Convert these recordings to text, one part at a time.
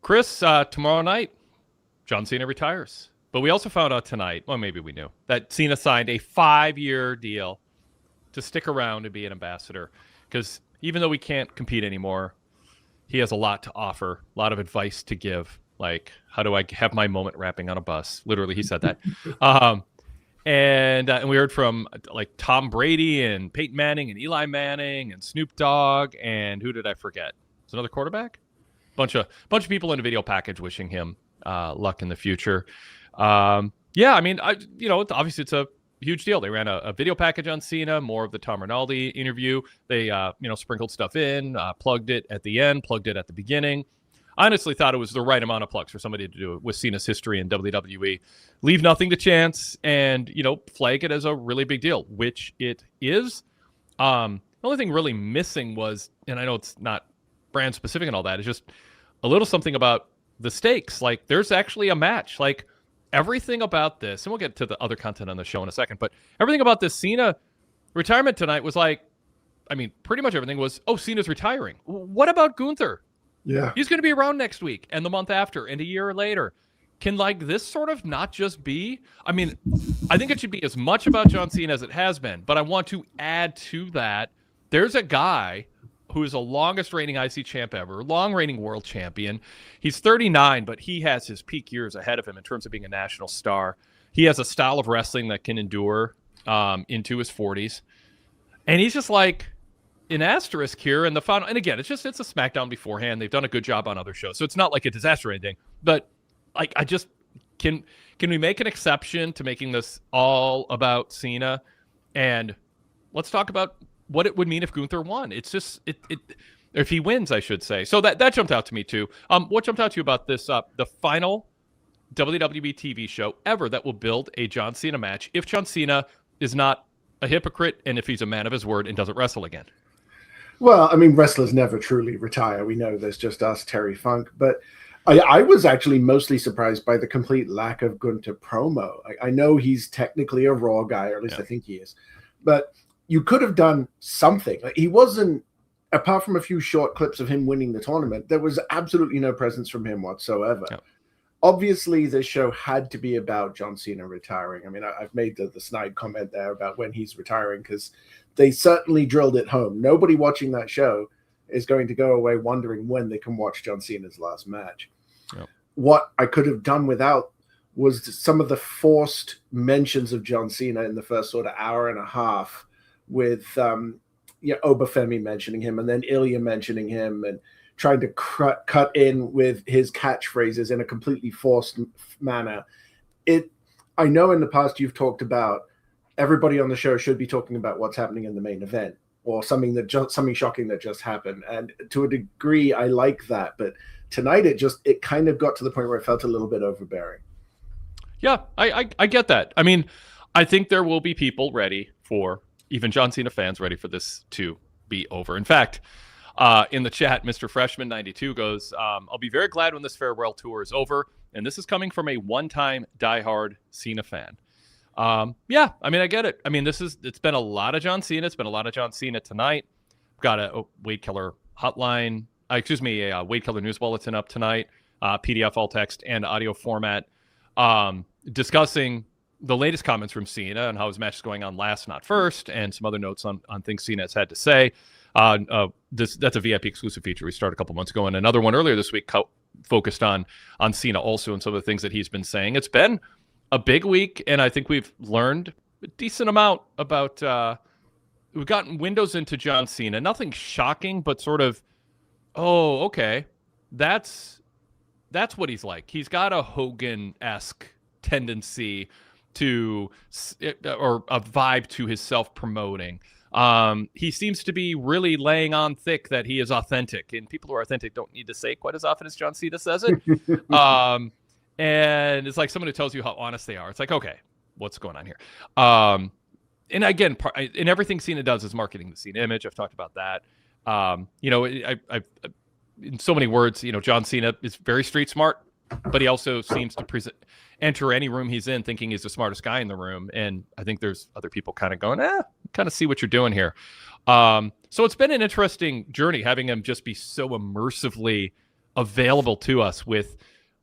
Chris, tomorrow night, John Cena retires. But we also found out tonight, well, maybe we knew, that Cena signed a 5-year deal to stick around and be an ambassador. Because even though we can't compete anymore, he has a lot to offer, a lot of advice to give. Like, how do I have my moment rapping on a bus? Literally, he said that. And we heard from like Tom Brady and Peyton Manning and Eli Manning and Snoop Dogg. And who did I forget? Was another quarterback? Bunch of people in a video package wishing him luck in the future. Yeah, I mean, obviously it's a huge deal. They ran a video package on Cena, more of the Tom Rinaldi interview. They, sprinkled stuff in, plugged it at the end, plugged it at the beginning. I honestly thought it was the right amount of plugs for somebody to do it with Cena's history in WWE. Leave nothing to chance and, flag it as a really big deal, which it is. The only thing really missing was, and I know it's not brand specific and all that, it's just a little something about the stakes. Like, there's actually a match. Like, everything about this, and we'll get to the other content on the show in a second, but everything about this Cena retirement tonight was like, I mean, pretty much everything was, oh, Cena's retiring. What about Gunther? Yeah. He's going to be around next week and the month after and a year later. Can this sort of not just be, I mean, I think it should be as much about John Cena as it has been, but I want to add to that, there's a guy who is the longest reigning IC champ ever, long reigning world champion. He's 39, but he has his peak years ahead of him in terms of being a national star. He has a style of wrestling that can endure into his 40s. And he's just like an asterisk here in the final. And again, it's a SmackDown beforehand. They've done a good job on other shows. So it's not like a disaster or anything. But I just, can we make an exception to making this all about Cena? And let's talk about what it would mean if Gunther won. It's just if he wins, I should say. So that jumped out to me too. What jumped out to you about this? The final WWE TV show ever that will build a John Cena match if John Cena is not a hypocrite and if he's a man of his word and doesn't wrestle again. Well, I mean, wrestlers never truly retire. We know there's just us, Terry Funk. But I was actually mostly surprised by the complete lack of Gunther promo. I know he's technically a Raw guy, or at least I think he is. But you could have done something. He wasn't, apart from a few short clips of him winning the tournament, there was absolutely no presence from him whatsoever. Yep. Obviously, this show had to be about John Cena retiring. I mean, I've made the snide comment there about when he's retiring because they certainly drilled it home. Nobody watching that show is going to go away wondering when they can watch John Cena's last match. Yep. What I could have done without was some of the forced mentions of John Cena in the first sort of hour and a half with Obafemi mentioning him and then Ilya mentioning him and trying to cut in with his catchphrases in a completely forced manner. I know in the past you've talked about everybody on the show should be talking about what's happening in the main event or something shocking that just happened. And to a degree, I like that. But tonight, it kind of got to the point where it felt a little bit overbearing. Yeah, I get that. I mean, I think there will be people ready for, even John Cena fans ready for this to be over. In fact, in the chat, Mr. Freshman 92 goes, I'll be very glad when this farewell tour is over. And this is coming from a one-time diehard Cena fan. Yeah, I mean, I get it. I mean, it's been a lot of John Cena. It's been a lot of John Cena tonight. We've got a Wade Keller hotline, a Wade Keller news bulletin up tonight, PDF, all text, and audio format, discussing the latest comments from Cena and how his match is going on last, not first, and some other notes on things Cena has had to say. That's a VIP exclusive feature we started a couple months ago, and another one earlier this week focused on Cena also and some of the things that he's been saying. It's been a big week, and I think we've learned a decent amount about we've gotten windows into John Cena. Nothing shocking, but sort of, oh, okay, that's what he's like. He's got a Hogan-esque tendency to, or a vibe to his self-promoting. He seems to be really laying on thick that he is authentic, and people who are authentic don't need to say it quite as often as John Cena says it. And it's like someone who tells you how honest they are. It's like, okay, what's going on here? And again, and everything Cena does is marketing the Cena image. I've talked about that. I've in so many words, John Cena is very street smart, but he also seems to enter any room he's in thinking he's the smartest guy in the room. And I think there's other people kind of going, kind of see what you're doing here. So it's been an interesting journey having him just be so immersively available to us with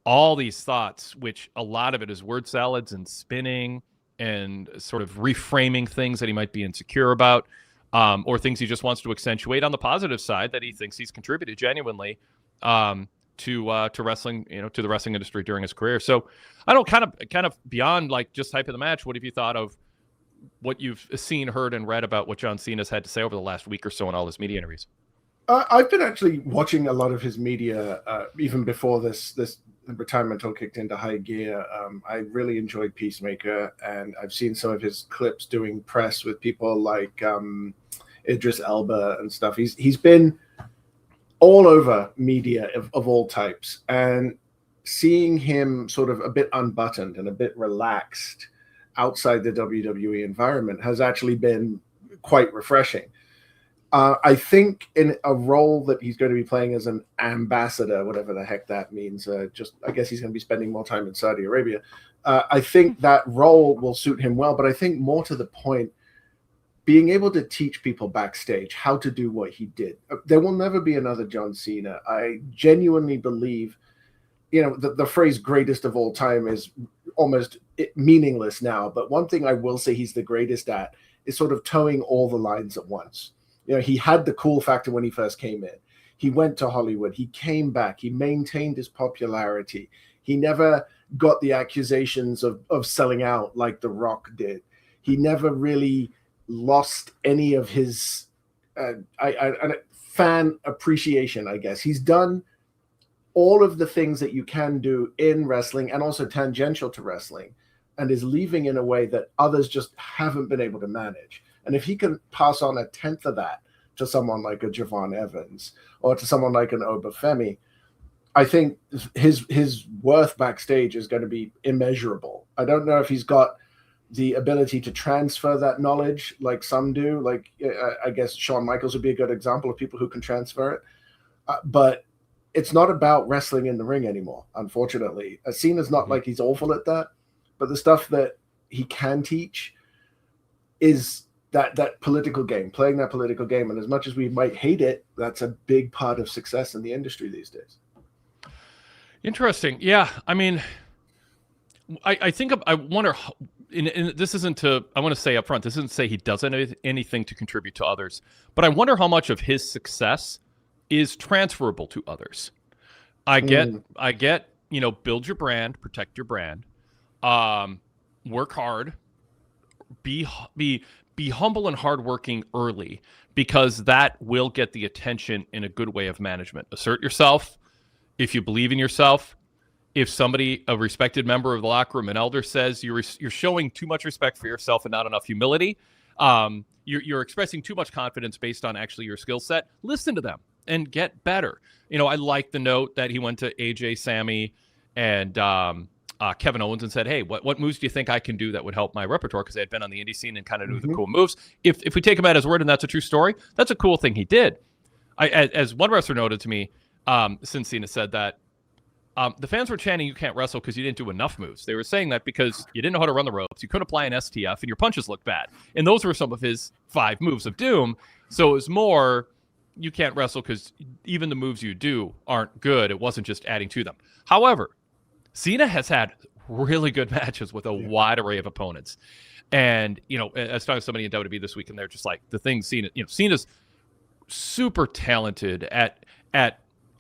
all these thoughts, which a lot of it is word salads and spinning and sort of reframing things that he might be insecure about, or things he just wants to accentuate on the positive side that he thinks he's contributed genuinely to wrestling, to the wrestling industry during his career. So I don't kind of beyond like just hype of the match. What have you thought of what you've seen, heard, and read about what John Cena's had to say over the last week or so in all his media interviews? I've been actually watching a lot of his media even before this retirement all kicked into high gear. I really enjoyed Peacemaker, and I've seen some of his clips doing press with people like Idris Elba and stuff. He's been all over media of all types, and seeing him sort of a bit unbuttoned and a bit relaxed outside the WWE environment has actually been quite refreshing. I think in a role that he's going to be playing as an ambassador, whatever the heck that means, I guess he's going to be spending more time in Saudi Arabia. I think that role will suit him well, but I think more to the point, being able to teach people backstage how to do what he did. There will never be another John Cena. I genuinely believe, the phrase greatest of all time is almost meaningless now. But one thing I will say he's the greatest at is sort of towing all the lines at once. He had the cool factor when he first came in. He went to Hollywood. He came back. He maintained his popularity. He never got the accusations of selling out like The Rock did. He never really lost any of his fan appreciation, I guess. He's done all of the things that you can do in wrestling and also tangential to wrestling, and is leaving in a way that others just haven't been able to manage. And if he can pass on a tenth of that to someone like a Javon Evans or to someone like an Obafemi, I think his worth backstage is going to be immeasurable. I don't know if he's got the ability to transfer that knowledge like some do. Like, I guess Shawn Michaels would be a good example of people who can transfer it. But it's not about wrestling in the ring anymore, unfortunately. Cena's not like he's awful at that, but the stuff that he can teach is that political game, playing that political game. And as much as we might hate it, that's a big part of success in the industry these days. Interesting. Yeah. I mean, I think I wonder, and this isn't to, I want to say up front, this isn't to say he doesn't have anything to contribute to others, but I wonder how much of his success is transferable to others. I get, build your brand, protect your brand, work hard, be humble and hardworking early, because that will get the attention in a good way of management. Assert yourself if you believe in yourself. If somebody, a respected member of the locker room, an elder, says you're showing too much respect for yourself and not enough humility, you're expressing too much confidence based on actually your skill set, listen to them and get better. I like the note that he went to AJ, Sammy, and Kevin Owens and said, hey, what moves do you think I can do that would help my repertoire? Because they had been on the indie scene and kind of knew the cool moves. If we take him at his word and that's a true story, that's a cool thing he did. As one wrestler noted to me, since Cena said that, the fans were chanting you can't wrestle because you didn't do enough moves. They were saying that because you didn't know how to run the ropes, you couldn't apply an STF, and your punches looked bad. And those were some of his 5 moves of doom. So it was more, you can't wrestle because even the moves you do aren't good. It wasn't just adding to them. However, Cena has had really good matches with a wide array of opponents. And, I was talking to somebody in WWE this week, and they're just like, the thing Cena's super talented at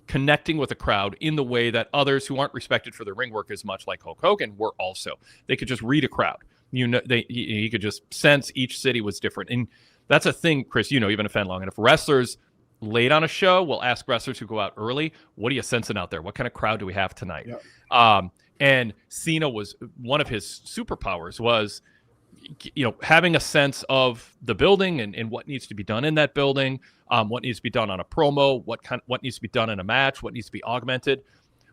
connecting with a crowd in the way that others who aren't respected for their ring work as much, like Hulk Hogan, were also. They could just read a crowd. He could just sense each city was different. And that's a thing, Chris, you've been a fan long enough. Wrestlers late on a show will ask wrestlers who go out early, what are you sensing out there? What kind of crowd do we have tonight? Yeah. And Cena was, one of his superpowers was, having a sense of the building and what needs to be done in that building, what needs to be done on a promo, what needs to be done in a match, what needs to be augmented.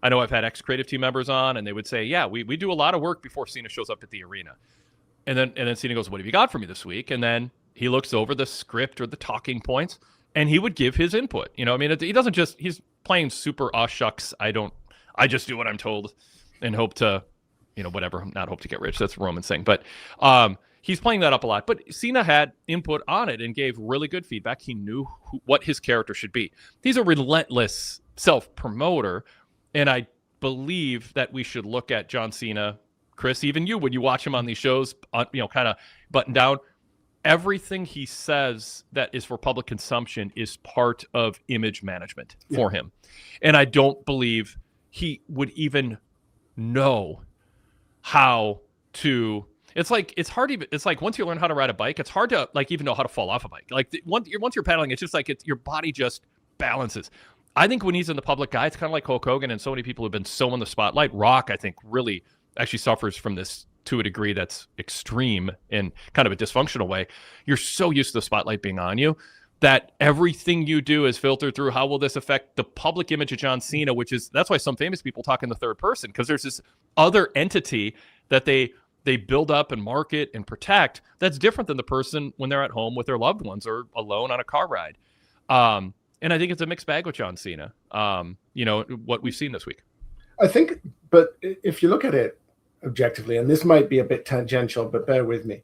I know I've had ex-creative team members on, and they would say, yeah, we do a lot of work before Cena shows up at the arena. And then Cena goes, what have you got for me this week? And then he looks over the script or the talking points, and he would give his input. He doesn't just, he's playing super shucks. I just do what I'm told and hope to, not hope to get rich. That's Roman saying. But he's playing that up a lot. But Cena had input on it and gave really good feedback. He knew what his character should be. He's a relentless self-promoter. And I believe that we should look at John Cena, Chris, even you, when you watch him on these shows, kind of buttoned down, everything he says that is for public consumption is part of image management for him. And I don't believe he would even know how to. It's like once you learn how to ride a bike, it's hard to even know how to fall off a bike. Once you're pedaling, it's just your body just balances. I think when he's in the public eye, it's kind of like Hulk Hogan and so many people who've been so in the spotlight. Rock, I think, really actually suffers from this to a degree that's extreme in kind of a dysfunctional way. You're so used to the spotlight being on you that everything you do is filtered through how will this affect the public image of John Cena, that's why some famous people talk in the third person, because there's this other entity that they build up and market and protect that's different than the person when they're at home with their loved ones or alone on a car ride. And I think it's a mixed bag with John Cena, what we've seen this week. I think, but if you look at it objectively, and this might be a bit tangential, but bear with me.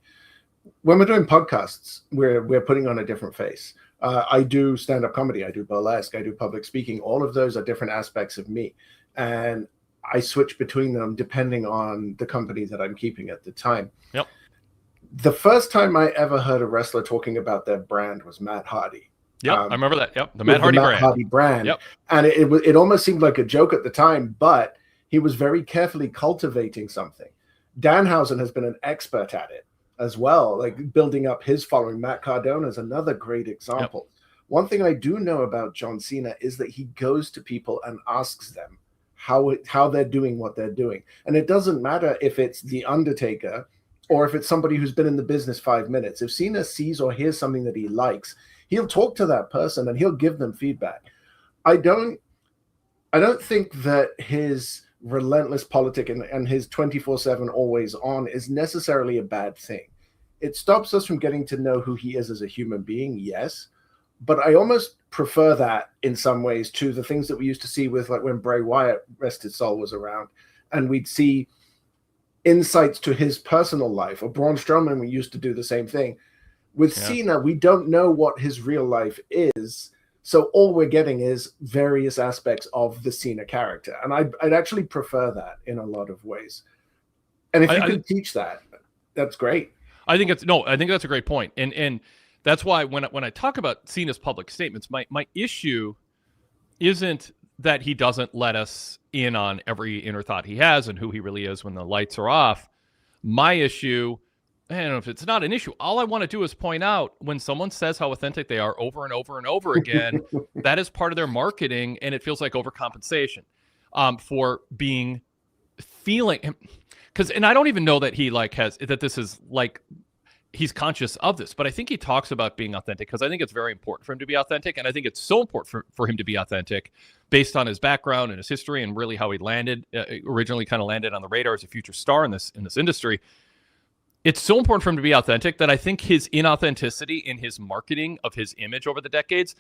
When we're doing podcasts, we're putting on a different face. I do stand-up comedy, I do burlesque, I do public speaking. All of those are different aspects of me. And I switch between them depending on the company that I'm keeping at the time. Yep. The first time I ever heard a wrestler talking about their brand was Matt Hardy. Yep, I remember that. Yep, the Matt Hardy brand. Yep. And it almost seemed like a joke at the time, but he was very carefully cultivating something. Danhausen has been an expert at it as well, like building up his following. Matt Cardona is another great example. Yep. One thing I do know about John Cena is that he goes to people and asks them how they're doing what they're doing. And it doesn't matter if it's The Undertaker or if it's somebody who's been in the business 5 minutes. If Cena sees or hears something that he likes, he'll talk to that person and he'll give them feedback. I don't think that his relentless politic and his 24/7 always on is necessarily a bad thing. It stops us from getting to know who he is as a human being, yes, but I almost prefer that in some ways to the things that we used to see with when Bray Wyatt, rest his soul, was around, and we'd see insights to his personal life. Or Braun Strowman, we used to do the same thing. With Cena, we don't know what his real life is, so all we're getting is various aspects of the Cena character. And I'd actually prefer that in a lot of ways. And if you could teach that, that's great. I think that's a great point. And that's why when I talk about Cena's public statements, my issue isn't that he doesn't let us in on every inner thought he has and who he really is when the lights are off. My issue, I don't know if it's not an issue. All I want to do is point out when someone says how authentic they are over and over and over again, that is part of their marketing, and it feels like overcompensation for feeling. And I don't even know that he this is he's conscious of this, but I think he talks about being authentic because I think it's very important for him to be authentic, and I think it's so important for him to be authentic based on his background and his history and really how he originally kind of landed on the radar as a future star in this industry. It's so important for him to be authentic that I think his inauthenticity in his marketing of his image over the decades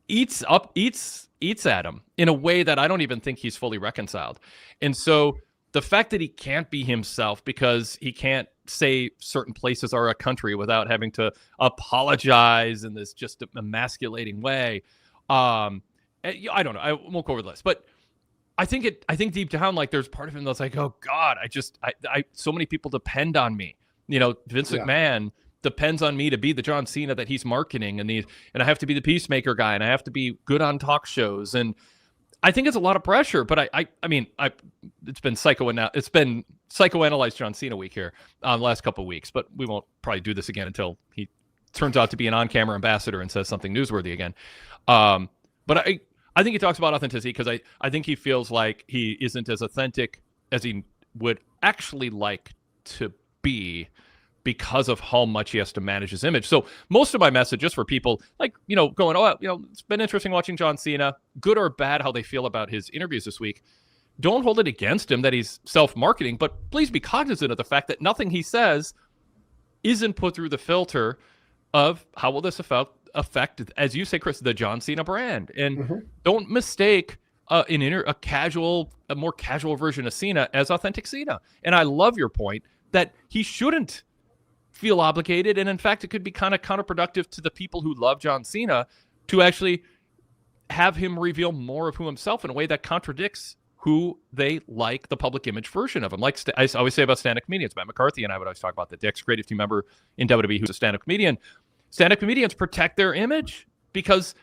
eats at him in a way that I don't even think he's fully reconciled. And so the fact that he can't be himself because he can't say certain places are a country without having to apologize in this just emasculating way. I don't know. I won't go over the list, but I think deep down, there's part of him that's like, oh God, I so many people depend on me. Vince McMahon depends on me to be the John Cena that he's marketing, and I have to be the peacemaker guy, and I have to be good on talk shows, and I think it's a lot of pressure. But it's been psychoanalyzed John Cena week here the last couple of weeks, but we won't probably do this again until he turns out to be an on-camera ambassador and says something newsworthy again. But I think he talks about authenticity because I think he feels like he isn't as authentic as he would actually like to be because of how much he has to manage his image. So most of my message, just for people going, it's been interesting watching John Cena, good or bad how they feel about his interviews this week. Don't hold it against him that he's self-marketing, but please be cognizant of the fact that nothing he says isn't put through the filter of how will this affect, as you say, Chris, the John Cena brand. And don't mistake a more casual version of Cena as authentic Cena. And I love your point that he shouldn't feel obligated, and in fact it could be kind of counterproductive to the people who love John Cena to actually have him reveal more of who himself in a way that contradicts who they like the public image version of him. Like I always say about stand-up comedians, Matt McCarthy and I would always talk about the Dick's creative team member in WWE who's a stand-up comedian. Stand-up comedians protect their image because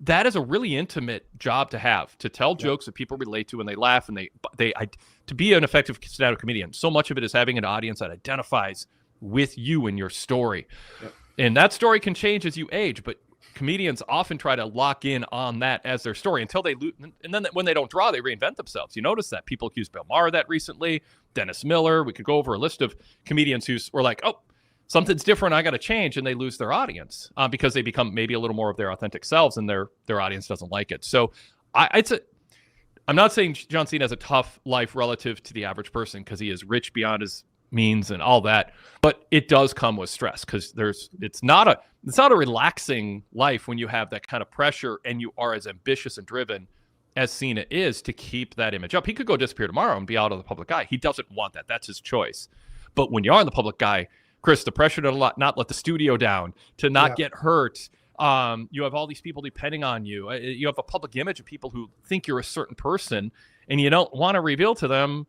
that is a really intimate job to have, to tell jokes that people relate to and they laugh and to be an effective stand-up comedian. So much of it is having an audience that identifies with you and your story. Yep. And that story can change as you age, but comedians often try to lock in on that as their story until they lose. And then when they don't draw, they reinvent themselves. You notice that people accused Bill Maher of that recently, Dennis Miller. We could go over a list of comedians who were like, oh, something's different, I got to change, and they lose their audience because they become maybe a little more of their authentic selves, and their audience doesn't like it. So I'm not saying John Cena has a tough life relative to the average person because he is rich beyond his means and all that, but it does come with stress because it's not a relaxing life when you have that kind of pressure and you are as ambitious and driven as Cena is to keep that image up. He could go disappear tomorrow and be out of the public eye. He doesn't want that. That's his choice. But when you are in the public eye, Chris, the pressure to not let the studio down, to not get hurt. You have all these people depending on you. You have a public image of people who think you're a certain person, and you don't want to reveal to them,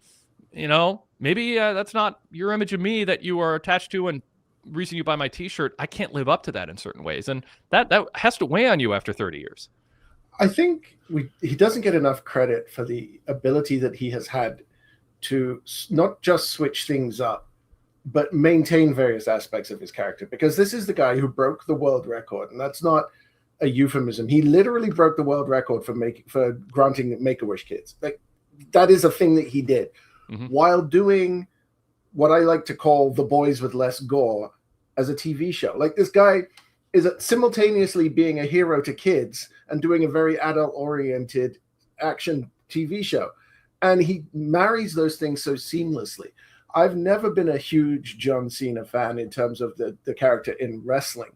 maybe that's not your image of me that you are attached to, and reason you buy my T-shirt, I can't live up to that in certain ways, and that has to weigh on you after 30 years. I think he doesn't get enough credit for the ability that he has had to not just switch things up, but maintain various aspects of his character, because this is the guy who broke the world record, and that's not a euphemism. He literally broke the world record for granting Make-A-Wish kids. Like, that is a thing that he did while doing what I like to call The Boys with Less Gore as a TV show. Like, this guy is simultaneously being a hero to kids and doing a very adult-oriented action TV show, and he marries those things so seamlessly. I've never been a huge John Cena fan in terms of the character in wrestling.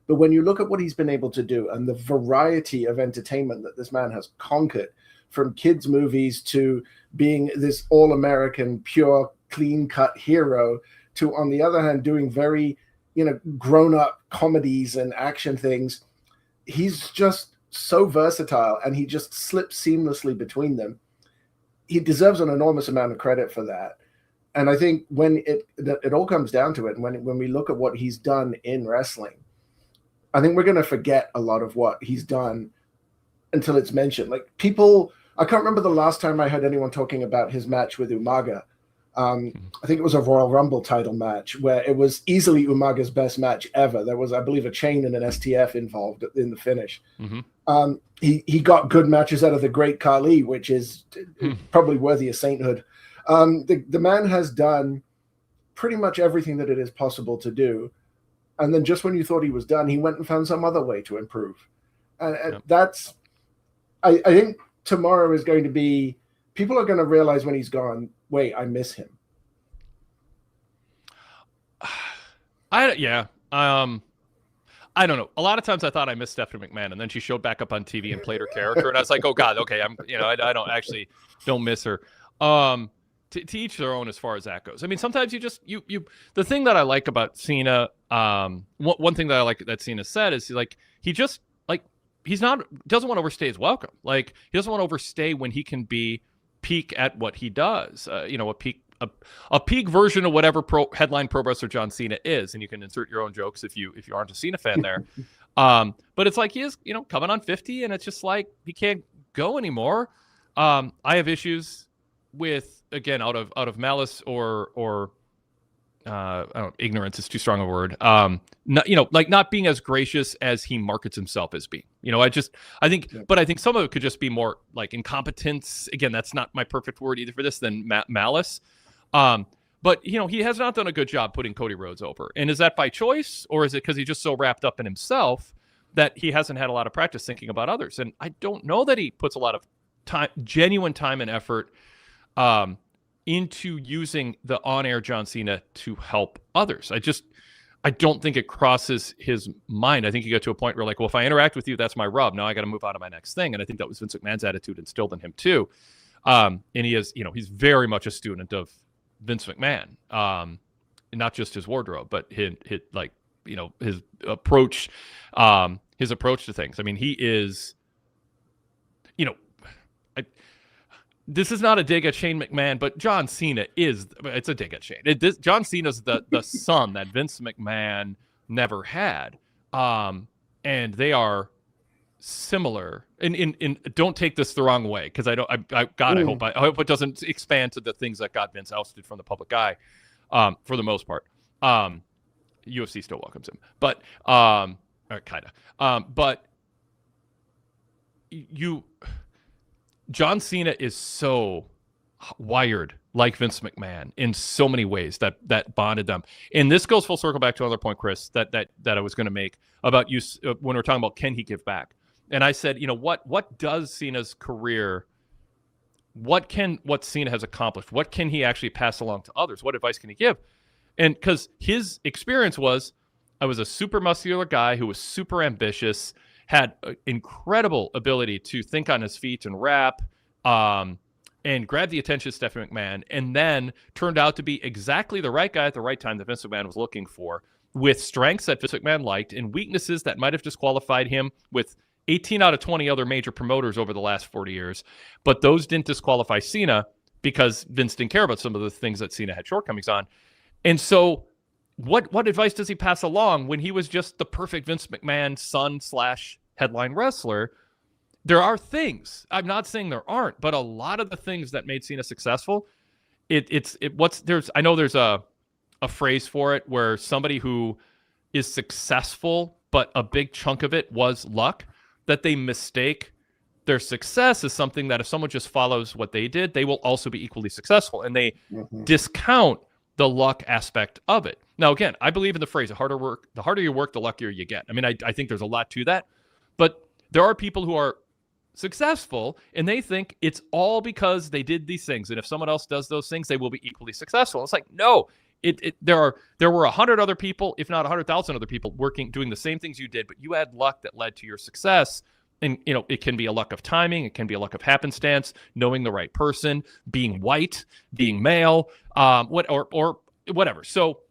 But when you look at what he's been able to do and the variety of entertainment that this man has conquered, from kids' movies to being this all-American, pure, clean-cut hero, to, on the other hand, doing very, grown-up comedies and action things, he's just so versatile, and he just slips seamlessly between them. He deserves an enormous amount of credit for that. And I think when it all comes down to it, and when we look at what he's done in wrestling, I think we're going to forget a lot of what he's done until it's mentioned. Like, people, I can't remember the last time I heard anyone talking about his match with Umaga. I think it was a Royal Rumble title match where it was easily Umaga's best match ever. There was, I believe, a chain and an STF involved in the finish. He got good matches out of the Great Khali, which is probably worthy of sainthood. The man has done pretty much everything that it is possible to do. And then just when you thought he was done, he went and found some other way to improve. And that's, I think tomorrow is going to be, people are going to realize when he's gone, wait, I miss him. I don't know. A lot of times I thought I missed Stephanie McMahon, and then she showed back up on TV and played her character. And I was like, oh God, okay. I don't miss her. To each their own as far as that goes. I mean, sometimes you the thing that I like about Cena, one thing that I like that Cena said is he doesn't want to overstay his welcome. Like, he doesn't want to overstay when he can be peak at what he does. A peak version of whatever headline pro wrestler John Cena is, and you can insert your own jokes if you aren't a Cena fan there. But it's like he is, coming on 50, and it's just like he can't go anymore. I have issues with, again, out of malice or I don't know, ignorance is too strong a word. Not being as gracious as he markets himself as being. I think some of it could just be more like incompetence. Again, that's not my perfect word either for this than malice. But he has not done a good job putting Cody Rhodes over. And is that by choice, or is it because he's just so wrapped up in himself that he hasn't had a lot of practice thinking about others? And I don't know that he puts a lot of genuine time and effort into using the on-air John Cena to help others. I don't think it crosses his mind. I think you get to a point where, like, well, if I interact with you, that's my rub. Now I got to move on to my next thing. And I think that was Vince McMahon's attitude instilled in him too. And he is, he's very much a student of Vince McMahon, not just his wardrobe, but his approach to things. I mean, he is this is not a dig at Shane McMahon, but John Cena it's a dig at Shane. John Cena's the son that Vince McMahon never had. And they are similar. In don't take this the wrong way, because I hope it doesn't expand to the things that got Vince ousted from the public eye. For the most part, UFC still welcomes him, but kind of. But John Cena is so wired like Vince McMahon in so many ways that bonded them. And this goes full circle back to another point, Chris, that I was going to make about you when we're talking about can he give back. And I said, what does Cena's career, what Cena has accomplished, what can he actually pass along to others? What advice can he give? And because his experience was, I was a super muscular guy who was super ambitious, had incredible ability to think on his feet and rap, and grab the attention of Stephanie McMahon, and then turned out to be exactly the right guy at the right time that Vince McMahon was looking for, with strengths that Vince McMahon liked and weaknesses that might have disqualified him with 18 out of 20 other major promoters over the last 40 years. But those didn't disqualify Cena because Vince didn't care about some of the things that Cena had shortcomings on. And so what advice does he pass along when he was just the perfect Vince McMahon son/headline wrestler? There are things, I'm not saying there aren't, but a lot of the things that made Cena successful, I know there's a phrase for it where somebody who is successful, but a big chunk of it was luck, that they mistake their success as something that if someone just follows what they did, they will also be equally successful. And they discount the luck aspect of it. Now, again, I believe in the phrase, the harder you work, the luckier you get. I mean, I think there's a lot to that, but there are people who are successful and they think it's all because they did these things. And if someone else does those things, they will be equally successful. It's like, no, there were 100 other people, if not 100,000 other people doing the same things you did, but you had luck that led to your success. And, it can be a luck of timing. It can be a luck of happenstance, knowing the right person, being white, being male, or whatever. So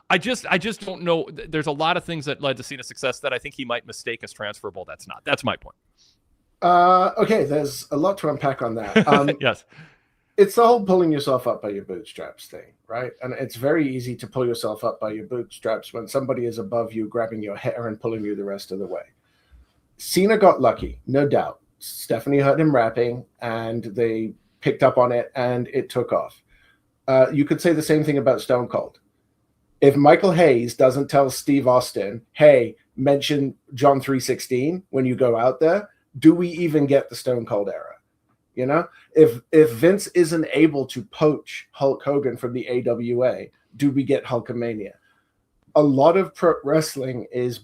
I just don't know. There's a lot of things that led to Cena's success that I think he might mistake as transferable. That's not. That's my point. Okay, there's a lot to unpack on that. Yes. It's the whole pulling yourself up by your bootstraps thing, right? And it's very easy to pull yourself up by your bootstraps when somebody is above you, grabbing your hair and pulling you the rest of the way. Cena got lucky, no doubt. Stephanie heard him rapping, and they picked up on it, and it took off. You could say the same thing about Stone Cold. If Michael Hayes doesn't tell Steve Austin, hey, mention John 3:16 when you go out there, do we even get the Stone Cold era? If Vince isn't able to poach Hulk Hogan from the AWA, do we get Hulkamania? A lot of pro wrestling is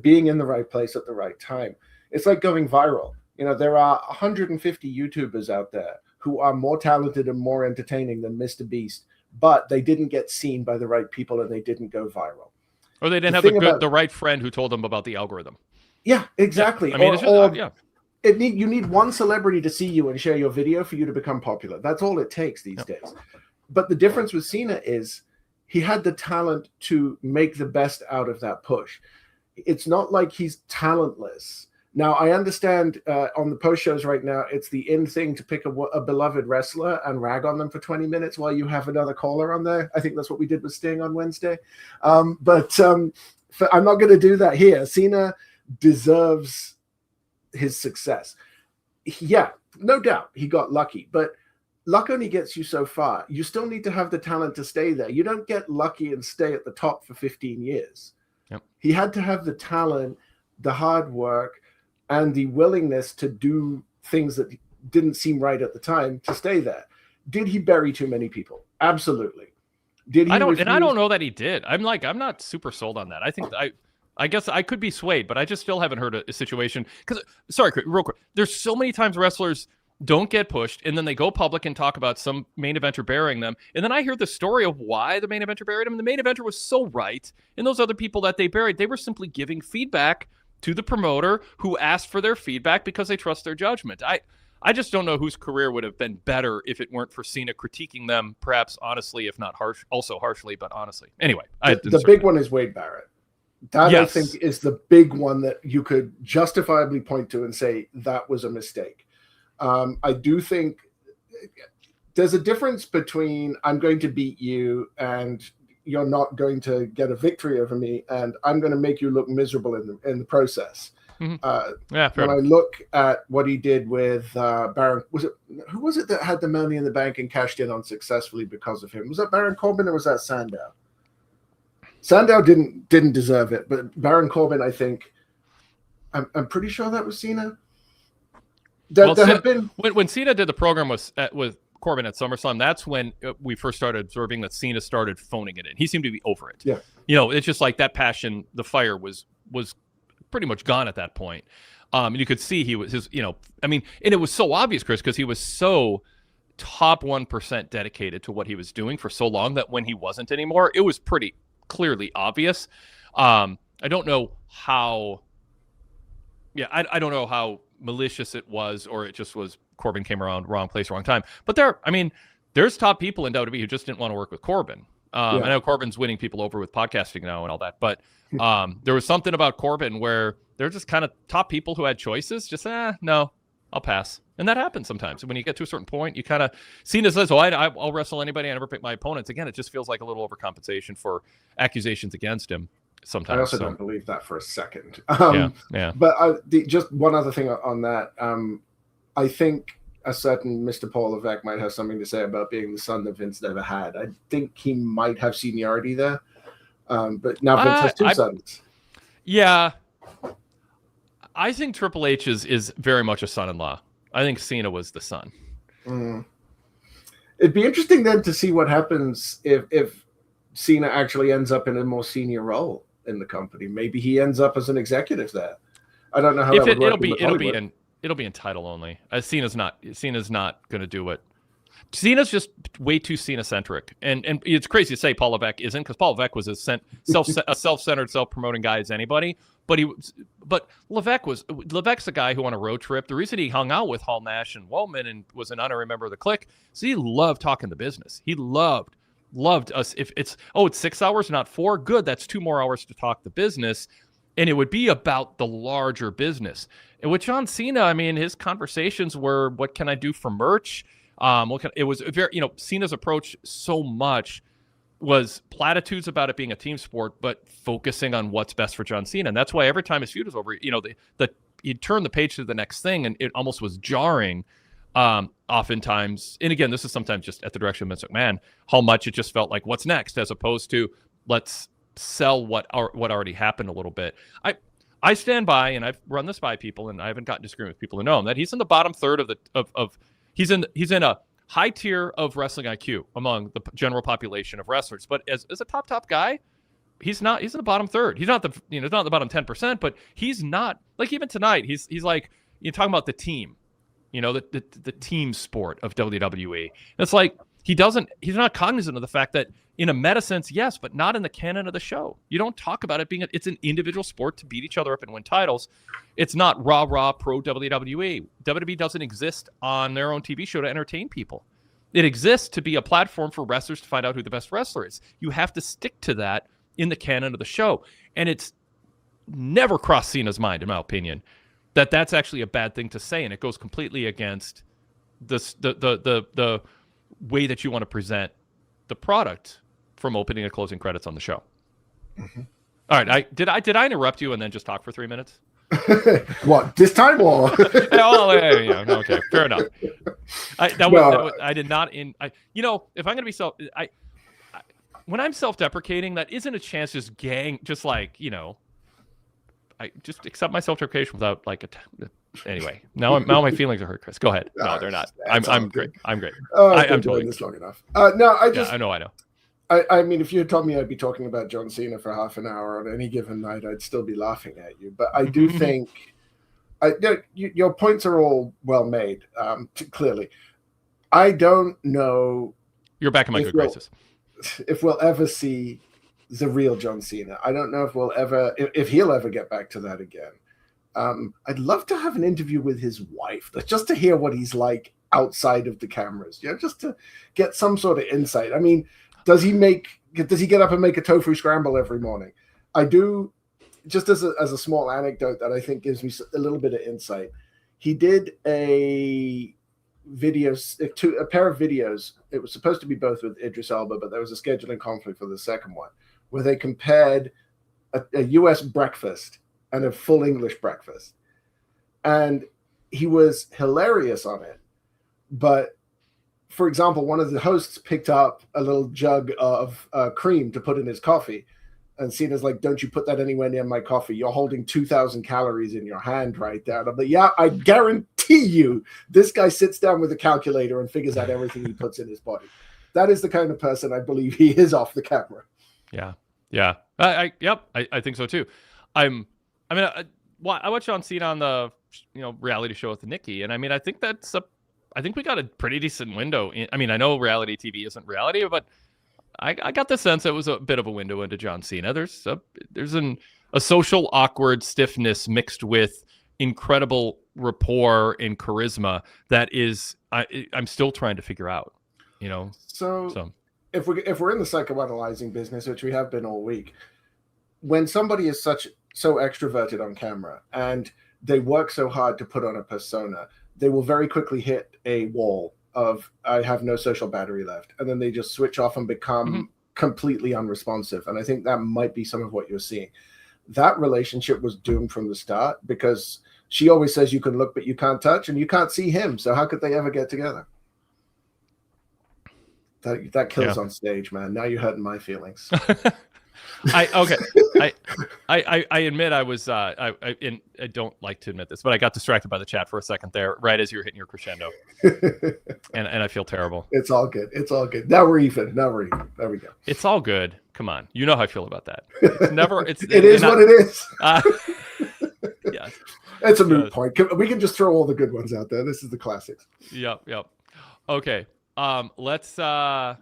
being in the right place at the right time. It's like going viral. There are 150 YouTubers out there who are more talented and more entertaining than Mr. Beast, but they didn't get seen by the right people and they didn't go viral. Or they didn't have the right friend who told them about the algorithm. Yeah, exactly. Yeah. You need one celebrity to see you and share your video for you to become popular. That's all it takes these days. But the difference with Cena is he had the talent to make the best out of that push. It's not like he's talentless. Now, I understand on the post shows right now, it's the in thing to pick a beloved wrestler and rag on them for 20 minutes while you have another caller on there. I think that's what we did with Sting on Wednesday. But I'm not going to do that here. Cena deserves his success. Yeah, no doubt he got lucky, but luck only gets you so far. You still need to have the talent to stay there. You don't get lucky and stay at the top for 15 years. Yep. He had to have the talent, the hard work, and the willingness to do things that didn't seem right at the time to stay there. Did he bury too many people? Absolutely. Did he? I don't know that he did. I'm not super sold on that. I guess I could be swayed, but I just still haven't heard a situation. Because, sorry, real quick, there's so many times wrestlers don't get pushed, and then they go public and talk about some main eventer burying them. And then I hear the story of why the main eventer buried him. And the main eventer was so right. And those other people that they buried, they were simply giving feedback to the promoter who asked for their feedback because they trust their judgment. I just don't know whose career would have been better if it weren't for Cena critiquing them, perhaps honestly, if not harshly, but honestly. Anyway. The big one is Wade Barrett. That Yes. I think is the big one that you could justifiably point to and say that was a mistake. I do think there's a difference between I'm going to beat you and you're not going to get a victory over me, and I'm going to make you look miserable in the process. Yeah, fair when enough. I look at what he did with Baron, who was it that had the money in the bank and cashed in unsuccessfully because of him? Was that Baron Corbin or was that Sandow? Sandow didn't deserve it, but Baron Corbin, I think, I'm pretty sure that was Cena. There have been when Cena did the program with Corbin at SummerSlam, that's when we first started observing that Cena started phoning it in. He seemed to be over it. Yeah, it's just like that passion, the fire was pretty much gone at that point. You could see he was and it was so obvious, Chris, because he was so top 1% dedicated to what he was doing for so long that when he wasn't anymore, it was pretty clearly obvious. I don't know how. Yeah, I don't know how malicious it was, or it just was Corbin came around wrong place, wrong time. But there's top people in WWE who just didn't want to work with Corbin. I know Corbin's winning people over with podcasting now and all that, but there was something about Corbin where they're just kind of top people who had choices. Just no, I'll pass. And that happens sometimes. When you get to a certain point, you kind of Cena says, I'll wrestle anybody. I never pick my opponents. Again, it just feels like a little overcompensation for accusations against him sometimes. I also don't believe that for a second. Yeah. But just one other thing on that. I think a certain Mr. Paul Levesque might have something to say about being the son that Vince never had. I think he might have seniority there. But now Vince has two sons. Yeah. I think Triple H is very much a son-in-law. I think Cena was the son. It'd be interesting then to see what happens if Cena actually ends up in a more senior role in the company. Maybe he ends up as an executive there. I don't know how that would work. It'll be in title only. Cena's not going to do it. Cena's just way too Cena-centric, and it's crazy to say Paul Levesque isn't, because Paul Levesque was a self-centered, self-promoting guy as anybody. But Levesque's a guy who on a road trip, the reason he hung out with Hall, Nash, and Woman and was an honorary member of the Clique, is he loved talking the business. He loved us. If it's 6 hours, not 4, good. That's 2 more hours to talk the business, and it would be about the larger business. And with John Cena, his conversations were, what can I do for merch? It was very, Cena's approach so much was platitudes about it being a team sport, but focusing on what's best for John Cena. And that's why every time his feud was over, he'd turn the page to the next thing, and it almost was jarring. Oftentimes, and again, this is sometimes just at the direction of Vince McMahon, how much it just felt like what's next, as opposed to let's sell what already happened a little bit. I stand by, and I've run this by people, and I haven't gotten disagreement with people who know him, that he's in the bottom third he's in a high tier of wrestling IQ among the general population of wrestlers. But as a top guy, he's in the bottom third. He's not not the bottom 10%, but he's not, like, even tonight, he's like, you're talking about the team, the team sport of WWE. And it's like, he's not cognizant of the fact that in a meta sense, yes, but not in the canon of the show. You don't talk about it being it's an individual sport to beat each other up and win titles. It's not rah pro WWE. WWE doesn't exist on their own TV show to entertain people. It exists to be a platform for wrestlers to find out who the best wrestler is. You have to stick to that in the canon of the show. And it's never crossed Cena's mind, in my opinion, that that's actually a bad thing to say. And it goes completely against the way that you want to present the product from opening and closing credits on the show. Mm-hmm. All right. Did I interrupt you and then just talk for 3 minutes? What, this time or? Okay, fair enough. I did not if I'm going to be when I'm self-deprecating, that isn't a chance I just accept my self-deprecation without anyway. Now my feelings are hurt, Chris. Go ahead. No, they're not. I'm great. I'm great. I'm doing this long enough. I know. I mean, if you had told me I'd be talking about John Cena for half an hour on any given night, I'd still be laughing at you. But I do think your points are all well made, clearly. I don't know. You're back in my good graces. If we'll ever see the real John Cena. I don't know if he'll ever get back to that again. I'd love to have an interview with his wife, just to hear what he's like outside of the cameras, just to get some sort of insight. I mean, does he get up and make a tofu scramble every morning? I do just as a small anecdote that I think gives me a little bit of insight, he did a pair of videos. It was supposed to be both with Idris Elba, but there was a scheduling conflict for the second one, where they compared a U.S. breakfast and a full English breakfast. And he was hilarious on it. But, for example, one of the hosts picked up a little jug of cream to put in his coffee. And Cena's like, don't you put that anywhere near my coffee. You're holding 2,000 calories in your hand right there. And I'm like, yeah, I guarantee you this guy sits down with a calculator and figures out everything he puts in his body. That is the kind of person I believe he is off the camera. Yeah. Yeah. I think so too. I watched John Cena on the reality show with Nikki, and I think we got a pretty decent window in. I know reality TV isn't reality, but I got the sense it was a bit of a window into John Cena. There's a social awkward stiffness mixed with incredible rapport and charisma that is I'm still trying to figure out. So if we're in the psychoanalyzing business, which we have been all week, when somebody is so extroverted on camera and they work so hard to put on a persona, they will very quickly hit a wall of I have no social battery left, and then they just switch off and become completely unresponsive. And I think that might be some of what you're seeing. That relationship was doomed from the start because she always says you can look but you can't touch, and you can't see him, so how could they ever get together? That kills on stage, man. Now you're hurting my feelings. I admit I was I don't like to admit this, but I got distracted by the chat for a second there, right as you were hitting your crescendo, and I feel terrible. It's all good. Now we're even. There we go. It's all good. Come on, you know how I feel about that. It's never. It is what it is. Yeah, it's a moot point. We can just throw all the good ones out there. This is the classics. Yep. Okay. Let's go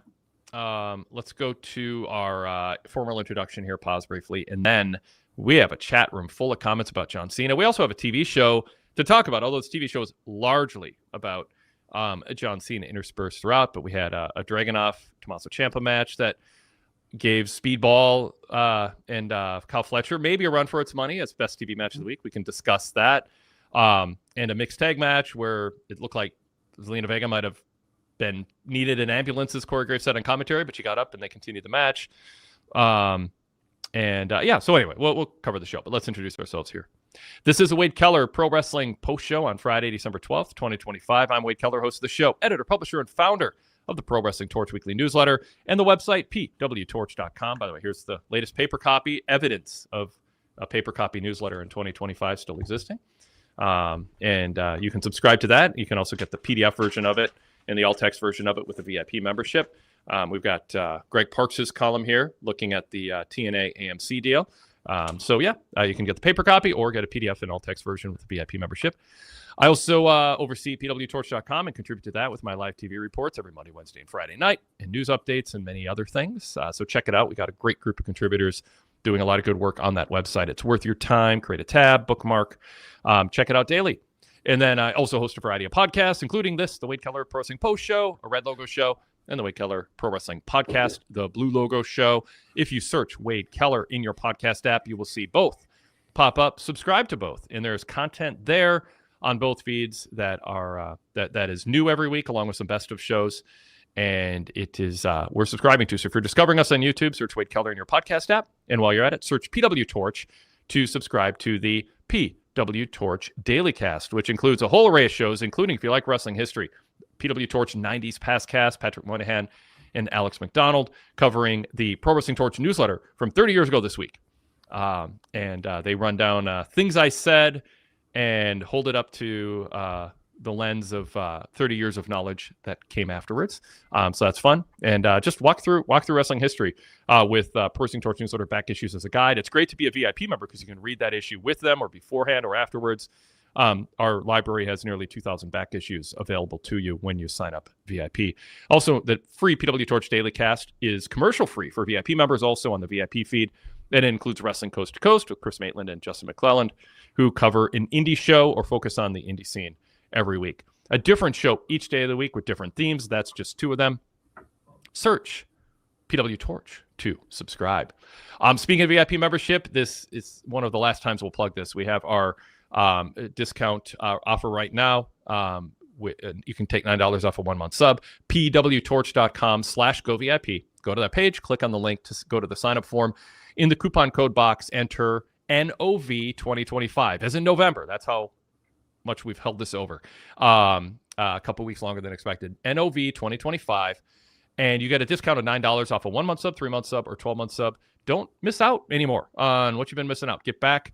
to our formal introduction here, pause briefly, and then we have a chat room full of comments about John Cena. We also have a TV show to talk about, although this TV show is largely about John Cena interspersed throughout, but we had a Dragunov-Tommaso Ciampa match that gave Speedball and Kyle Fletcher maybe a run for its money as best TV match of the week. We can discuss that. And a mixed tag match where it looked like Zelina Vega might have been needed an ambulance, as Corey Graves said on commentary, but she got up and they continued the match. So anyway, we'll cover the show, but let's introduce ourselves here. This is a Wade Keller Pro Wrestling post show on Friday, December 12th, 2025. I'm Wade Keller, host of the show, editor, publisher, and founder of the Pro Wrestling Torch weekly newsletter and the website PWTorch.com. By the way, here's the latest paper copy, evidence of a paper copy newsletter in 2025 still existing. You can subscribe to that. You can also get the PDF version of it and the all-text version of it with a VIP membership. We've got Greg Parks' column here looking at the TNA AMC deal. You can get the paper copy or get a PDF and all-text version with the VIP membership. I also oversee PWTorch.com and contribute to that with my live TV reports every Monday, Wednesday, and Friday night, and news updates and many other things. So check it out. We got a great group of contributors doing a lot of good work on that website. It's worth your time. Create a tab, bookmark. Check it out daily. And then I also host a variety of podcasts, including this, the Wade Keller Pro Wrestling Post Show, a red logo show, and the Wade Keller Pro Wrestling Podcast, the blue logo show. If you search Wade Keller in your podcast app, you will see both pop up. Subscribe to both, and there's content there on both feeds that are that is new every week, along with some best of shows. And it is we're subscribing to. So if you're discovering us on YouTube, search Wade Keller in your podcast app, and while you're at it, search PWTorch to subscribe to the PWTorch Daily Cast, which includes a whole array of shows, including, if you like wrestling history, PWTorch 90s Past Cast, Patrick Moynihan and Alex McDonald, covering the Pro Wrestling Torch newsletter from 30 years ago this week. They run down things I said and hold it up to the lens of 30 years of knowledge that came afterwards. So that's fun. And just walk through wrestling history with Pro Wrestling Torch newsletter back issues as a guide. It's great to be a VIP member because you can read that issue with them or beforehand or afterwards. Our library has nearly 2,000 back issues available to you when you sign up VIP. Also, the free PW Torch Daily Cast is commercial free for VIP members, also on the VIP feed. It includes Wrestling Coast to Coast with Chris Maitland and Justin McClelland, who cover an indie show or focus on the indie scene every week. A different show each day of the week with different themes. That's just two of them. Search PWTorch to subscribe. Speaking of VIP membership, this is one of the last times we'll plug this. We have our discount offer right now. You can take $9 off a 1-month sub. PWTorch.com/GoVIP. Go to that page, click on the link to go to the sign-up form. In the coupon code box, enter NOV 2025, as in November. That's how much we've held this over. A couple weeks longer than expected. NOV 2025. And you get a discount of $9 off a 1-month sub, 3-month sub, or 12-month sub. Don't miss out anymore on what you've been missing out. Get back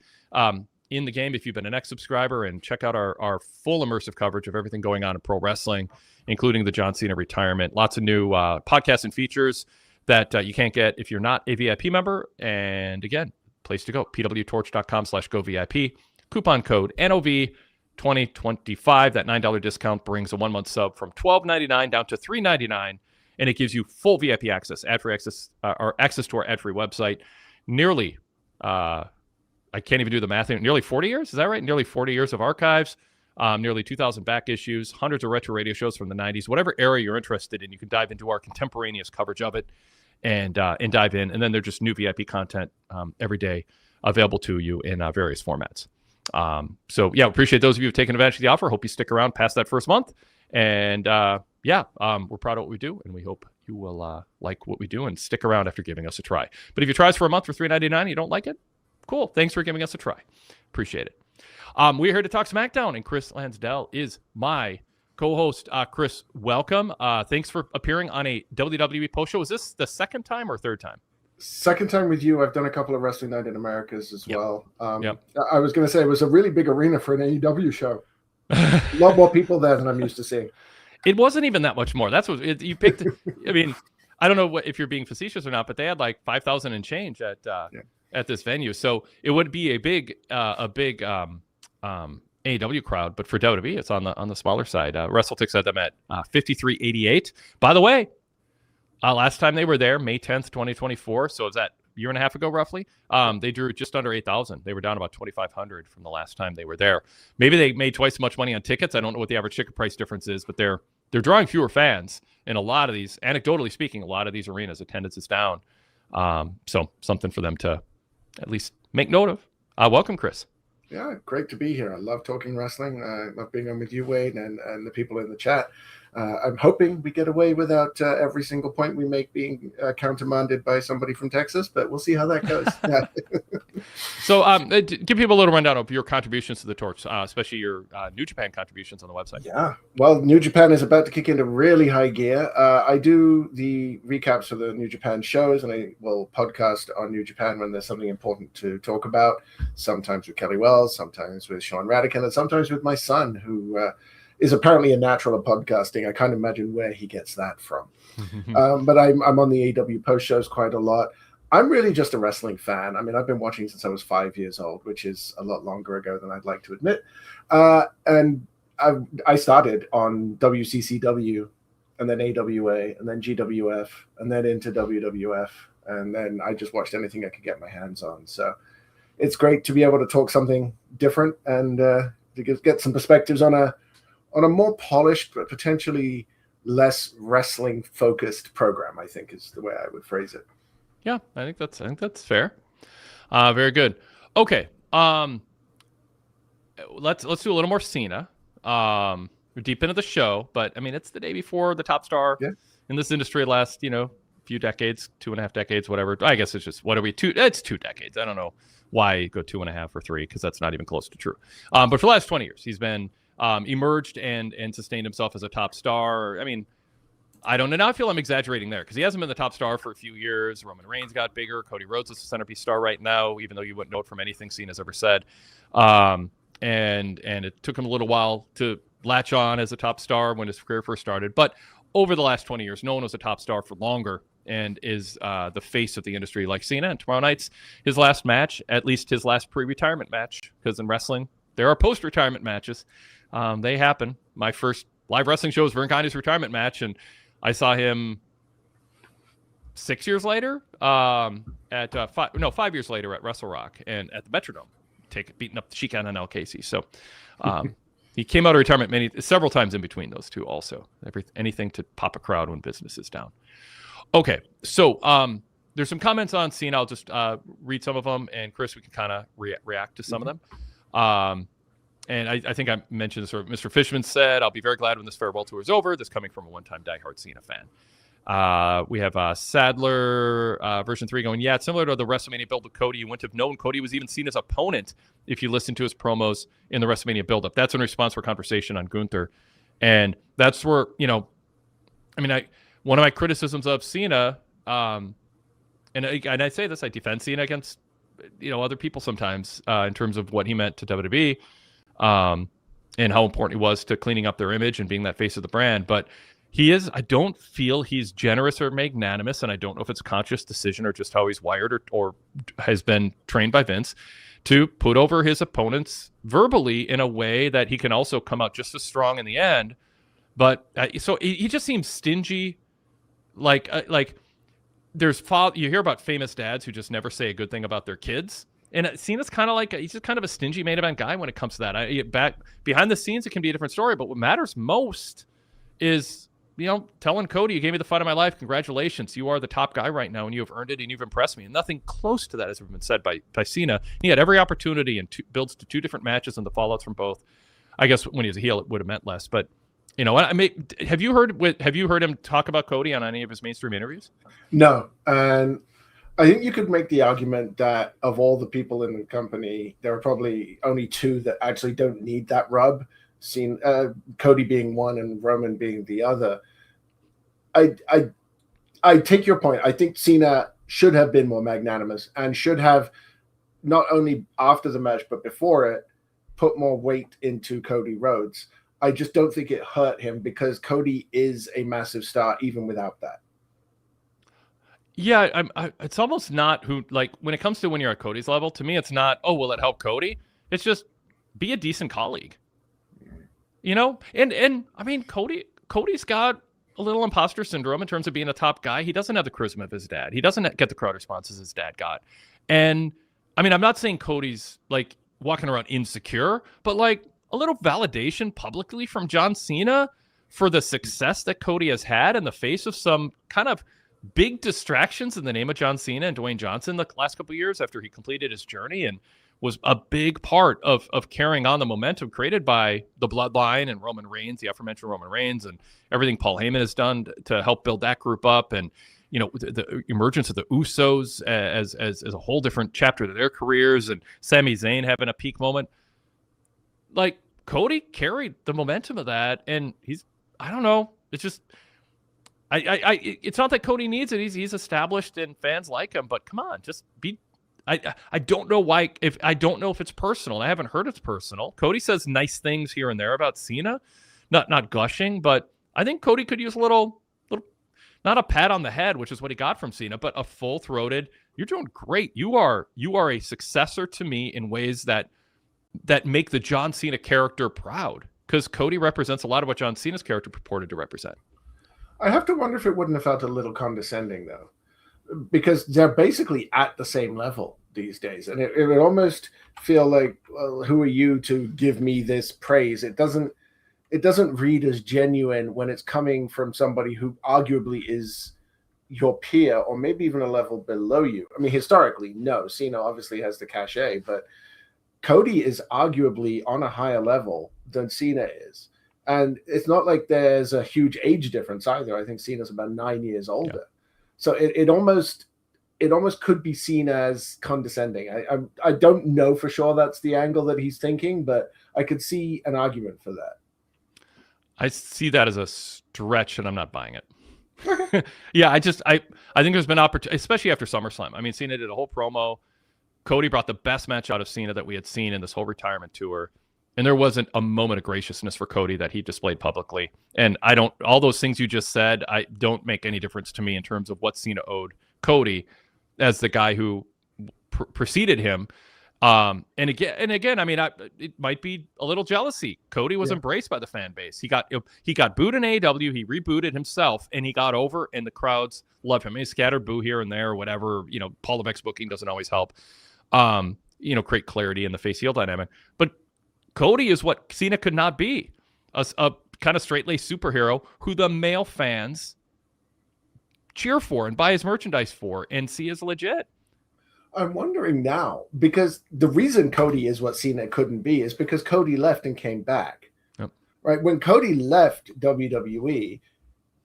in the game if you've been an ex-subscriber, and check out our full immersive coverage of everything going on in pro wrestling, including the John Cena retirement. Lots of new podcasts and features that you can't get if you're not a VIP member. And again, place to go, pwtorch.com/govip. Coupon code NOV 2025. That $9 discount brings a 1-month sub from $12.99 down to $3.99. And it gives you full VIP access, ad-free access, or access to our ad-free website. Nearly, I can't even do the math. Nearly 40 years, is that right? Nearly 40 years of archives, nearly 2,000 back issues, hundreds of retro radio shows from the 90s. Whatever era you're interested in, you can dive into our contemporaneous coverage of it and dive in. And then there's just new VIP content every day available to you in various formats. So yeah, appreciate those of you who've taken advantage of the offer. Hope you stick around past that first month. And we're proud of what we do, and we hope you will like what we do and stick around after giving us a try. But if you try us for a month for $3.99 and you don't like it, cool. Thanks for giving us a try. Appreciate it. We're here to talk SmackDown, and Chris Lansdell is my co-host. Chris, welcome. Thanks for appearing on a WWE post show. Is this the second time or third time? Second time with you. I've done a couple of Wrestling Night in Americas as well. Yep. I was going to say it was a really big arena for an AEW show. A lot more people there than I'm used to seeing. It wasn't even that much more. That's what you picked. I mean, I don't know if you're being facetious or not, but they had like 5,000 and change at this venue. So it would be a big AEW crowd, but for WWE, it's on the smaller side. WrestleTix had them at 5,388. By the way, last time they were there, May 10th, 2024. So is that a year and a half ago, roughly? They drew just under 8,000. They were down about 2,500 from the last time they were there. Maybe they made twice as much money on tickets. I don't know what the average ticket price difference is, but they're drawing fewer fans in a lot of these. Anecdotally speaking, a lot of these arenas, attendance is down. So something for them to at least make note of. Welcome, Chris. Yeah, great to be here. I love talking wrestling. I love being on with you, Wade, and the people in the chat. I'm hoping we get away without every single point we make being countermanded by somebody from Texas, but we'll see how that goes. Yeah. So give people a little rundown of your contributions to the Torch, especially your New Japan contributions on the website. Yeah, well, New Japan is about to kick into really high gear. I do the recaps for the New Japan shows, and I will podcast on New Japan when there's something important to talk about, sometimes with Kelly Wells, sometimes with Sean Radican, and sometimes with my son, who is apparently a natural of podcasting. I can't imagine where he gets that from. But I'm on the AW post shows quite a lot. I'm really just a wrestling fan. I mean, I've been watching since I was 5 years old, which is a lot longer ago than I'd like to admit. And I started on WCCW, and then AWA, and then GWF, and then into WWF. And then I just watched anything I could get my hands on. So it's great to be able to talk something different and to get some perspectives on a more polished but potentially less wrestling focused program, I think is the way I would phrase it. Yeah, I think that's fair. Very good. Okay. Let's do a little more Cena. We're deep into the show, but I mean, it's the day before the top star in this industry last, few decades, 2.5 decades, whatever. I guess it's just, it's 2 decades. I don't know why go 2.5 or 3, because that's not even close to true. But for the last 20 years, he's been emerged and sustained himself as a top star. I mean, I don't know. Now I feel I'm exaggerating there, because he hasn't been the top star for a few years. Roman Reigns got bigger. Cody Rhodes is the centerpiece star right now, even though you wouldn't know it from anything Cena's ever said. And it took him a little while to latch on as a top star when his career first started. But over the last 20 years, no one was a top star for longer and is the face of the industry like Cena. And tomorrow night's his last match, at least his last pre-retirement match, because in wrestling, there are post-retirement matches. They happen. My first live wrestling show was Vern Condi's retirement match, and I saw him 6 years later at 5 years later at Wrestle Rock and at the Metrodome, beating up the Sheik and El Casey. So he came out of retirement several times in between those two also. Anything to pop a crowd when business is down. Okay, so there's some comments on Cena. I'll just read some of them, and Chris, we can kind of react to some of them. And I think I mentioned this. Or Mr. Fishman said, "I'll be very glad when this farewell tour is over." This coming from a one-time diehard Cena fan. We have Sadler version 3 going, yeah, it's similar to the WrestleMania build with Cody. You wouldn't have known Cody was even seen as opponent if you listened to his promos in the WrestleMania build-up. That's in response for conversation on Gunther. And that's where, one of my criticisms of Cena, and I say this, I defend Cena against, other people sometimes in terms of what he meant to WWE and how important he was to cleaning up their image and being that face of the brand. But I don't feel he's generous or magnanimous, and I don't know if it's a conscious decision or just how he's wired or has been trained by Vince to put over his opponents verbally in a way that he can also come out just as strong in the end. But so he just seems stingy. Like you hear about famous dads who just never say a good thing about their kids. And Cena's kind of he's just kind of a stingy main event guy when it comes to that. Back behind the scenes, it can be a different story, but what matters most is, telling Cody, you gave me the fight of my life. Congratulations. You are the top guy right now, and you have earned it, and you've impressed me. And nothing close to that has ever been said by Cena. He had every opportunity and builds to 2 different matches and the fallouts from both. I guess when he was a heel, it would have meant less. But, have you heard him talk about Cody on any of his mainstream interviews? No. And I think you could make the argument that of all the people in the company, there are probably only 2 that actually don't need that rub. Cody being one and Roman being the other. I take your point. I think Cena should have been more magnanimous and should have, not only after the match but before it, put more weight into Cody Rhodes. I just don't think it hurt him because Cody is a massive star even without that. Yeah, it's almost not when it comes to when you're at Cody's level, to me it's not, oh, will it help Cody? It's just be a decent colleague. And Cody's got a little imposter syndrome in terms of being a top guy. He doesn't have the charisma of his dad. He doesn't get the crowd responses his dad got. And I'm not saying Cody's walking around insecure, but a little validation publicly from John Cena for the success that Cody has had in the face of some kind of big distractions in the name of John Cena and Dwayne Johnson the last couple of years after he completed his journey and was a big part of carrying on the momentum created by the Bloodline and Roman Reigns, the aforementioned Roman Reigns, and everything Paul Heyman has done to help build that group up, and the emergence of the Usos as a whole different chapter to their careers, and Sami Zayn having a peak moment. Cody carried the momentum of that, and I don't know. It's just it's not that Cody needs it. He's established and fans like him, but come on, just be. I don't know why. I don't know if it's personal. I haven't heard it's personal. Cody says nice things here and there about Cena, not gushing, but I think Cody could use a little, not a pat on the head, which is what he got from Cena, but a full-throated. You're doing great. You are a successor to me in ways that make the John Cena character proud, because Cody represents a lot of what John Cena's character purported to represent. I have to wonder if it wouldn't have felt a little condescending though, because they're basically at the same level these days. And it would almost feel like, well, who are you to give me this praise? It doesn't read as genuine when it's coming from somebody who arguably is your peer or maybe even a level below you. I mean, historically, no. Cena obviously has the cachet, but Cody is arguably on a higher level than Cena is. And it's not like there's a huge age difference either. I think Cena's about 9 years older. Yeah. So it almost could be seen as condescending. I don't know for sure that's the angle that he's thinking, but I could see an argument for that. I see that as a stretch, and I'm not buying it. Yeah, I think there's been opportunity, especially after SummerSlam. I mean, Cena did a whole promo. Cody brought the best match out of Cena that we had seen in this whole retirement tour. And there wasn't a moment of graciousness for Cody that he displayed publicly. And all those things you just said, I don't make any difference to me in terms of what Cena owed Cody as the guy who preceded him. And again, I mean, it might be a little jealousy. Cody was embraced by the fan base. He got booed in AEW. He rebooted himself, and he got over, and the crowds love him. He scattered boo here and there, or whatever. Paul Levesque's booking doesn't always help. Create clarity in the face heel dynamic, but Cody is what Cena could not be, a kind of straight-laced superhero who the male fans cheer for and buy his merchandise for and see as legit. I'm wondering now, because the reason Cody is what Cena couldn't be is because Cody left and came back. Yep. Right? When Cody left WWE,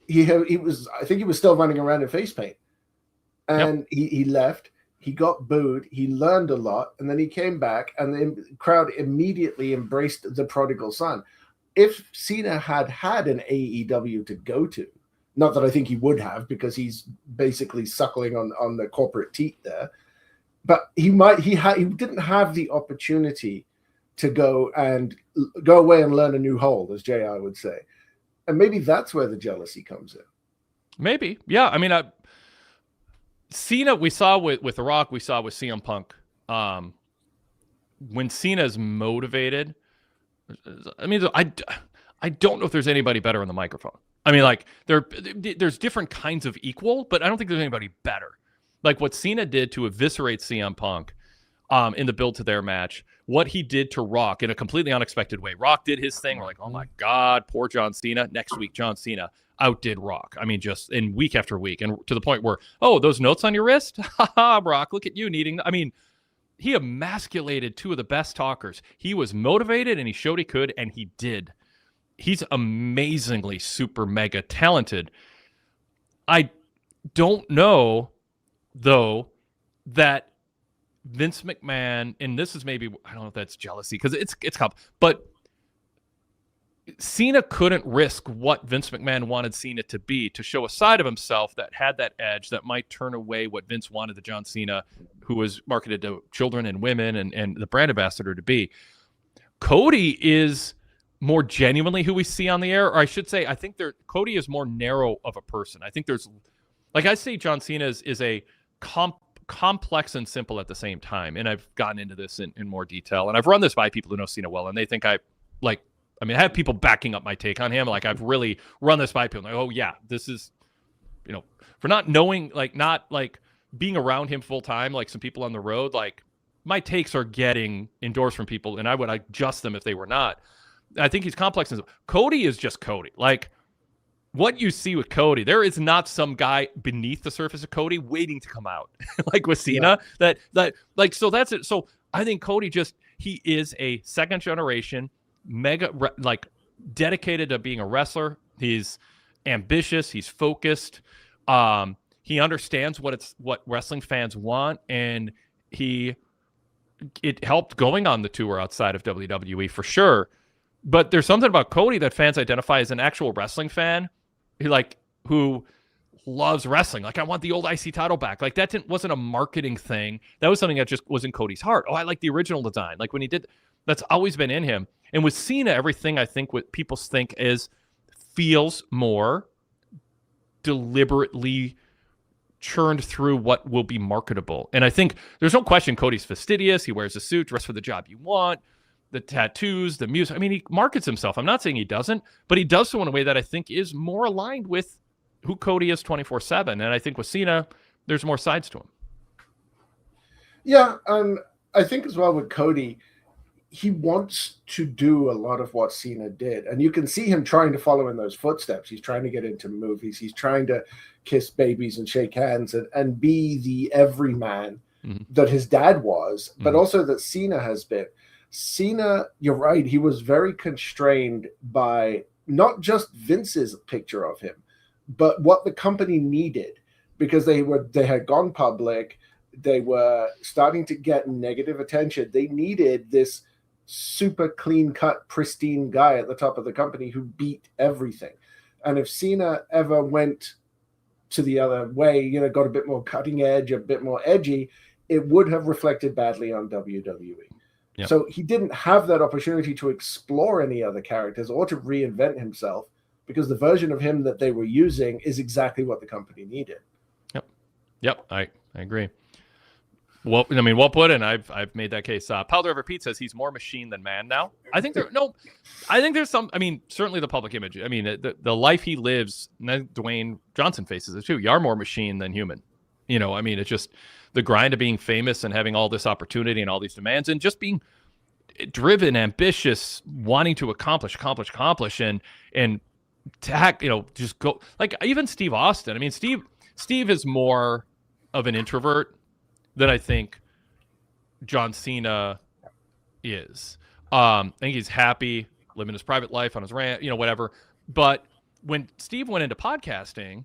he was, I think he was still running around in face paint. And he left, he got booed, he learned a lot, and then he came back, and the crowd immediately embraced the prodigal son. If Cena had an AEW to go to, not that I think he would have, because he's basically suckling on the corporate teat there, but he didn't have the opportunity to go away and learn a new hold, as JR would say. And maybe that's where the jealousy comes in. Maybe. Yeah. I mean, Cena, we saw with The Rock, we saw with CM Punk. When Cena's motivated, I mean, I don't know if there's anybody better on the microphone. I mean, like, there's different kinds of equal, but I don't think there's anybody better. Like what Cena did to eviscerate CM Punk in the build to their match, what he did to Rock in a completely unexpected way. Rock did his thing. We're like, oh my God, poor John Cena. Next week, John Cena outdid Rock. I mean, just in week after week, and to the point where, oh, those notes on your wrist? Ha ha, Rock, look at you needing. I mean, he emasculated two of the best talkers. He was motivated and he showed he could, and he did. He's amazingly super mega talented. I don't know, though, that Vince McMahon, and this is maybe, I don't know if that's jealousy, because it's but Cena couldn't risk what Vince McMahon wanted Cena to be, to show a side of himself that had that edge that might turn away what Vince wanted the John Cena who was marketed to children and women and the brand ambassador to be. Cody is more genuinely who we see on the air, or I should say, I think Cody is more narrow of a person. I think there's, like I say, John Cena is a complex and simple at the same time. And I've gotten into this in more detail, and I've run this by people who know Cena well, and they think I have people backing up my take on him. Like, I've really run this by people. Like, oh yeah, this is, for not knowing, like, not like being around him full time, like some people on the road, like my takes are getting endorsed from people, and I would adjust them if they were not. I think he's complex. Cody is just Cody. Like, what you see with Cody, there is not some guy beneath the surface of Cody waiting to come out, like with Cena. Yeah. So that's it. So I think Cody he is a second generation, mega, like, dedicated to being a wrestler. He's ambitious. He's focused. He understands what wrestling fans want, and it helped going on the tour outside of WWE for sure. But there's something about Cody that fans identify as an actual wrestling fan, who loves wrestling. Like, I want the old IC title back. Like, that wasn't a marketing thing. That was something that just was in Cody's heart. Oh, I like the original design. Like, when he did, that's always been in him. And with Cena, everything I think what people think feels more deliberately churned through what will be marketable. And I think there's no question Cody's fastidious. He wears a suit, dress for the job you want, the tattoos, the music. I mean, he markets himself. I'm not saying he doesn't, but he does so in a way that I think is more aligned with who Cody is 24/7. And I think with Cena, there's more sides to him. Yeah, I think as well with Cody, he wants to do a lot of what Cena did. And you can see him trying to follow in those footsteps. He's trying to get into movies. He's trying to kiss babies and shake hands and be the everyman that his dad was, but also that Cena has been. Cena, you're right, he was very constrained by not just Vince's picture of him, but what the company needed, because they had gone public, they were starting to get negative attention. They needed this super clean-cut, pristine guy at the top of the company who beat everything. And if Cena ever went to the other way, got a bit more cutting edge, a bit more edgy, it would have reflected badly on WWE. Yep. So he didn't have that opportunity to explore any other characters or to reinvent himself, because the version of him that they were using is exactly what the company needed. Yep. I agree. Well, I mean, well put, and I've made that case. Powder Over Pete says he's more machine than man now. I think there's some. I mean, certainly the public image. I mean, the life he lives. Dwayne Johnson faces it too. You are more machine than human. I mean, it's just the grind of being famous and having all this opportunity and all these demands, and just being driven, ambitious, wanting to accomplish, and just go. Like, even Steve Austin. I mean, Steve Steve is more of an introvert than I think John Cena is. I think he's happy living his private life on his rant, whatever. But when Steve went into podcasting,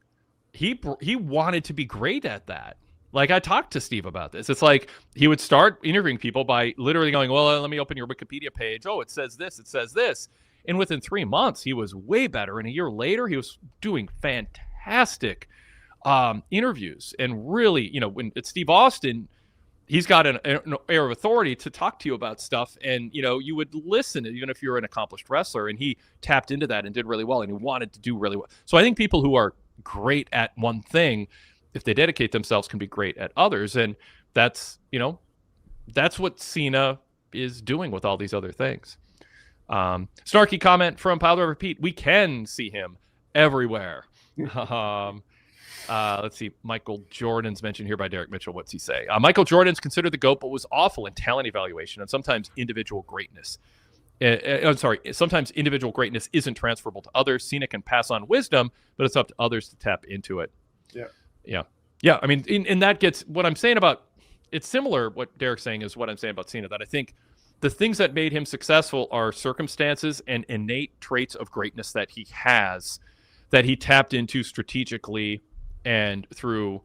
he wanted to be great at that. Like, I talked to Steve about this. It's like he would start interviewing people by literally going, well, let me open your Wikipedia page. Oh, it says this. It says this. And within 3 months, he was way better. And a year later, he was doing fantastic interviews. And really, when it's Steve Austin, he's got an air of authority to talk to you about stuff. And, you would listen, even if you're an accomplished wrestler. And he tapped into that and did really well. And he wanted to do really well. So I think people who are great at one thing, if they dedicate themselves, can be great at others. And that's what Cena is doing with all these other things. Snarky comment from Pile Driver Pete. We can see him everywhere. Let's see. Michael Jordan's mentioned here by Derek Mitchell. What's he say? Michael Jordan's considered the GOAT, but was awful in talent evaluation and sometimes individual greatness. Sometimes individual greatness isn't transferable to others. Cena can pass on wisdom, but it's up to others to tap into it. Yeah. I mean, and that gets what I'm saying about. It's similar. What Derek's saying is what I'm saying about Cena. That I think the things that made him successful are circumstances and innate traits of greatness that he has, that he tapped into strategically and through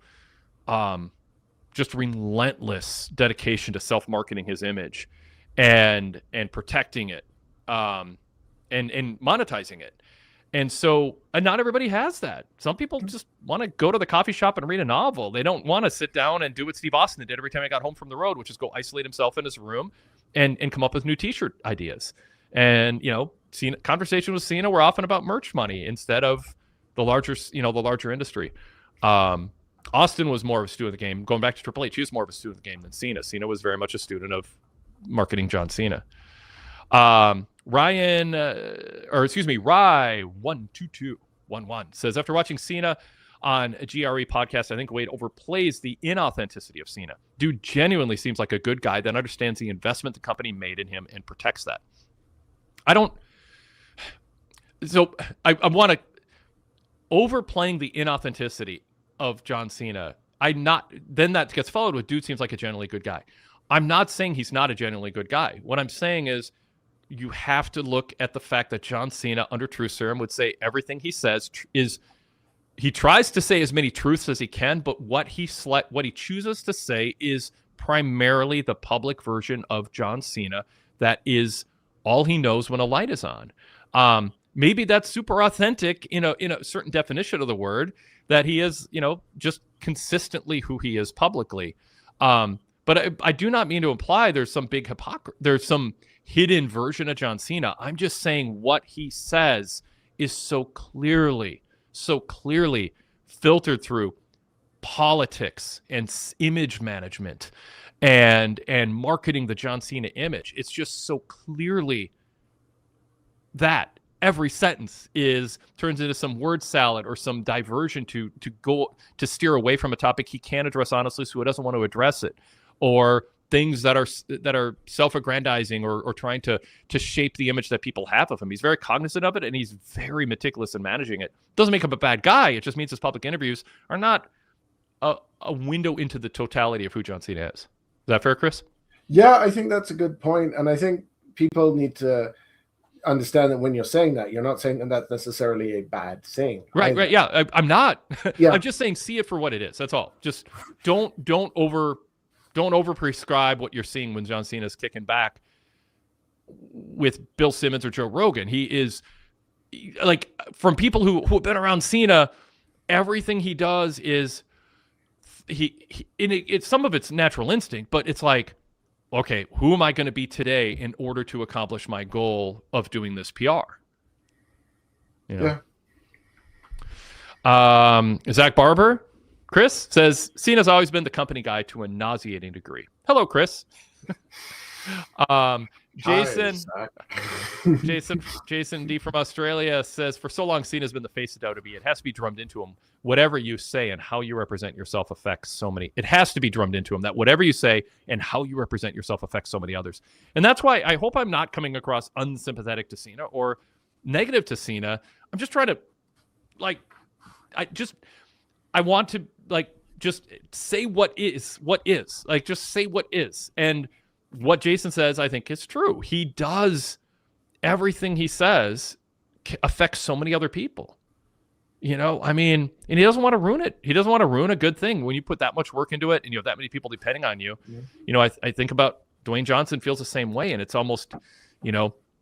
just relentless dedication to self-marketing his image and protecting it and monetizing it. And so not everybody has that. Some people just want to go to the coffee shop and read a novel. They don't want to sit down and do what Steve Austin did every time he got home from the road, which is go isolate himself in his room and come up with new T-shirt ideas. And, conversation with Cena were often about merch money instead of the larger industry. Austin was more of a student of the game. Going back to Triple H, he was more of a student of the game than Cena. Cena was very much a student of marketing John Cena. Rye12211 says, after watching Cena on a GRE podcast, I think Wade overplays the inauthenticity of Cena. Dude genuinely seems like a good guy that understands the investment the company made in him and protects that. I want to overplaying the inauthenticity of John Cena. Then that gets followed with dude seems like a genuinely good guy. I'm not saying he's not a genuinely good guy. What I'm saying is you have to look at the fact that John Cena, under Truth Serum, would say everything he says he tries to say as many truths as he can, but what he chooses to say is primarily the public version of John Cena. That is all he knows when a light is on. Maybe that's super authentic in a certain definition of the word, that he is, just consistently who he is publicly. But I do not mean to imply there's some big there's some hidden version of John Cena. I'm just saying what he says is so clearly filtered through politics and image management and marketing the John Cena image. It's just so clearly that every sentence turns into some word salad or some diversion to steer away from a topic he can't address honestly, so he doesn't want to address it, or things that are self-aggrandizing or trying to shape the image that people have of him. He's very cognizant of it, and he's very meticulous in managing it. Doesn't make him a bad guy. It just means his public interviews are not a window into the totality of who John Cena is. Is that fair, Chris? Yeah, I think that's a good point. And I think people need to understand that when you're saying that, you're not saying that that's necessarily a bad thing. Right. Yeah, I'm not. Yeah. I'm just saying see it for what it is. That's all. Just don't over prescribe what you're seeing when John Cena is kicking back with Bill Simmons or Joe Rogan. He is like, from people who have been around Cena, everything he does is it's some of it's natural instinct, but it's like, okay, who am I going to be today in order to accomplish my goal of doing this PR? Yeah. Zach Barber, Chris says, Cena's always been the company guy to a nauseating degree. Hello, Chris. Jason D from Australia says, for so long, Cena's been the face of WWE. It has to be drummed into him. Whatever you say and how you represent yourself affects so many. It has to be drummed into him that whatever you say and how you represent yourself affects so many others. And that's why I hope I'm not coming across unsympathetic to Cena or negative to Cena. I'm just trying to, I want to like just say what is, like just say what is. And what Jason says, I think is true. He does everything he says affects so many other people. I mean, and he doesn't want to ruin it. He doesn't want to ruin a good thing when you put that much work into it and you have that many people depending on you. Yeah. I think about Dwayne Johnson feels the same way. And it's almost,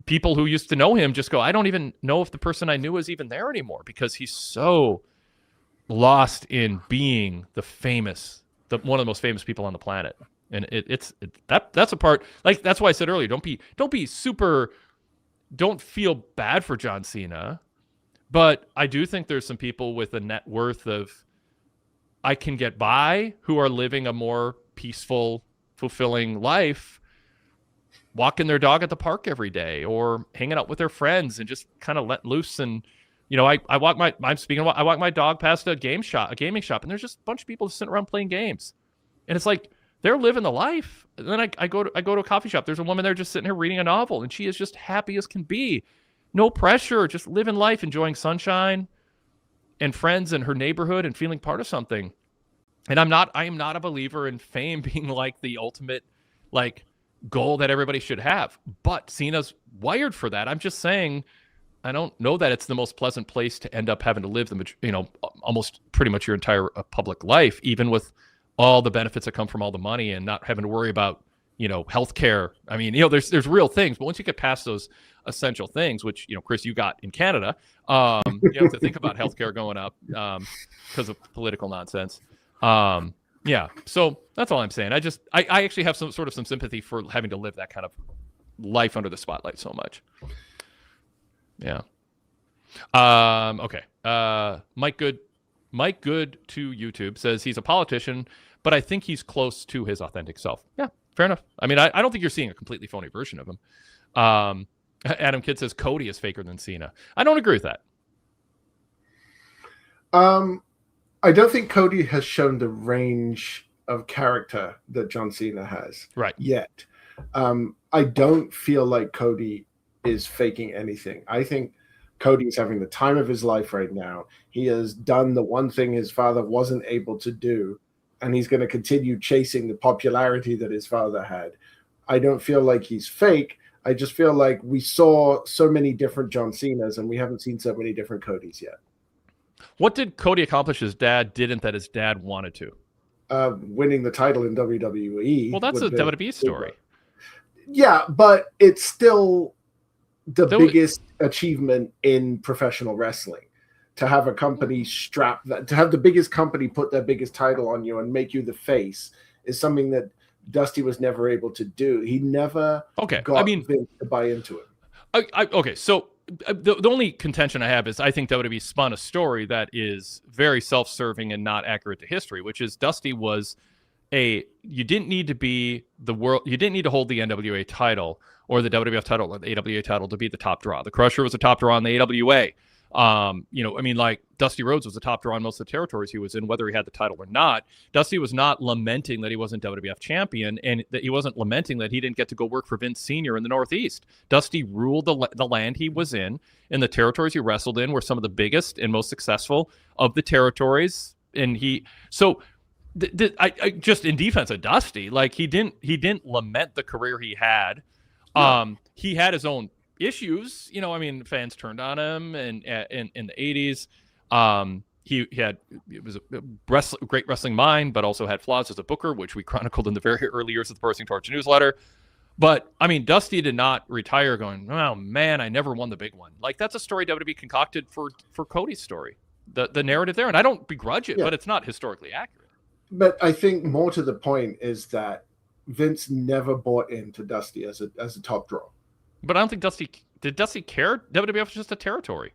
people who used to know him just go, I don't even know if the person I knew is even there anymore because he's so lost in being one of the most famous people on the planet. And that's a part, like, that's why I said earlier, don't feel bad for John Cena. But I do think there's some people with a net worth of I can get by who are living a more peaceful, fulfilling life, walking their dog at the park every day or hanging out with their friends and just kind of let loose. And, I walk my dog past a gaming shop, and there's just a bunch of people sitting around playing games. And it's like, they're living the life. And then I go to a coffee shop. There's a woman there just sitting here reading a novel, and she is just happy as can be. No pressure, just living life, enjoying sunshine and friends and her neighborhood and feeling part of something. And I am not a believer in fame being like the ultimate like goal that everybody should have. But Cena's wired for that. I'm just saying, I don't know that it's the most pleasant place to end up having to live almost pretty much your entire public life, even with all the benefits that come from all the money and not having to worry about healthcare. I mean, there's real things, but once you get past those essential things, which, Chris, you got in Canada, you have to think about healthcare going up because of political nonsense. Yeah. So that's all I'm saying. I actually have some sympathy for having to live that kind of life under the spotlight so much. Yeah. Okay. Mike Good to YouTube says he's a politician, but I think he's close to his authentic self. Yeah. Fair enough. I mean, I don't think you're seeing a completely phony version of him. Adam Kidd says Cody is faker than Cena. I don't agree with that. I don't think Cody has shown the range of character that John Cena has yet. I don't feel like Cody is faking anything. I think Cody is having the time of his life right now. He has done the one thing his father wasn't able to do, and he's going to continue chasing the popularity that his father had. I don't feel like he's fake. I just feel like we saw so many different John Cenas, and we haven't seen so many different Codys yet. What did Cody accomplish his dad didn't that his dad wanted to? Winning the title in WWE. Well, that's a WWE story. Yeah, but it's still the biggest achievement in professional wrestling. To have a company to have the biggest company put their biggest title on you and make you the face is something that Dusty was never able to do. He never got Vince to buy into it. Okay, so the only contention I have is I think WWE spun a story that is very self-serving and not accurate to history, which is Dusty was you didn't need to be you didn't need to hold the NWA title or the WWF title or the AWA title to be the top draw. The Crusher was a top draw in the AWA. Like Dusty Rhodes was the top draw in most of the territories he was in, whether he had the title or not. Dusty was not lamenting that he wasn't WWF champion, and that he wasn't lamenting that he didn't get to go work for Vince Sr. in the Northeast. Dusty ruled the land he was in, and the territories he wrestled in were some of the biggest and most successful of the territories. And I just in defense of Dusty, like he didn't lament the career he had. No. He had his own issues, fans turned on him, and in the 80s, it was a great wrestling mind, but also had flaws as a booker, which we chronicled in the very early years of the PWTorch newsletter. But Dusty did not retire going, oh man, I never won the big one. Like that's a story WWE concocted for Cody's story, the narrative there, and I don't begrudge it, but it's not historically accurate. But I think more to the point is that Vince never bought into Dusty as a top draw. But I don't think did Dusty care? WWF was just a territory.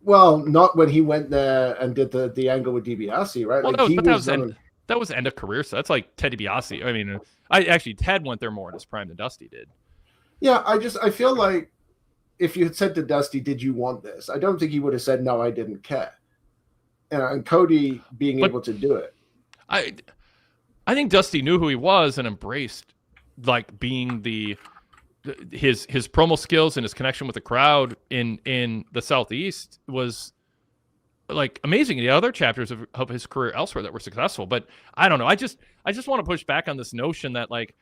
Well, not when he went there and did the angle with DiBiase, right? Well, that was end of career. So that's like Ted DiBiase. I mean, Ted went there more in his prime than Dusty did. Yeah, I feel like if you had said to Dusty, "Did you want this?" I don't think he would have said, "No, I didn't care." And Cody being able to do it, I think Dusty knew who he was and embraced like being his promo skills and his connection with the crowd in the Southeast was like amazing in the other chapters of his career elsewhere that were successful. But I don't know. I just want to push back on this notion that like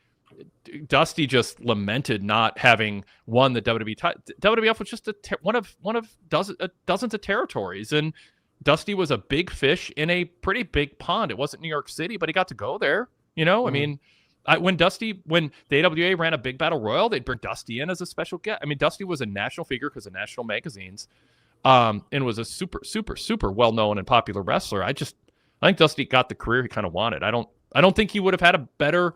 Dusty just lamented not having won the WWE title. WWF was just one of dozens of territories, and Dusty was a big fish in a pretty big pond. It wasn't New York City, but he got to go there. You know, I mean, when the AWA ran a big battle royal, they'd bring Dusty in as a special guest. I mean, Dusty was a national figure because of national magazines, and was a super, super, super well-known and popular wrestler. I think Dusty got the career he kind of wanted. I don't think he would have had a better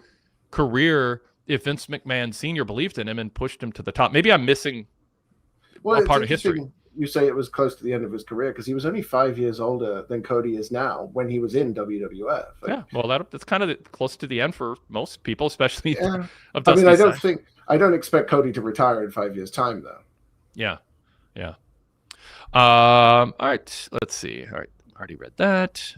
career if Vince McMahon Sr. believed in him and pushed him to the top. Maybe I'm missing a part of history. You say it was close to the end of his career because he was only 5 years older than Cody is now when he was in WWF. Yeah, well, that's kind of close to the end for most people, especially of Dusty's I don't expect Cody to retire in 5 years' time, though. Yeah. All right, let's see. All right, already read that.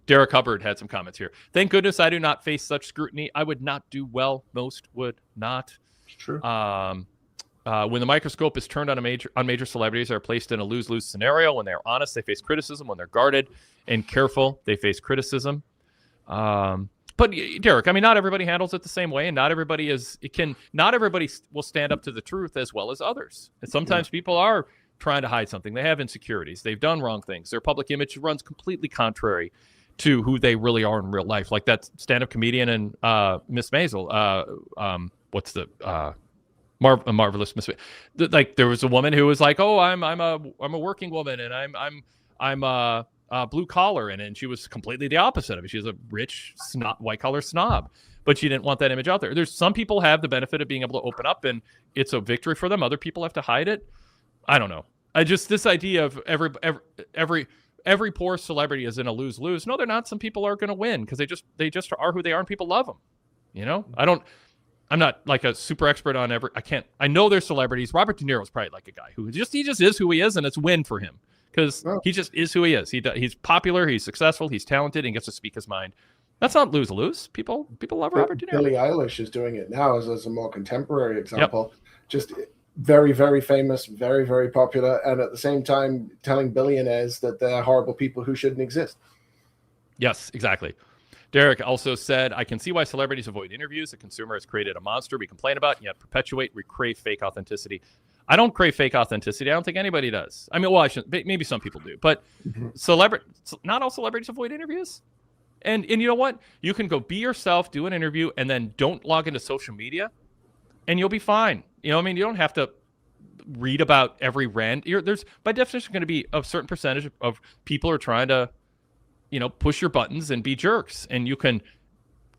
Derek Hubbard had some comments here. Thank goodness I do not face such scrutiny. I would not do well. Most would not. It's true. When the microscope is turned on major celebrities, are placed in a lose-lose scenario. When they're honest, they face criticism. When they're guarded and careful, they face criticism. But Derek, I mean, not everybody handles it the same way, and not everybody will stand up to the truth as well as others. And sometimes people are trying to hide something. They have insecurities. They've done wrong things. Their public image runs completely contrary to who they really are in real life. Like that stand-up comedian and Miss Maisel. What's the Marvelous Miss? Like there was a woman who was like, "Oh, I'm a working woman, and I'm blue collar," and she was completely the opposite of it. She was a rich white collar snob, but she didn't want that image out there. There's some people have the benefit of being able to open up, and it's a victory for them. Other people have to hide it. I don't know. This idea of every poor celebrity is in a lose-lose. No, they're not. Some people are going to win because they just are who they are, and people love them. You know, I'm not like a super expert on I know there's celebrities. Robert De Niro is probably like a guy who he just is who he is, and it's win for him because he just is who he is. He's popular, he's successful, he's talented, and gets to speak his mind. That's not lose-lose. People love Robert De Niro. Billie Eilish is doing it now as a more contemporary example. Yep. Just very, very famous, very, very popular, and at the same time telling billionaires that they're horrible people who shouldn't exist. Yes, exactly. Derek also said, I can see why celebrities avoid interviews. The consumer has created a monster we complain about, and yet perpetuate. We crave fake authenticity. I don't crave fake authenticity. I don't think anybody does. I mean, well, I shouldn't. Maybe some people do. But not all celebrities avoid interviews. And you know what? You can go be yourself, do an interview, and then don't log into social media, and you'll be fine. You know what I mean? You don't have to read about every rant. There's, by definition, going to be a certain percentage of people are trying to, push your buttons and be jerks, and you can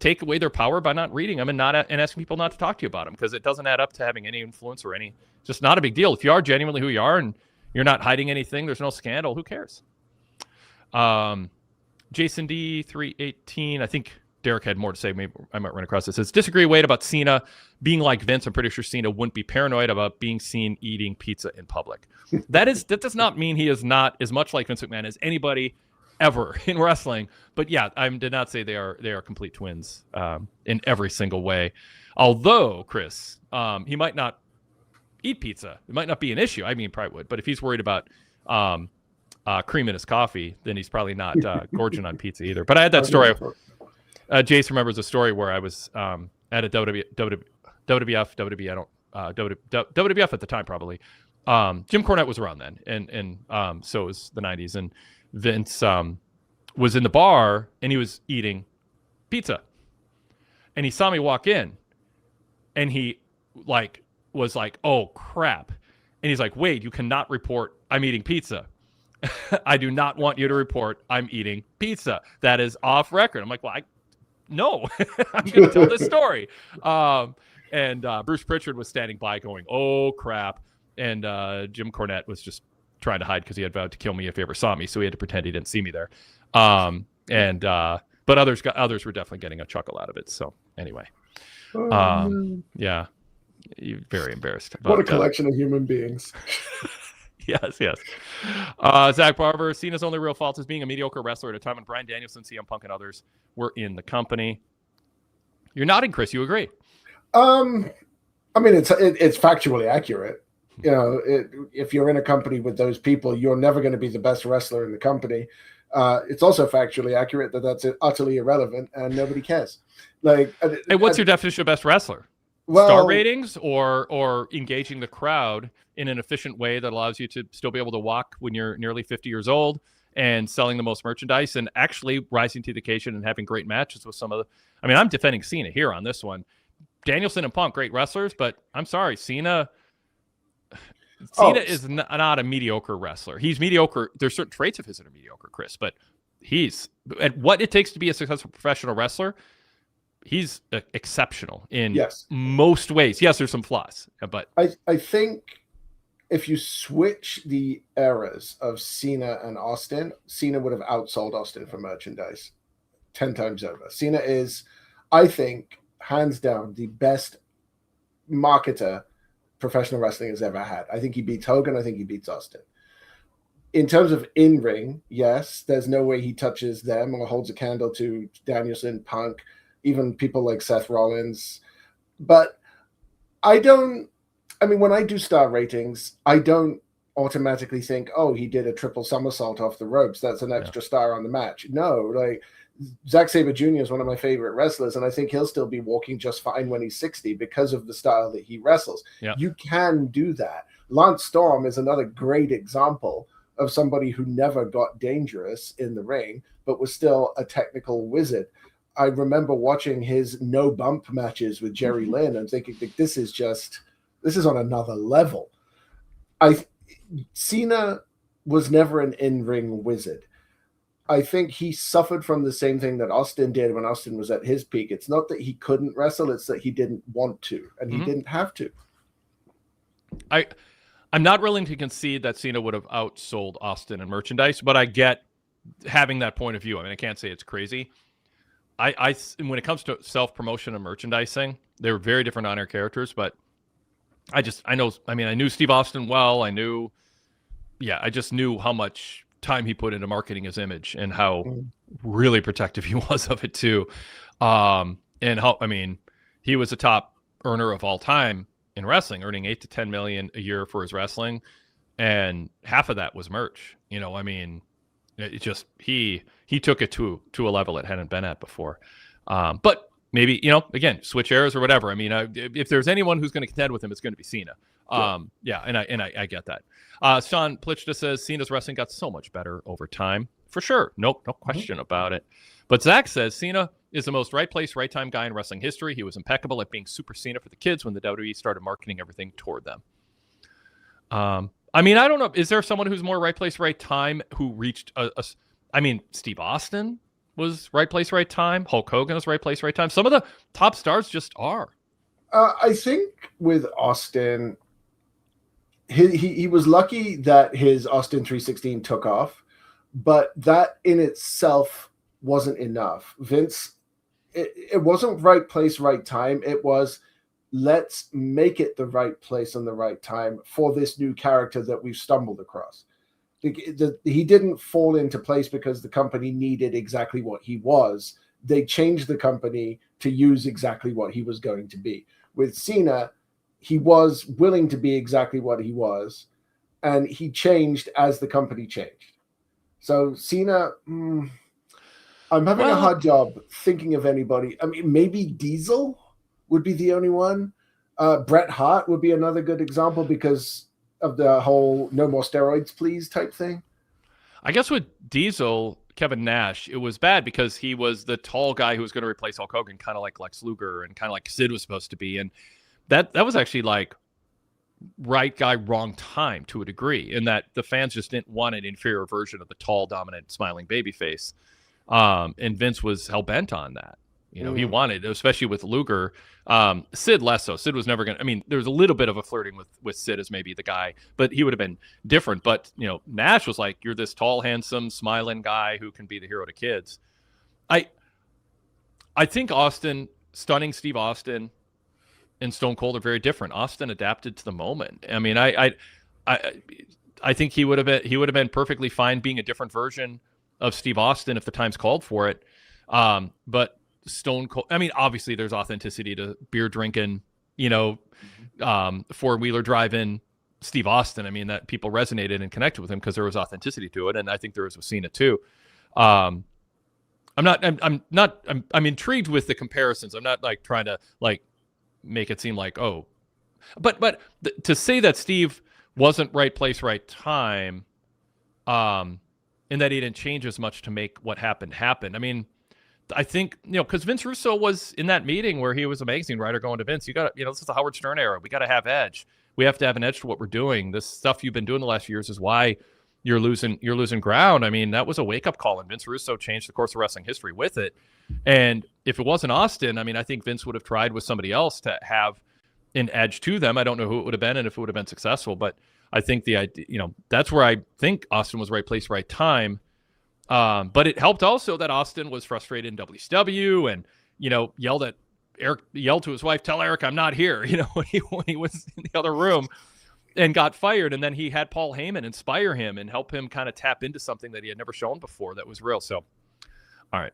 take away their power by not reading them and asking people not to talk to you about them because it doesn't add up to having any influence or just not a big deal. If you are genuinely who you are and you're not hiding anything, there's no scandal. Who cares? Jason D 318. I think Derek had more to say. Maybe I might run across this. It says, disagree, Wade, about Cena being like Vince. I'm pretty sure Cena wouldn't be paranoid about being seen eating pizza in public. That does not mean he is not as much like Vince McMahon as anybody ever in wrestling. But yeah, I did not say they are complete twins in every single way. Although, Chris, he might not eat pizza. It might not be an issue. I mean, he probably would. But if he's worried about cream in his coffee, then he's probably not gorging on pizza either. But I had that story. Jace remembers a story where I was at a WWF at the time, probably. Jim Cornette was around then, and so was the 90s. And Vince was in the bar, and he was eating pizza. And he saw me walk in, and he was like, oh, crap. And he's like, Wade, you cannot report I'm eating pizza. I do not want you to report I'm eating pizza. That is off record. I'm like, well, no, I'm going to tell this story. And Bruce Pritchard was standing by going, oh, crap. And Jim Cornette was just trying to hide because he had vowed to kill me if he ever saw me. So he had to pretend he didn't see me there. But others were definitely getting a chuckle out of it. So anyway, yeah, you're very embarrassed. What a collection of human beings. Yes. Zach Barber, Cena's only real fault is being a mediocre wrestler at a time when Bryan Danielson, CM Punk, and others were in the company. You're nodding, Chris. You agree? I mean, it's factually accurate. You know, if you're in a company with those people, you're never going to be the best wrestler in the company. It's also factually accurate that that's utterly irrelevant and nobody cares. Like, Hey, what's your definition of best wrestler? well, Star ratings or engaging the crowd in an efficient way that allows you to still be able to walk when you're nearly 50 years old and selling the most merchandise and actually rising to the occasion and having great matches with some of the. I mean, I'm defending Cena here on this one. Danielson and Punk, great wrestlers, but I'm sorry, Cena is not a mediocre wrestler. He's mediocre. There's certain traits of his that are mediocre, Chris, but he's at what it takes to be a successful professional wrestler. He's exceptional in most ways. Yes, there's some flaws, but I think if you switch the eras of Cena and Austin, Cena would have outsold Austin for merchandise 10 times over. Cena is, I think, hands down, the best marketer professional wrestling has ever had. I think he beats Hogan. I think he beats Austin. In terms of in-ring, yes, there's no way he touches them or holds a candle to Danielson, Punk, even people like Seth Rollins. But when I do star ratings, I don't automatically think, oh, he did a triple somersault off the ropes. That's an extra star on the match. No, like Zack Sabre Jr. is one of my favorite wrestlers, and I think he'll still be walking just fine when he's 60 because of the style that he wrestles. Yeah. You can do that. Lance Storm is another great example of somebody who never got dangerous in the ring, but was still a technical wizard. I remember watching his no bump matches with Jerry Lynn and thinking that this is on another level. Cena was never an in-ring wizard. I think he suffered from the same thing that Austin did when Austin was at his peak. It's not that he couldn't wrestle, it's that he didn't want to, and he didn't have to. I'm not willing to concede that Cena would have outsold Austin in merchandise, but I get having that point of view. I mean, I can't say it's crazy. When it comes to self-promotion and merchandising, they were very different on-air characters, but I knew Steve Austin well. I just knew how much time he put into marketing his image and how really protective he was of it too. And how, he was a top earner of all time in wrestling, earning $8 to $10 million a year for his wrestling. And half of that was merch. It just, he took it to a level it hadn't been at before. But maybe, again, switch eras or whatever. If there's anyone who's going to contend with him, it's going to be Cena. And I get that. Sean Plichta says Cena's wrestling got so much better over time. For sure. No question about it. But Zach says Cena is the most right place, right time guy in wrestling history. He was impeccable at being Super Cena for the kids when the WWE started marketing everything toward them. I don't know. Is there someone who's more right place, right time who reached Steve Austin was right place, right time. Hulk Hogan was right place, right time. Some of the top stars just are. I think with Austin, he was lucky that his Austin 316 took off, but that in itself wasn't enough. Vince, it wasn't right place, right time. It was, let's make it the right place and the right time for this new character that we've stumbled across. He didn't fall into place because the company needed exactly what he was. They changed the company to use exactly what he was going to be. With Cena, he was willing to be exactly what he was, and he changed as the company changed. So Cena, I'm having a hard job thinking of anybody. Maybe Diesel would be the only one. Bret Hart would be another good example because of the whole no more steroids, please type thing. I guess with Diesel, Kevin Nash, it was bad because he was the tall guy who was going to replace Hulk Hogan, kind of like Lex Luger and kind of like Sid was supposed to be. And that was actually like right guy, wrong time to a degree, in that the fans just didn't want an inferior version of the tall, dominant, smiling babyface. And Vince was hell-bent on that. He wanted, especially with Luger, Sid less so. Sid was never going to, there was a little bit of a flirting with Sid as maybe the guy, but he would have been different. But, Nash was like, you're this tall, handsome, smiling guy who can be the hero to kids. I think stunning Steve Austin and Stone Cold are very different. Austin adapted to the moment. I think he would have been perfectly fine being a different version of Steve Austin if the times called for it. But Stone Cold, obviously there's authenticity to beer drinking, four-wheeler driving, Steve Austin. I mean, that people resonated and connected with him because there was authenticity to it, and I think there was with Cena too. I'm intrigued with the comparisons. I'm not like trying to like make it seem like, oh, but to say that Steve wasn't right place, right time, and that he didn't change as much to make what happened happen. I mean, I think, because Vince Russo was in that meeting where he was a magazine writer going to Vince, you got to, this is the Howard Stern era. We got to have edge. We have to have an edge to what we're doing. This stuff you've been doing the last few years is why you're losing ground. I mean, that was a wake-up call, and Vince Russo changed the course of wrestling history with it. And if it wasn't Austin, I mean, I think Vince would have tried with somebody else to have an edge to them. I don't know who it would have been and if it would have been successful, but I think the idea, that's where I think Austin was right place, right time. But it helped also that Austin was frustrated in WCW and, yelled to his wife, "Tell Eric I'm not here," when he was in the other room, and got fired. And then he had Paul Heyman inspire him and help him kind of tap into something that he had never shown before that was real. So, all right.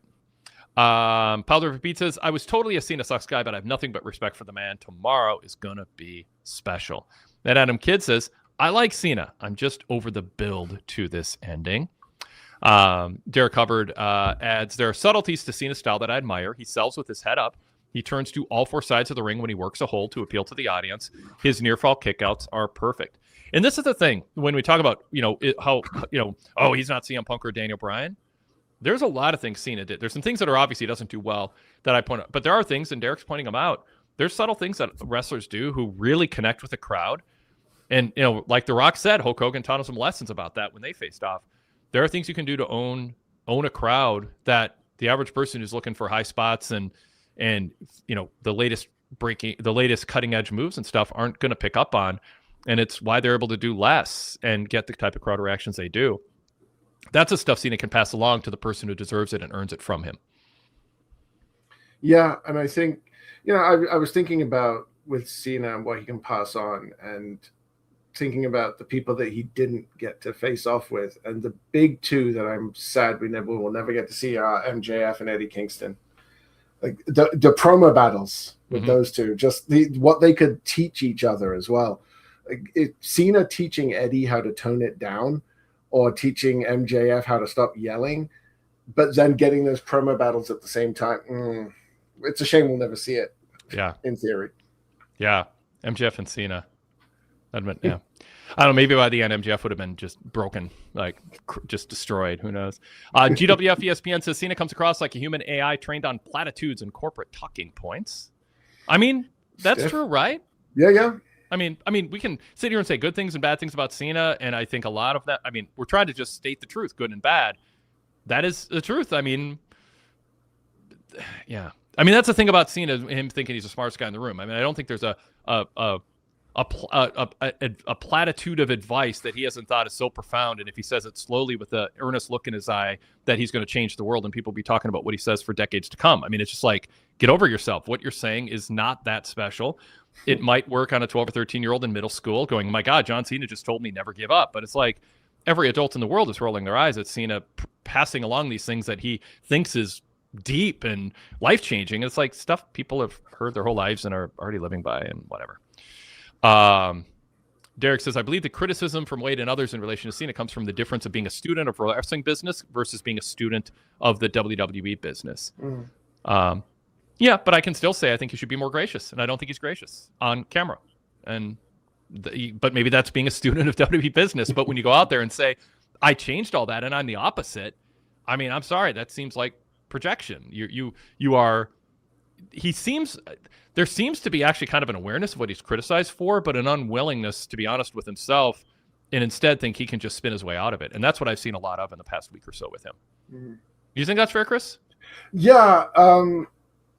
Powder for Pete says, I was totally a Cena sucks guy, but I have nothing but respect for the man. Tomorrow is going to be special. Then Adam Kidd says, I like Cena. I'm just over the build to this ending. Derek Hubbard adds, there are subtleties to Cena's style that I admire. He sells with his head up. He turns to all four sides of the ring when he works a hold to appeal to the audience. His near-fall kickouts are perfect. And this is the thing, when we talk about, he's not CM Punk or Daniel Bryan. There's a lot of things Cena did. There's some things that are obviously he doesn't do well that I point out. But there are things, and Derek's pointing them out, there's subtle things that wrestlers do who really connect with the crowd. And, like The Rock said, Hulk Hogan taught him some lessons about that when they faced off. There are things you can do to own a crowd that the average person who's looking for high spots and the latest cutting edge moves and stuff aren't going to pick up on. And it's why they're able to do less and get the type of crowd reactions they do. That's the stuff Cena can pass along to the person who deserves it and earns it from him. Yeah, and I think, I was thinking about with Cena and what he can pass on, and thinking about the people that he didn't get to face off with, and the big two that I'm sad we will never get to see are MJF and Eddie Kingston. Like the promo battles with those two, just what they could teach each other as well. Like Cena teaching Eddie how to tone it down, or teaching MJF how to stop yelling, but then getting those promo battles at the same time. It's a shame we'll never see it. Yeah. In theory. Yeah. MJF and Cena. Yeah. I don't know. Maybe by the end, MJF would have been just broken, like just destroyed. Who knows? GWF ESPN says Cena comes across like a human AI trained on platitudes and corporate talking points. I mean, that's true, right? Yeah. I mean, we can sit here and say good things and bad things about Cena, and I think a lot of that. I mean, we're trying to just state the truth, good and bad. That is the truth. I mean, yeah. I mean, that's the thing about Cena, him thinking he's the smartest guy in the room. I mean, I don't think there's a platitude of advice that he hasn't thought is so profound, and if he says it slowly with an earnest look in his eye, that he's going to change the world, and people will be talking about what he says for decades to come. I mean, it's just like, get over yourself. What you're saying is not that special. It might work on a 12 or 13-year-old in middle school going, my God, John Cena just told me never give up. But it's like every adult in the world is rolling their eyes at Cena passing along these things that he thinks is deep and life-changing. It's like stuff people have heard their whole lives and are already living by and whatever. Derek says, I believe the criticism from Wade and others in relation to Cena comes from the difference of being a student of wrestling business versus being a student of the WWE business. Yeah, but I can still say I think he should be more gracious, and I don't think he's gracious on camera. But maybe that's being a student of WWE business. But when you go out there and say, I changed all that and I'm the opposite, I mean, I'm sorry, that seems like projection. You are. There seems to be actually kind of an awareness of what he's criticized for, but an unwillingness to be honest with himself, and instead think he can just spin his way out of it. And that's what I've seen a lot of in the past week or so with him. Do you think that's fair, Chris? Yeah.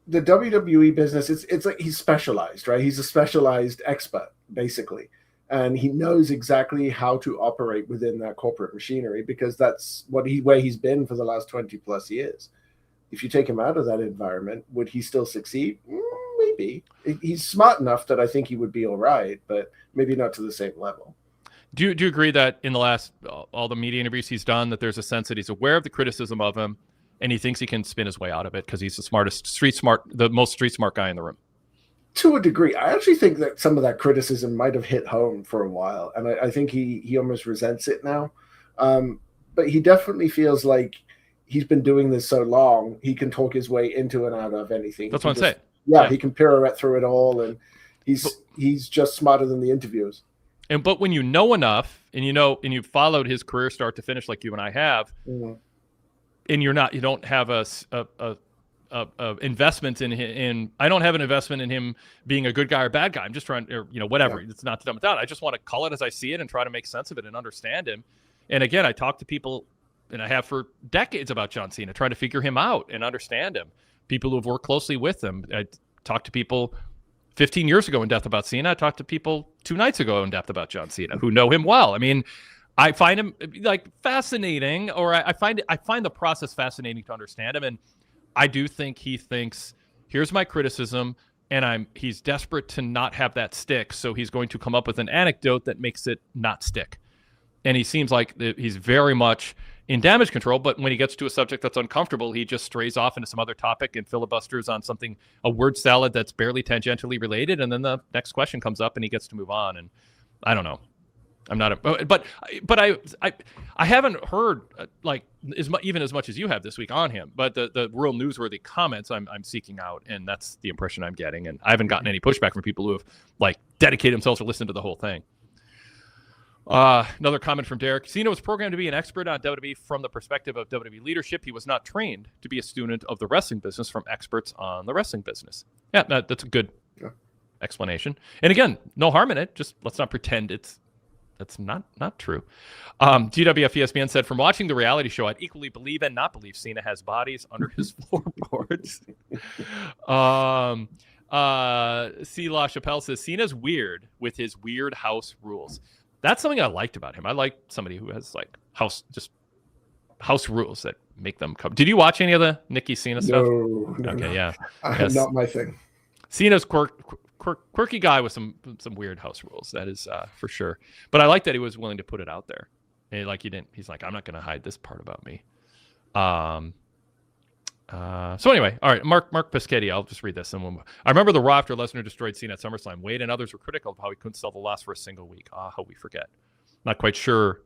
The WWE business, it's like he's specialized, right? He's a specialized expert, basically. And he knows exactly how to operate within that corporate machinery, because that's where he's been for the last 20 plus years. If you take him out of that environment, would he still succeed? Maybe. He's smart enough that I think he would be all right, but maybe not to the same level. Do you agree that in the last, all the media interviews he's done, that there's a sense that he's aware of the criticism of him, and he thinks he can spin his way out of it because he's the most street smart guy in the room? To a degree, I actually think that some of that criticism might have hit home for a while, and I think he almost resents it now. But he definitely feels like he's been doing this so long, he can talk his way into and out of anything. That's what I'm saying. Yeah, he can pirouette through it all, and he's just smarter than the interviewers. But when you know enough, and you've followed his career start to finish like you and I have, and you don't have a investment in I don't have an investment in him being a good guy or bad guy. I'm just trying, or whatever. Yeah. It's not to dumb it down. I just want to call it as I see it and try to make sense of it and understand him. And again, I talk to people, and I have for decades, about John Cena, trying to figure him out and understand him. People who have worked closely with him. I talked to people 15 years ago in depth about Cena. I talked to people 2 nights ago in depth about John Cena who know him well. I mean, I find him like fascinating, or I find the process fascinating to understand him. And I do think he thinks, here's my criticism, and he's desperate to not have that stick, so he's going to come up with an anecdote that makes it not stick. And he seems like he's very much in damage control, but when he gets to a subject that's uncomfortable, he just strays off into some other topic and filibusters on a word salad that's barely tangentially related, and then the next question comes up and he gets to move on. And I don't know. I'm not but I haven't heard like even as much as you have this week on him, but the real newsworthy comments I'm seeking out, and that's the impression I'm getting. And I haven't gotten any pushback from people who have like dedicated themselves to listen to the whole thing. Another comment from Derek. Cena was programmed to be an expert on WWE from the perspective of WWE leadership. He was not trained to be a student of the wrestling business from experts on the wrestling business. Yeah, that's a good explanation. And again, no harm in it. Just let's not pretend that's not true. GWF ESPN said, from watching the reality show, I'd equally believe and not believe Cena has bodies under his floorboards. C. La Chapelle says, Cena's weird with his weird house rules. That's something I liked about him. I like somebody who has like house rules that make them come. Did you watch any of the Nikki Cena stuff? No. Okay, yeah. Yes. Not my thing. Cena's quirky guy with some weird house rules. That is for sure. But I like that he was willing to put it out there. And he's like, I'm not going to hide this part about me. So anyway, all right, Mark Pescetti, I'll just read this. I remember the Raw after Lesnar destroyed Cena at SummerSlam. Wade and others were critical of how he couldn't sell the loss for a single week. How we forget. Not quite sure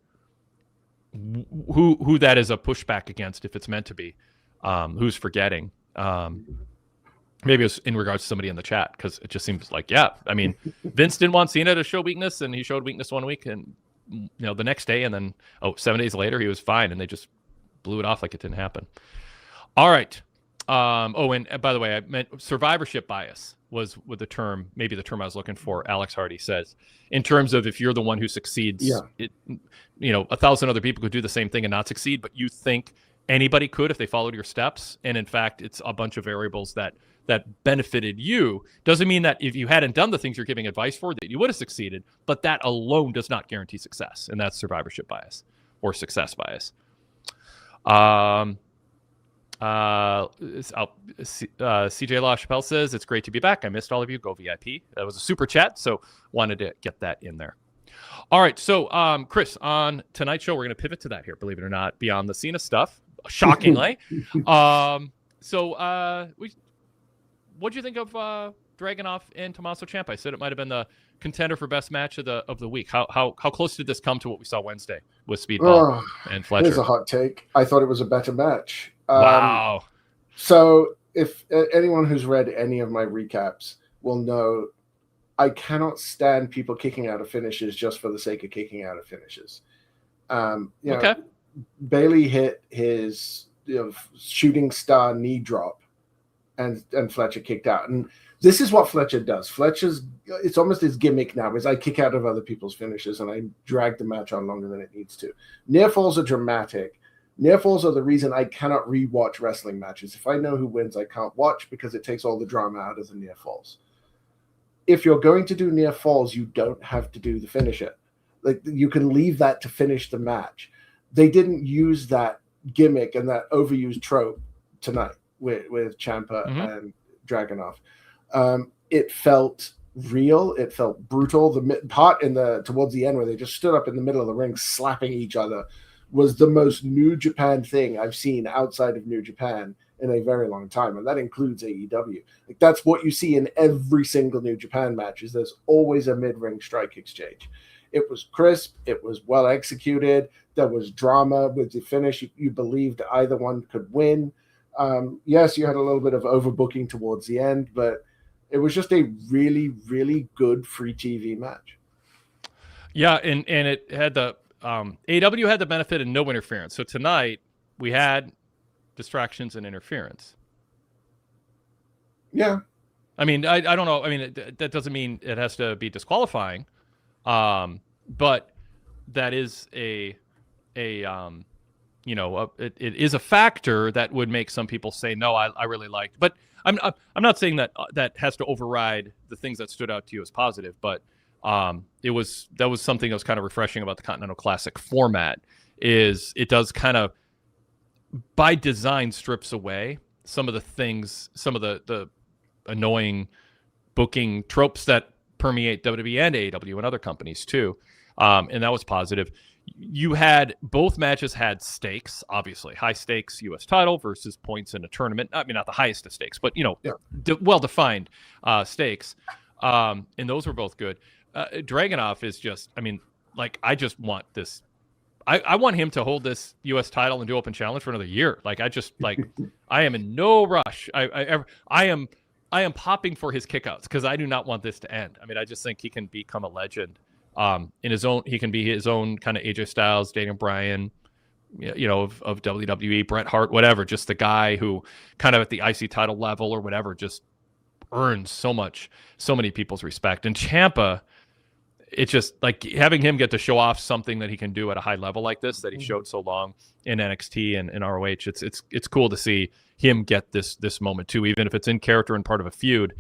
who that is a pushback against, if it's meant to be. Who's forgetting? Maybe it was in regards to somebody in the chat, because it just seems like, yeah, I mean, Vince didn't want Cena to show weakness, and he showed weakness 1 week, and the next day, and then 7 days later he was fine, and they just blew it off like it didn't happen. All right. And by the way, I meant survivorship bias was with the term, maybe the term I was looking for. Alex Hardy says, in terms of if you're the one who succeeds, 1,000 other people could do the same thing and not succeed, but you think anybody could if they followed your steps. And in fact, it's a bunch of variables that benefited you. Doesn't mean that if you hadn't done the things you're giving advice for, that you would have succeeded, but that alone does not guarantee success. And that's survivorship bias or success bias. CJ La Chapelle says, it's great to be back. I missed all of you. Go VIP. That was a super chat, so wanted to get that in there. All right, so Chris, on tonight's show, we're going to pivot to that here, believe it or not, beyond the Cena stuff, shockingly. What'd you think of Dragunov and Tommaso Ciampa? I said it might have been the contender for best match of the week. How close did this come to what we saw Wednesday with Speedball and Fletcher? Here's a hot take. I thought it was a better match. Wow. So if anyone who's read any of my recaps will know, I cannot stand people kicking out of finishes just for the sake of kicking out of finishes. Okay. Bailey hit his shooting star knee drop, and Fletcher kicked out. And this is what Fletcher does. It's almost his gimmick now, is I kick out of other people's finishes and I drag the match on longer than it needs to. Near falls are dramatic. Near falls are the reason I cannot rewatch wrestling matches. If I know who wins, I can't watch because it takes all the drama out of the near falls. If you're going to do near falls, you don't have to do the finisher. Like, you can leave that to finish the match. They didn't use that gimmick and that overused trope tonight with Ciampa and Dragunov. It felt real. It felt brutal. The part towards the end where they just stood up in the middle of the ring slapping each other was the most New Japan thing I've seen outside of New Japan in a very long time, and that includes AEW. Like, that's what you see in every single New Japan match. Is there's always a mid-ring strike exchange. It was crisp. It was well executed. There was drama with the finish. You believed either one could win. Yes, you had a little bit of overbooking towards the end, but it was just a really, really good free TV match. Yeah, and it had the AEW had the benefit of no interference. So tonight we had distractions and interference. Yeah. I mean, I don't know. I mean, that doesn't mean it has to be disqualifying. But that is it is a factor that would make some people say, no, I really liked. But I'm not saying that that has to override the things that stood out to you as positive. But that was something that was kind of refreshing about the Continental Classic format. Is it does kind of by design strips away some of the things, some of the annoying booking tropes that permeate WWE and AEW and other companies too. And that was positive. You had both matches had stakes, obviously high stakes U.S. title versus points in a tournament. I mean, not the highest of stakes, but well-defined stakes. And those were both good. Dragunov is just, I mean, like, I just want this. I want him to hold this U.S. title and do open challenge for another year. Like, I just like, I am in no rush. I am popping for his kickouts because I do not want this to end. I mean, I just think he can become a legend. In his own, he can be his own kind of AJ Styles, Daniel Bryan, of WWE, Bret Hart, whatever. Just the guy who kind of at the IC title level or whatever just earns so many people's respect. And Ciampa, it's just like having him get to show off something that he can do at a high level like this that he showed so long in NXT and ROH. It's cool to see him get this moment too, even if it's in character and part of a feud.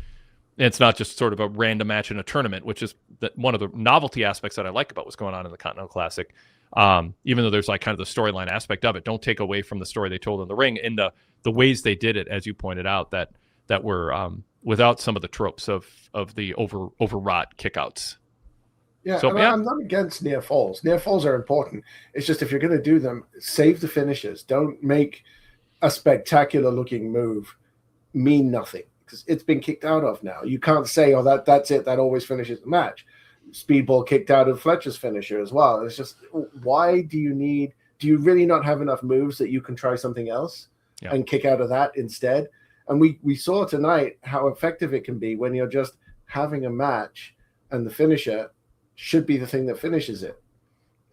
It's not just sort of a random match in a tournament, which is one of the novelty aspects that I like about what's going on in the Continental Classic. Even though there's like kind of the storyline aspect of it, don't take away from the story they told in the ring and the ways they did it, as you pointed out, that were without some of the tropes of the overwrought kickouts. Yeah, so, I'm not against near falls. Near falls are important. It's just if you're going to do them, save the finishes. Don't make a spectacular looking move mean nothing because it's been kicked out of now. You can't say, oh, that's it. That always finishes the match. Speedball kicked out of Fletcher's finisher as well. It's just, why do you really not have enough moves that you can try something else and kick out of that instead? And we saw tonight how effective it can be when you're just having a match and the finisher should be the thing that finishes it.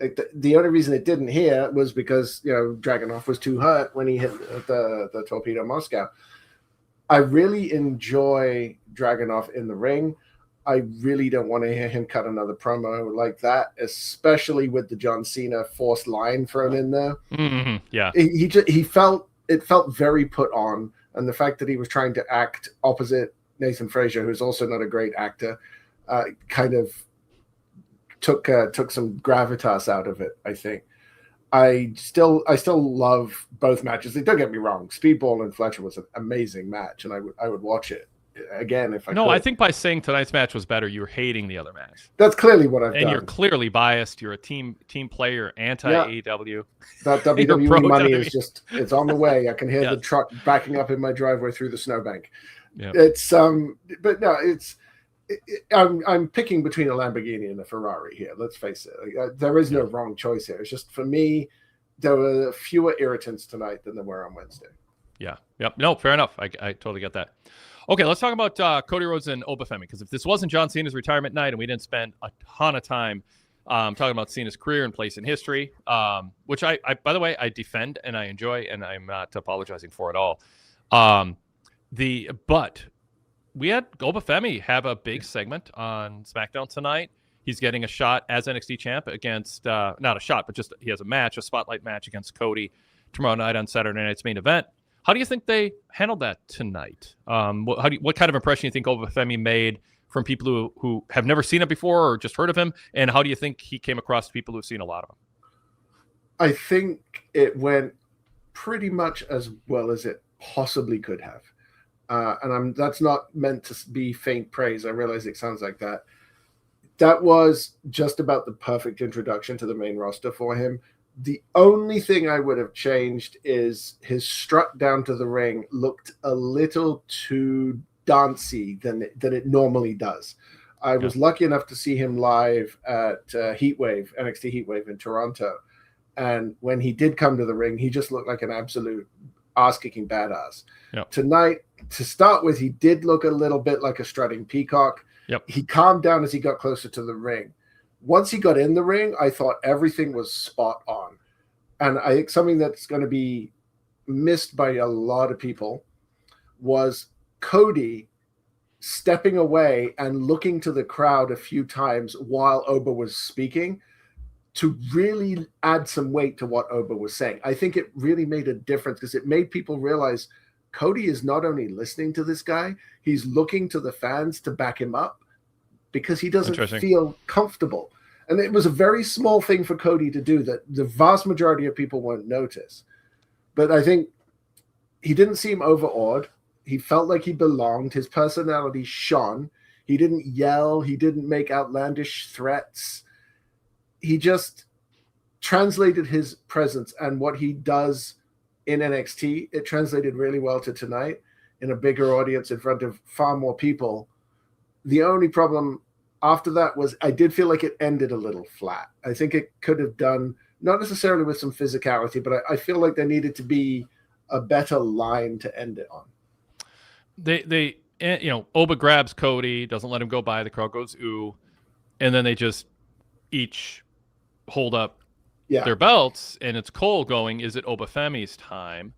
Like the only reason it didn't here was because Dragunov was too hurt when he hit the Torpedo Moscow. I really enjoy Dragunov in the ring. I really don't want to hear him cut another promo like that, especially with the John Cena forced line thrown in there. Mm-hmm. Yeah, it felt very put on, and the fact that he was trying to act opposite Nathan Frazier, who's also not a great actor, kind of took some gravitas out of it, I think. I still love both matches. Don't get me wrong. Speedball and Fletcher was an amazing match, and I would watch it again if I could. I think by saying tonight's match was better, you're hating the other match. That's clearly what I've done. And you're clearly biased. You're a team player, anti-AEW. That WWE money is just, it's on the way. I can hear the truck backing up in my driveway through the snowbank. Yeah. It's but no, I'm picking between a Lamborghini and a Ferrari here. Let's face it. There is no wrong choice here. It's just, for me, there were fewer irritants tonight than there were on Wednesday. Yeah. Yep. No, fair enough. I totally get that. Okay, let's talk about Cody Rhodes and Obafemi, because if this wasn't John Cena's retirement night and we didn't spend a ton of time talking about Cena's career and place in history, which I by the way, I defend and I enjoy, and I'm not apologizing for at all. But we had Obafemi have a big segment on SmackDown tonight. He's getting a shot as NXT champ against, not a shot, but just he has a spotlight match against Cody tomorrow night on Saturday night's main event. How do you think they handled that tonight? What kind of impression do you think Obafemi made from people who have never seen it before or just heard of him? And how do you think he came across to people who've seen a lot of him? I think it went pretty much as well as it possibly could have. And that's not meant to be faint praise. I realize it sounds like that. That was just about the perfect introduction to the main roster for him. The only thing I would have changed is his strut down to the ring looked a little too dancey than it normally does. I was lucky enough to see him live at Heatwave, NXT Heatwave in Toronto. And when he did come to the ring, he just looked like an absolute ass-kicking badass. Yep. Tonight, to start with, he did look a little bit like a strutting peacock. Yep. He calmed down as he got closer to the ring. Once he got in the ring, I thought everything was spot on. And I think something that's going to be missed by a lot of people was Cody stepping away and looking to the crowd a few times while Oba was speaking to really add some weight to what Oba was saying. I think it really made a difference because it made people realize Cody is not only listening to this guy, he's looking to the fans to back him up because he doesn't feel comfortable. And it was a very small thing for Cody to do that the vast majority of people won't notice. But I think he didn't seem overawed. He felt like he belonged. His personality shone. He didn't yell. He didn't make outlandish threats. He just translated his presence and what he does in NXT. It translated really well to tonight in a bigger audience in front of far more people. The only problem after that was I did feel like it ended a little flat. I think it could have done, not necessarily with some physicality, but I feel like there needed to be a better line to end it on. They Oba grabs Cody, doesn't let him go by. The crowd goes ooh, and then they just each hold up their belts, and it's Cole going, "Is it Obafemi's time?"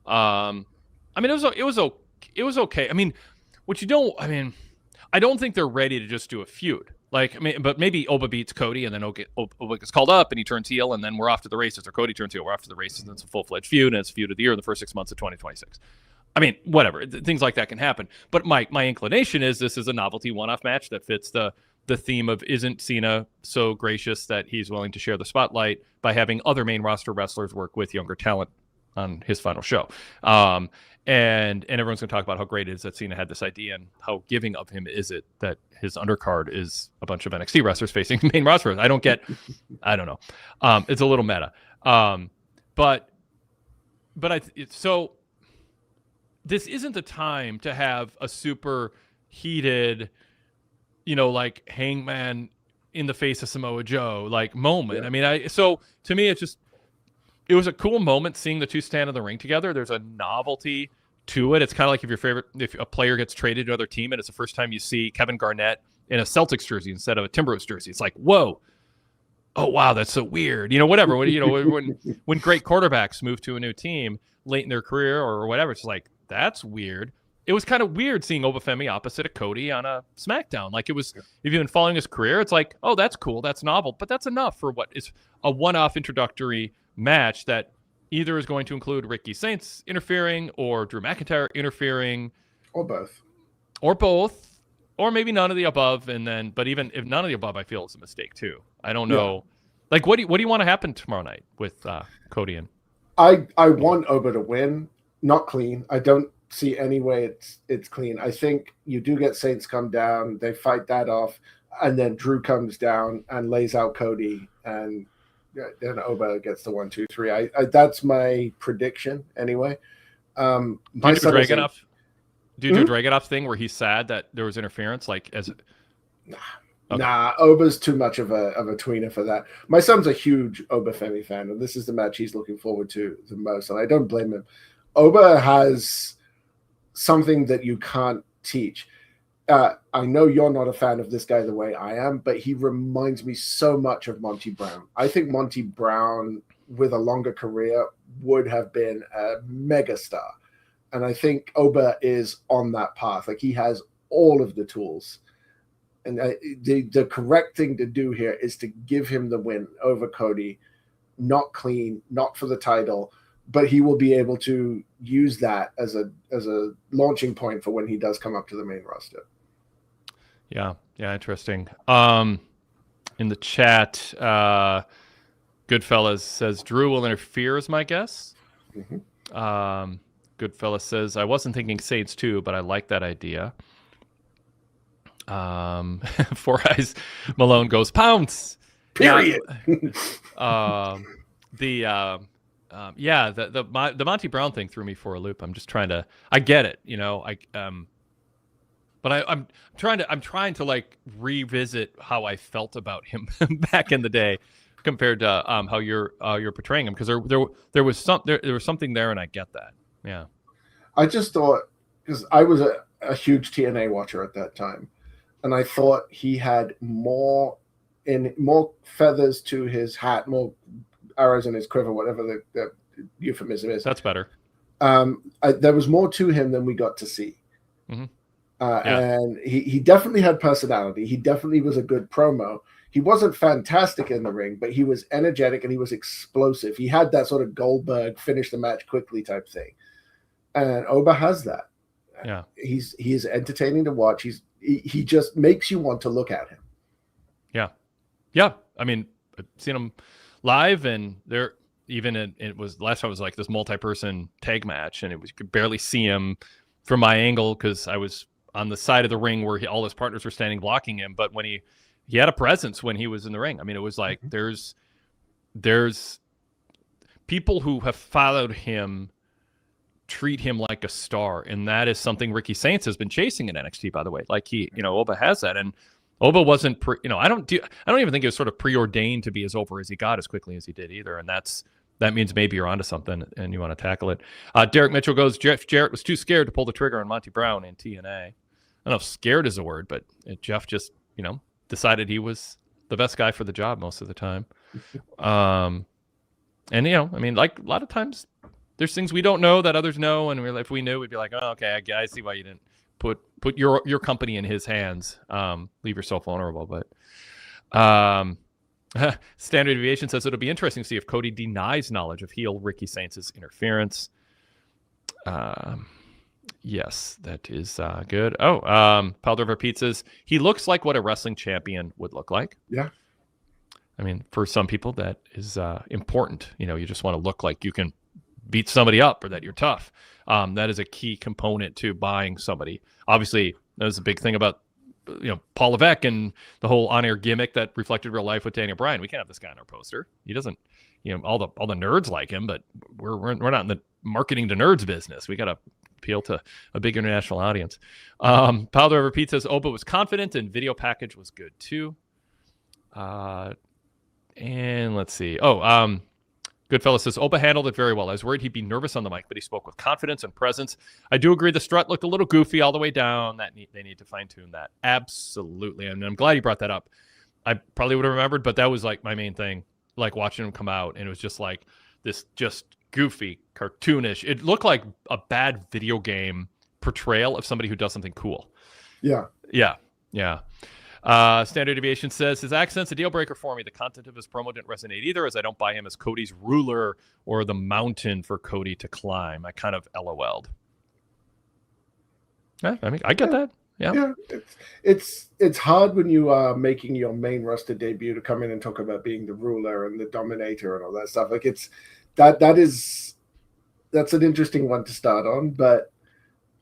I mean, it was okay. I mean, I don't think they're ready to just do a feud. But maybe Oba beats Cody, and then Oba gets called up, and he turns heel, and then we're off to the races. Or Cody turns heel, we're off to the races, and it's a full-fledged feud, and it's a feud of the year in the first 6 months of 2026. I mean, whatever. Things like that can happen. But my inclination is this is a novelty one-off match that fits the theme of isn't Cena so gracious that he's willing to share the spotlight by having other main roster wrestlers work with younger talent on his final show. And everyone's going to talk about how great it is that Cena had this idea and how giving of him is it that his undercard is a bunch of NXT wrestlers facing main rosters. I don't know. It's a little meta. So this isn't the time to have a super heated, like Hangman in the face of Samoa Joe moment. Yeah. I mean, so to me, it was a cool moment seeing the two stand in the ring together. There's a novelty to it. It's kind of like if a player gets traded to another team and it's the first time you see Kevin Garnett in a Celtics jersey instead of a Timberwolves jersey. It's like, whoa, oh wow, that's so weird. Whatever. When great quarterbacks move to a new team late in their career or whatever, it's like that's weird. It was kind of weird seeing Obafemi opposite of Cody on a SmackDown. Like it was, if you've been following his career, it's like, oh, that's cool, that's novel, but that's enough for what is a one-off introductory match that either is going to include Ricky Saints interfering or Drew McIntyre interfering, or both, or maybe none of the above. But even if none of the above, I feel is a mistake too. I don't know. Like, what do you want to happen tomorrow night with Cody and? I want Oba to win, not clean. I don't see any way it's clean. I think you do get Saints come down, they fight that off, and then Drew comes down and lays out Cody, and then Oba gets the 1, 2, 3. I that's my prediction anyway. Do you do a Dragunov thing where he's sad that there was interference? Nah, Oba's too much of a tweener for that. My son's a huge Obafemi fan, and this is the match he's looking forward to the most, and I don't blame him. Oba has something that you can't teach. I know you're not a fan of this guy the way I am, but he reminds me so much of Monty Brown. I think Monty Brown, with a longer career, would have been a megastar. And I think Oba is on that path. Like, he has all of the tools. And the correct thing to do here is to give him the win over Cody, not clean, not for the title, but he will be able to use that as a launching point for when he does come up to the main roster. Yeah, interesting. In the chat, Goodfellas says Drew will interfere is my guess. Mm-hmm. Goodfellas says I wasn't thinking Saints too, but I like that idea. Four Eyes Malone goes pounce. Period. Yeah. the Monty Brown thing threw me for a loop. I'm just trying to. I get it, but I'm trying to like revisit how I felt about him back in the day compared to how you're portraying him, because there was something there, and I get that. Yeah. I just thought, because I was a huge TNA watcher at that time, and I thought he had more feathers to his hat, more arrows in his quiver, whatever the euphemism is. That's better. There was more to him than we got to see. Mm-hmm. And he definitely had personality. He definitely was a good promo. He wasn't fantastic in the ring, but he was energetic and he was explosive. He had that sort of Goldberg finish the match quickly type thing. And Oba has that. Yeah. He is entertaining to watch. He just makes you want to look at him. Yeah. Yeah. I mean, I've seen him live, and it was last time it was like this multi-person tag match, and you could barely see him from my angle because I was on the side of the ring where all his partners were standing blocking him. But when he had a presence when he was in the ring. I mean, it was like there's people who have followed him treat him like a star, and that is something Ricky Saints has been chasing in NXT, by the way. Like Oba has that, and Oba wasn't I don't even think he was sort of preordained to be as over as he got as quickly as he did either, and that means maybe you're onto something and you want to tackle it. Derek Mitchell goes, Jeff Jarrett was too scared to pull the trigger on Monty Brown in TNA. I don't know if scared is a word, but Jeff just decided he was the best guy for the job most of the time. And I mean, like a lot of times there's things we don't know that others know, and if we knew, we'd be like, oh, okay, I see why you didn't put your company in his hands. Leave yourself vulnerable. But Standard Deviation says it'll be interesting to see if Cody denies knowledge of heel Ricky Saints' interference. Yes, that is good. Oh, Pal Driver Pizzas. He looks like what a wrestling champion would look like. Yeah. I mean, for some people, that is important. You just want to look like you can beat somebody up or that you're tough. That is a key component to buying somebody. Obviously, that was a big thing about Paul Levesque and the whole on-air gimmick that reflected real life with Daniel Bryan. We can't have this guy on our poster. He doesn't. All the nerds like him, but we're not in the marketing to nerds business. We got to appeal to a big international audience. Pal Driver Pete says Oba was confident and video package was good too. And let's see. Goodfellas says, Oba handled it very well. I was worried he'd be nervous on the mic, but he spoke with confidence and presence. I do agree the strut looked a little goofy all the way down. They need to fine-tune that. Absolutely. And I'm glad you brought that up. I probably would have remembered, but that was like my main thing, like watching him come out. And it was just like this just goofy, cartoonish. It looked like a bad video game portrayal of somebody who does something cool. Yeah. Yeah. Yeah. Standard Deviation says, his accent's a deal breaker for me. The content of his promo didn't resonate either, as I don't buy him as Cody's ruler or the mountain for Cody to climb. I kind of LOL'd. Yeah, I mean, I get that. Yeah. It's hard when you are making your main roster debut to come in and talk about being the ruler and the dominator and all that stuff. Like that's an interesting one to start on. But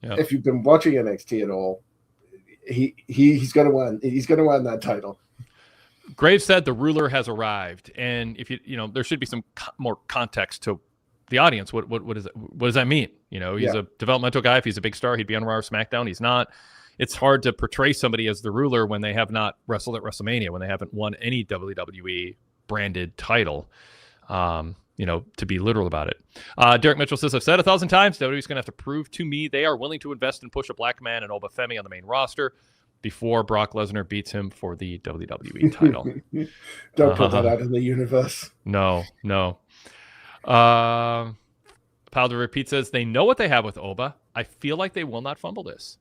if you've been watching NXT at all, he's going to win. He's going to win that title. Graves said the ruler has arrived, and if there should be some more context to the audience. What does that mean? He's a developmental guy. If he's a big star, he'd be on Raw or SmackDown. He's not. It's hard to portray somebody as the ruler when they have not wrestled at WrestleMania, when they haven't won any WWE branded title. To be literal about it. Derek Mitchell says, I've said 1,000 times, WWE's going to have to prove to me they are willing to invest and push a black man and Oba Femi on the main roster before Brock Lesnar beats him for the WWE title. Don't put that out in the universe. No. Pal to Repeat says, they know what they have with Oba. I feel like they will not fumble this.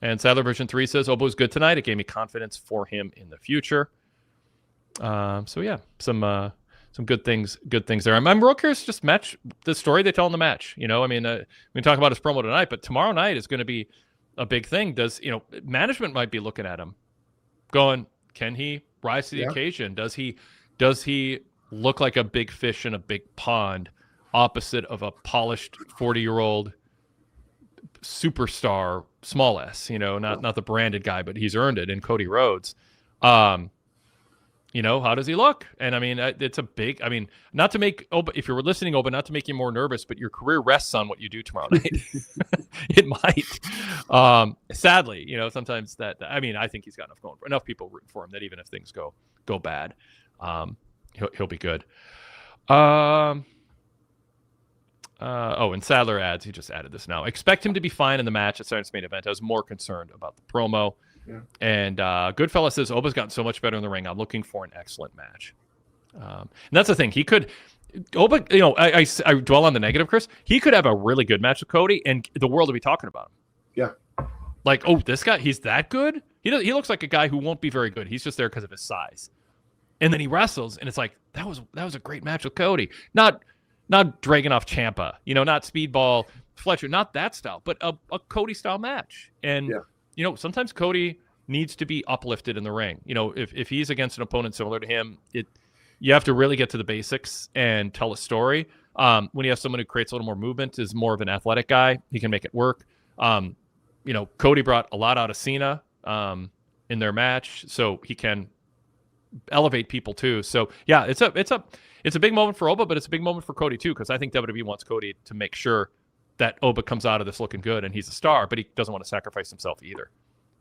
And Sadler version 3 says, Oba was good tonight. It gave me confidence for him in the future. Some good things there. I'm real curious, just match the story they tell in the match. We can talk about his promo tonight, but tomorrow night is going to be a big thing. Management might be looking at him going, can he rise to the occasion? Does he look like a big fish in a big pond opposite of a polished 40-year-old superstar, small S, not the branded guy, but he's earned it in Cody Rhodes. how does he look? And I mean, it's a big, not to make, if you were listening, not to make you more nervous, but your career rests on what you do tomorrow night. It might. Sadly, sometimes I think he's got enough people rooting for him that even if things go bad, he'll be good. And Sadler adds, he just added this now. Expect him to be fine in the match at Saturday's main event. I was more concerned about the promo. Yeah. And Goodfellas says, Oba's gotten so much better in the ring. I'm looking for an excellent match. And that's the thing. He could, Oba, I dwell on the negative, Chris. He could have a really good match with Cody and the world will be talking about him. Yeah. Like, this guy, he's that good? He looks like a guy who won't be very good. He's just there because of his size. And then he wrestles, and it's like, that was a great match with Cody. Not Dragunov Ciampa, not Speedball Fletcher, not that style, but a Cody style match. And sometimes Cody needs to be uplifted in the ring. If he's against an opponent similar to him, you have to really get to the basics and tell a story. When you have someone who creates a little more movement, is more of an athletic guy, he can make it work. Cody brought a lot out of Cena in their match, so he can elevate people too. So yeah, it's a big moment for Oba, but it's a big moment for Cody too, because I think WWE wants Cody to make sure that Oba comes out of this looking good and he's a star, but he doesn't want to sacrifice himself either.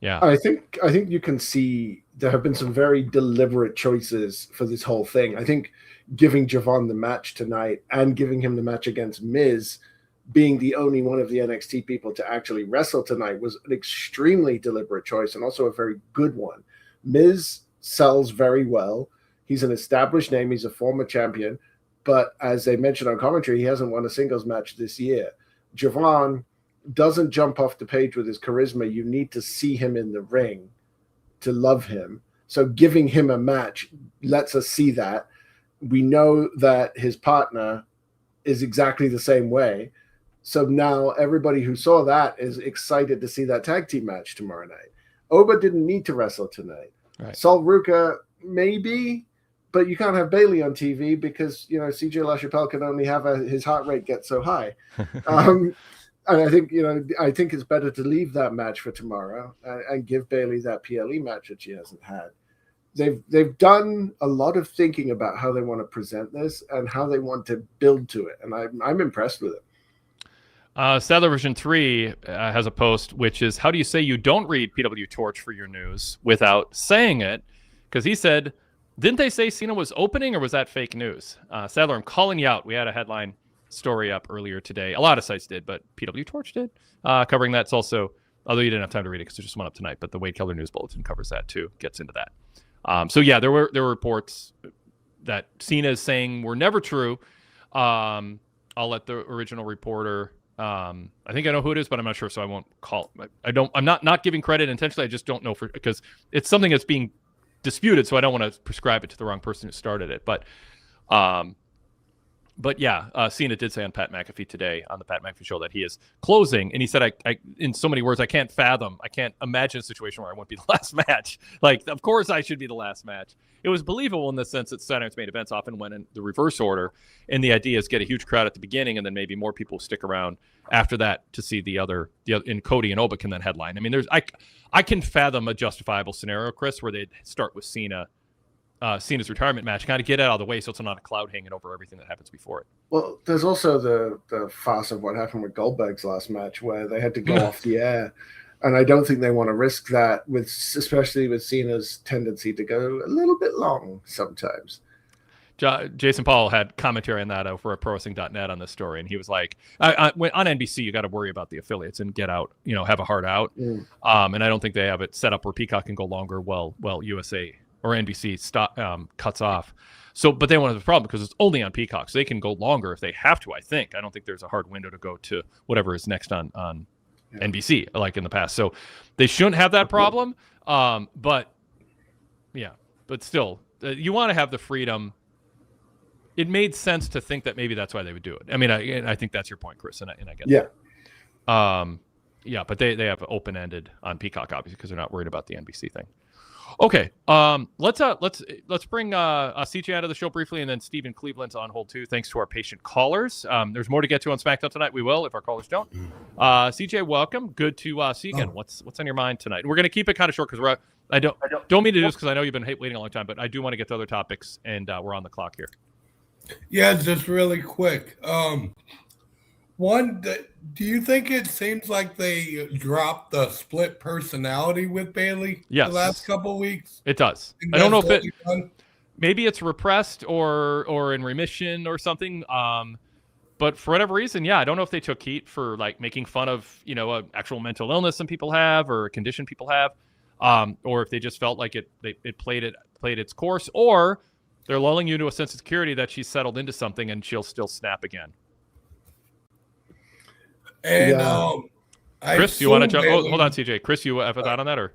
Yeah. I think you can see there have been some very deliberate choices for this whole thing. I think giving Javon the match tonight and giving him the match against Miz, being the only one of the NXT people to actually wrestle tonight, was an extremely deliberate choice and also a very good one. Miz sells very well. He's an established name. He's a former champion. But as they mentioned on commentary, he hasn't won a singles match this year. Javon doesn't jump off the page with his charisma. You need to see him in the ring to love him. So giving him a match lets us see that. We know that his partner is exactly the same way. So now everybody who saw that is excited to see that tag team match tomorrow night. Oba didn't need to wrestle tonight. Right. Sol Ruka, maybe, but you can't have Bailey on TV because, CJ LaChapelle can only have his heart rate get so high. And I think it's better to leave that match for tomorrow and give Bailey that PLE match that she hasn't had. They've done a lot of thinking about how they want to present this and how they want to build to it, and I'm impressed with it. Sadler version 3 has a post, which is, how do you say you don't read PWTorch for your news without saying it? Because he said, didn't they say Cena was opening, or was that fake news? Sadler, I'm calling you out. We had a headline story up earlier today. A lot of sites did, but PWTorch did, covering that. It's also, although you didn't have time to read it because it just went up tonight, but the Wade Keller News Bulletin covers that too, gets into that. So yeah, there were reports that Cena is saying were never true. I'll let the original reporter, I think I know who it is, but I'm not sure, so I won't call. I'm not giving credit intentionally. I just don't know because it's something that's being disputed, so I don't want to prescribe it to the wrong person who started it. But yeah, Cena did say on Pat McAfee today on the Pat McAfee show that he is closing, and he said, I in so many words, I can't imagine a situation where I won't be the last match. Like, of course I should be the last match. It was believable in the sense that Saturday's main events often went in the reverse order, and the idea is get a huge crowd at the beginning, and then maybe more people stick around after that to see the other in Cody and Oba can then headline. I mean, I can fathom a justifiable scenario, Chris, where they'd start with Cena's retirement match, kind of get it out of the way so it's not a cloud hanging over everything that happens before it. Well, there's also the farce of what happened with Goldberg's last match where they had to go off the air. And I don't think they want to risk that, especially with Cena's tendency to go a little bit long sometimes. Jason Paul had commentary on that over at ProWrestling.net on this story, and he was like, on NBC, you got to worry about the affiliates and get out, have a hard out. And I don't think they have it set up where Peacock can go longer while USA or NBC cuts off. So, but they won't have a problem because it's only on Peacock, so they can go longer if they have to, I think. I don't think there's a hard window to go to whatever is next on NBC, like in the past. So they shouldn't have that problem. But still, you want to have the freedom. It made sense to think that maybe that's why they would do it. I mean, I think that's your point, Chris, and I get that. Yeah, but they have open-ended on Peacock, obviously, because they're not worried about the NBC thing. Okay. Let's bring CJ out of the show briefly, and then Stephen Cleveland's on hold too. Thanks to our patient callers. There's more to get to on SmackDown tonight. We will if our callers don't. CJ, welcome. Good to see you again. What's on your mind tonight? We're gonna keep it kind of short because I don't mean to do this because I know you've been waiting a long time, but I do want to get to other topics, and we're on the clock here. Yeah, just really quick. One, do you think it seems like they dropped the split personality with Bayley the last couple of weeks? It does. I don't know if maybe it's repressed or in remission or something. But for whatever reason, I don't know if they took heat for like making fun of an actual mental illness some people have or a condition people have, or if they just felt like it played its course, or they're lulling you to a sense of security that she's settled into something and she'll still snap again. And Chris, you want to jump? Oh, hold on, CJ. Chris, you have a thought on that, or?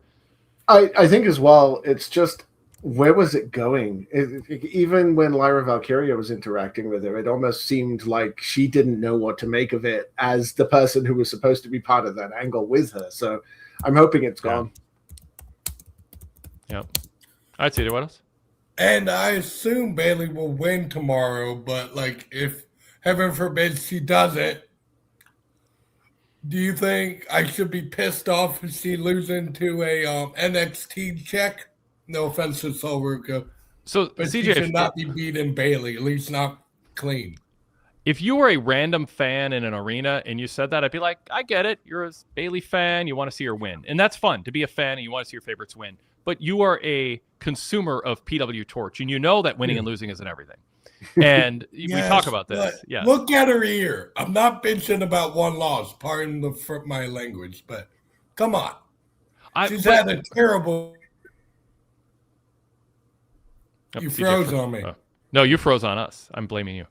I think as well. It's just, where was it going? Even when Lyra Valkyria was interacting with her, it almost seemed like she didn't know what to make of it as the person who was supposed to be part of that angle with her. So I'm hoping it's gone. Yeah. All right, CJ, what else? And I assume Bayley will win tomorrow, but like if heaven forbid she doesn't, do you think I should be pissed off if she losing to a NXT check? No offense to Sol Ruca. But CJ, she should not be beating Bayley, at least not clean. If you were a random fan in an arena and you said that, I'd be like, I get it. You're a Bayley fan. You want to see her win. And that's fun to be a fan and you want to see your favorites win. But you are a consumer of PWTorch, and you know that winning and losing isn't everything. And we talk about this. Yeah. Look at her ear. I'm not bitching about one loss, pardon my language, but come on. She's had a terrible. You froze on me. No, you froze on us. I'm blaming you.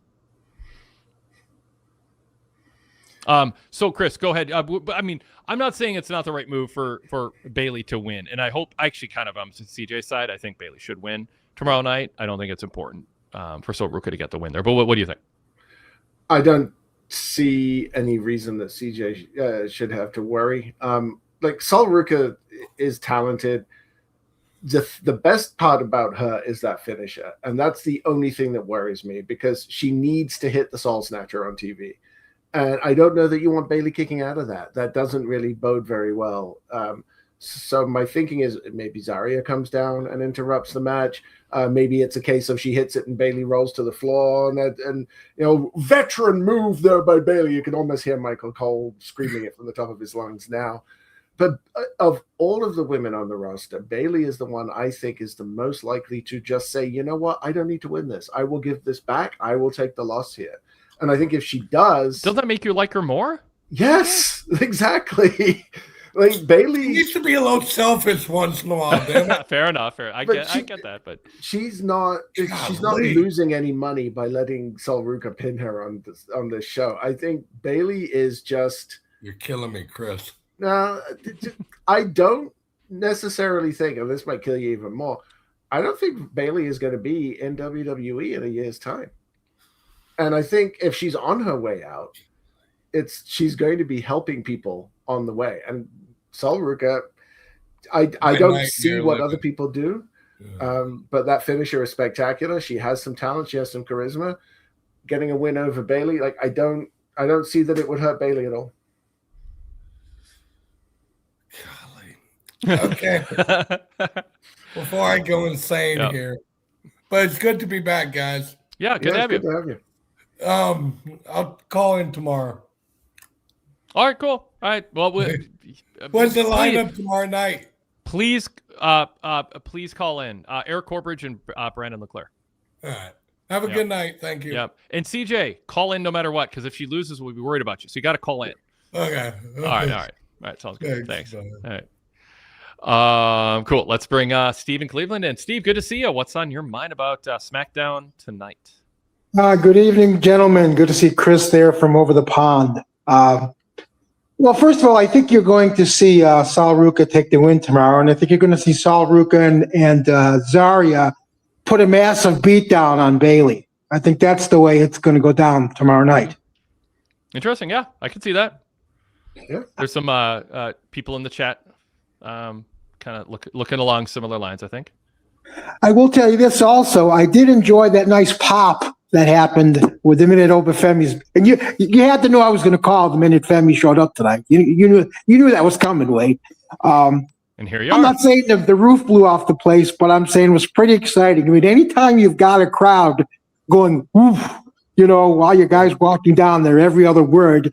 So Chris, go ahead. I mean, I'm not saying it's not the right move for Bayley to win, and I hope actually kind of CJ's side. I think Bayley should win tomorrow night. I don't think it's important for Sol Ruca to get the win there. But what do you think? I don't see any reason that CJ should have to worry. Like Sol Ruca is talented. The best part about her is that finisher, and that's the only thing that worries me because she needs to hit the Soul Snatcher on TV. And I don't know that you want Bayley kicking out of that. That doesn't really bode very well. So my thinking is maybe Zarya comes down and interrupts the match. Maybe it's a case of she hits it and Bayley rolls to the floor. And veteran move there by Bayley. You can almost hear Michael Cole screaming it from the top of his lungs now. But of all of the women on the roster, Bayley is the one I think is the most likely to just say, you know what? I don't need to win this. I will give this back. I will take the loss here. And I think if she does... Doesn't that make you like her more? Yes, exactly. Like Bayley... She needs to be a little selfish once in a while, damn it. Fair enough. I get that, but... She's not losing any money by letting Sol Ruca pin her on this show. I think Bayley is just... You're killing me, Chris. No, I don't necessarily think, and this might kill you even more, I don't think Bayley is going to be in WWE in a year's time. And I think if she's on her way out, she's going to be helping people on the way. And Sol Ruca, I don't see what other people do, but that finisher is spectacular. She has some talent. She has some charisma. Getting a win over Bayley, like I don't see that it would hurt Bayley at all. Golly. Okay. Before I go insane here, but it's good to be back, guys. Yeah, good to have you. I'll call in tomorrow. All right, cool. All right. Well, what's the lineup tomorrow night? Please call in. Eric Corbridge and Brandon Leclerc. All right. Have a good night. Thank you. Yep. And CJ, call in no matter what, because if she loses, we'll be worried about you. So you got to call in. Okay. All right. Sounds good. Thanks. All right. Cool. Let's bring Steve in Cleveland in. Steve, good to see you. What's on your mind about SmackDown tonight? Good evening, gentlemen. Good to see Chris there from over the pond. Well, first of all, I think you're going to see Sol Ruca take the win tomorrow, and I think you're going to see Sol Ruca and Zarya put a massive beatdown on Bayley. I think that's the way it's going to go down tomorrow night. Interesting. Yeah, I can see that. Yeah. There's some people in the chat kind kind of looking along similar lines, I think. I will tell you this also. I did enjoy that nice pop that happened with the minute Obafemi's, and you had to know I was going to call the minute Femi showed up tonight. You knew that was coming, Wade. And here you are. I'm not saying the roof blew off the place, but I'm saying it was pretty exciting. I mean, anytime you've got a crowd going, oof, while your guy's walking down there, every other word,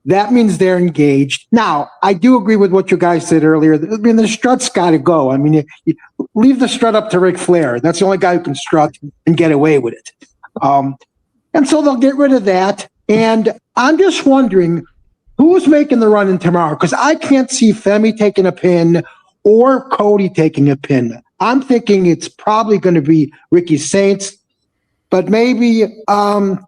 that means they're engaged. Now, I do agree with what you guys said earlier. I mean, the strut's got to go. I mean, you leave the strut up to Ric Flair. That's the only guy who can strut and get away with it. And so they'll get rid of that. And I'm just wondering who's making the run in tomorrow, because I can't see Femi taking a pin or Cody taking a pin. I'm thinking it's probably going to be Ricky Saints, but maybe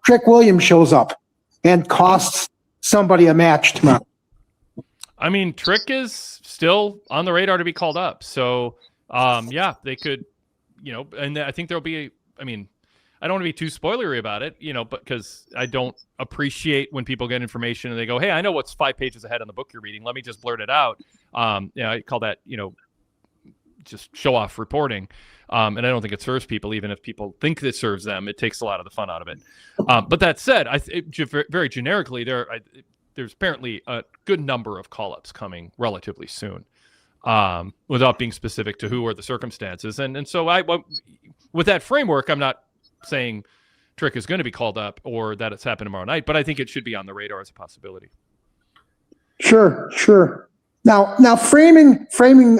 Trick Williams shows up and costs somebody a match tomorrow. I mean, Trick is still on the radar to be called up. So, yeah, they could, and I think there'll be, I don't want to be too spoilery about it, but because I don't appreciate when people get information and they go, hey, I know what's 5 pages ahead on the book you're reading. Let me just blurt it out. I call that, just show off reporting. And I don't think it serves people, even if people think it serves them. It takes a lot of the fun out of it. But that said, very generically, there's apparently a good number of call-ups coming relatively soon, without being specific to who or the circumstances. And so with that framework, I'm not saying Trick is going to be called up or that it's happened tomorrow night, but I think it should be on the radar as a possibility. Sure. Now, framing.